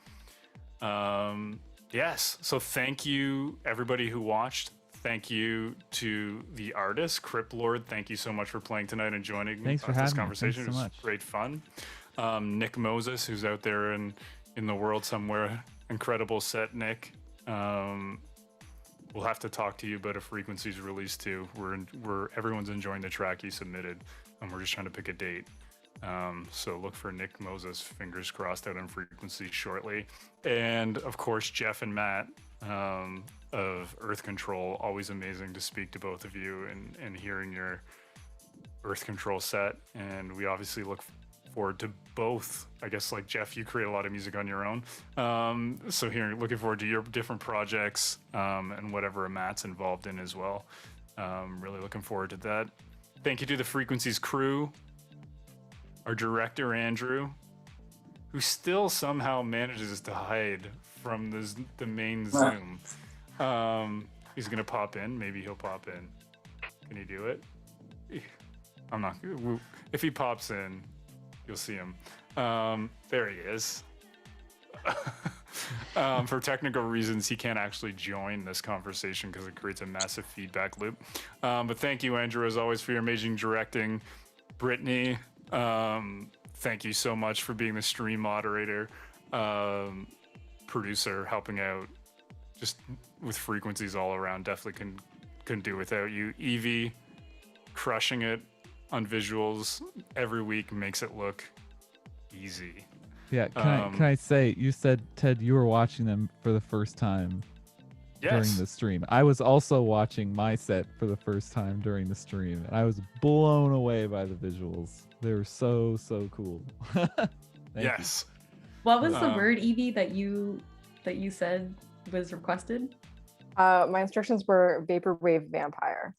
Yes, so thank you everybody who watched. Thank you to the artist, Cryptlord. Thank you so much for playing tonight and joining Thanks for this having me. conversation. Thanks so It was much. great fun. Nick Moses, who's out there in the world somewhere. Incredible set, Nick. We'll have to talk to you about a Frequencies release too. Everyone's enjoying the track you submitted, and we're just trying to pick a date. So look for Nick Moses, fingers crossed, out on Frequency shortly. And of course, Jeff and Matt of Earth Control. Always amazing to speak to both of you and hearing your Earth Control set. And we obviously look forward to both. I guess like Jeff, you create a lot of music on your own. So looking forward to your different projects and whatever Matt's involved in as well. Really looking forward to that. Thank you to the Frequencies crew, our director Andrew, who still somehow manages to hide from the main Zoom. He's gonna pop in. Maybe he'll pop in. Can he do it? I'm not. If he pops in, you'll see him. There he is. For technical reasons, he can't actually join this conversation because it creates a massive feedback loop. But thank you, Andrew, as always, for your amazing directing. Brittany, thank you so much for being the stream moderator, producer, helping out just with Frequencies all around. Definitely couldn't do without you. Evie, crushing it on visuals every week, makes it look easy. Yeah, can I say, you said, Ted, you were watching them for the first time during the stream. I was also watching my set for the first time during the stream, and I was blown away by the visuals. They were so cool. Yes. What was the word, Evie, that you said was requested? My instructions were vaporwave vampire.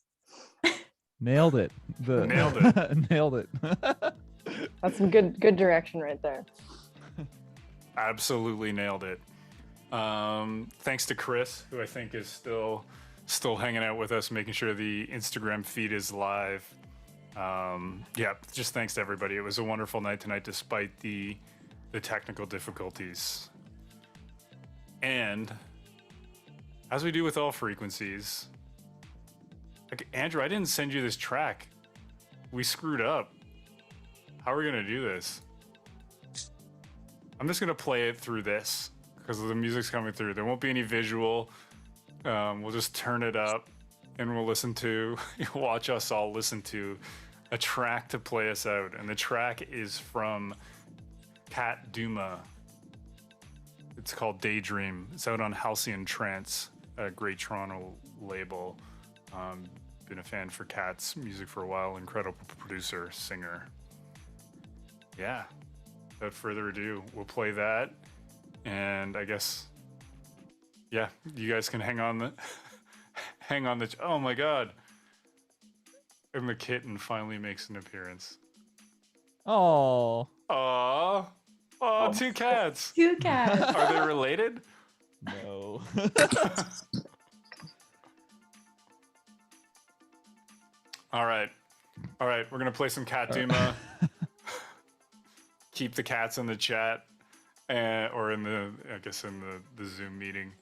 Nailed it. Nailed it. Nailed it. That's some good direction right there. Absolutely nailed it. Thanks to Chris, who I think is still hanging out with us, making sure the Instagram feed is live. Yeah, just thanks to everybody. It was a wonderful night tonight, despite the technical difficulties. And as we do with all Frequencies, like, Andrew, I didn't send you this track. We screwed up. How are we gonna do this? I'm just gonna play it through this because the music's coming through. There won't be any visual. We'll just turn it up and we'll watch us all listen to a track to play us out. And the track is from Kat Duma. It's called Daydream. It's out on Halcyon Trance, a great Toronto label. Been a fan for Kat's music for a while. Incredible producer, singer. Yeah. Without further ado, we'll play that, and I guess, yeah, you guys can hang on the. Oh my God! And the kitten finally makes an appearance. Oh. Aww. Oh, two cats. Two cats. Are they related? No. All right. We're gonna play some Cat Duma. Keep the cats in the chat, or in the Zoom meeting.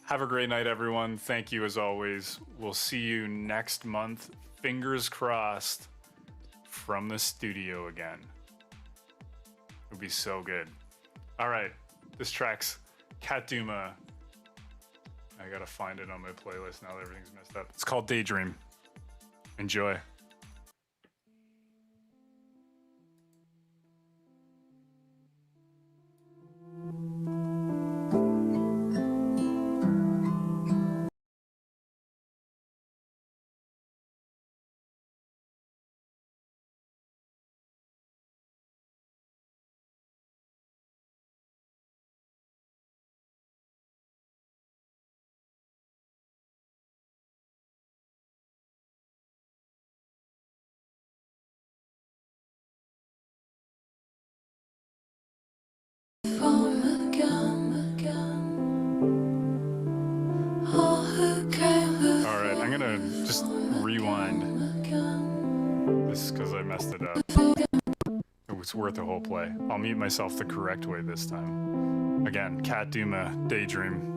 Have a great night, everyone. Thank you as always. We'll see you next month. Fingers crossed, from the studio again. It'll be so good. All right, this track's Cat Duma. I gotta find it on my playlist now that everything's messed up. It's called Daydream. Enjoy. Alright, I'm gonna just rewind this because I messed it up. It's worth a whole play. I'll mute myself the correct way this time. Again, Cat Duma, Daydream.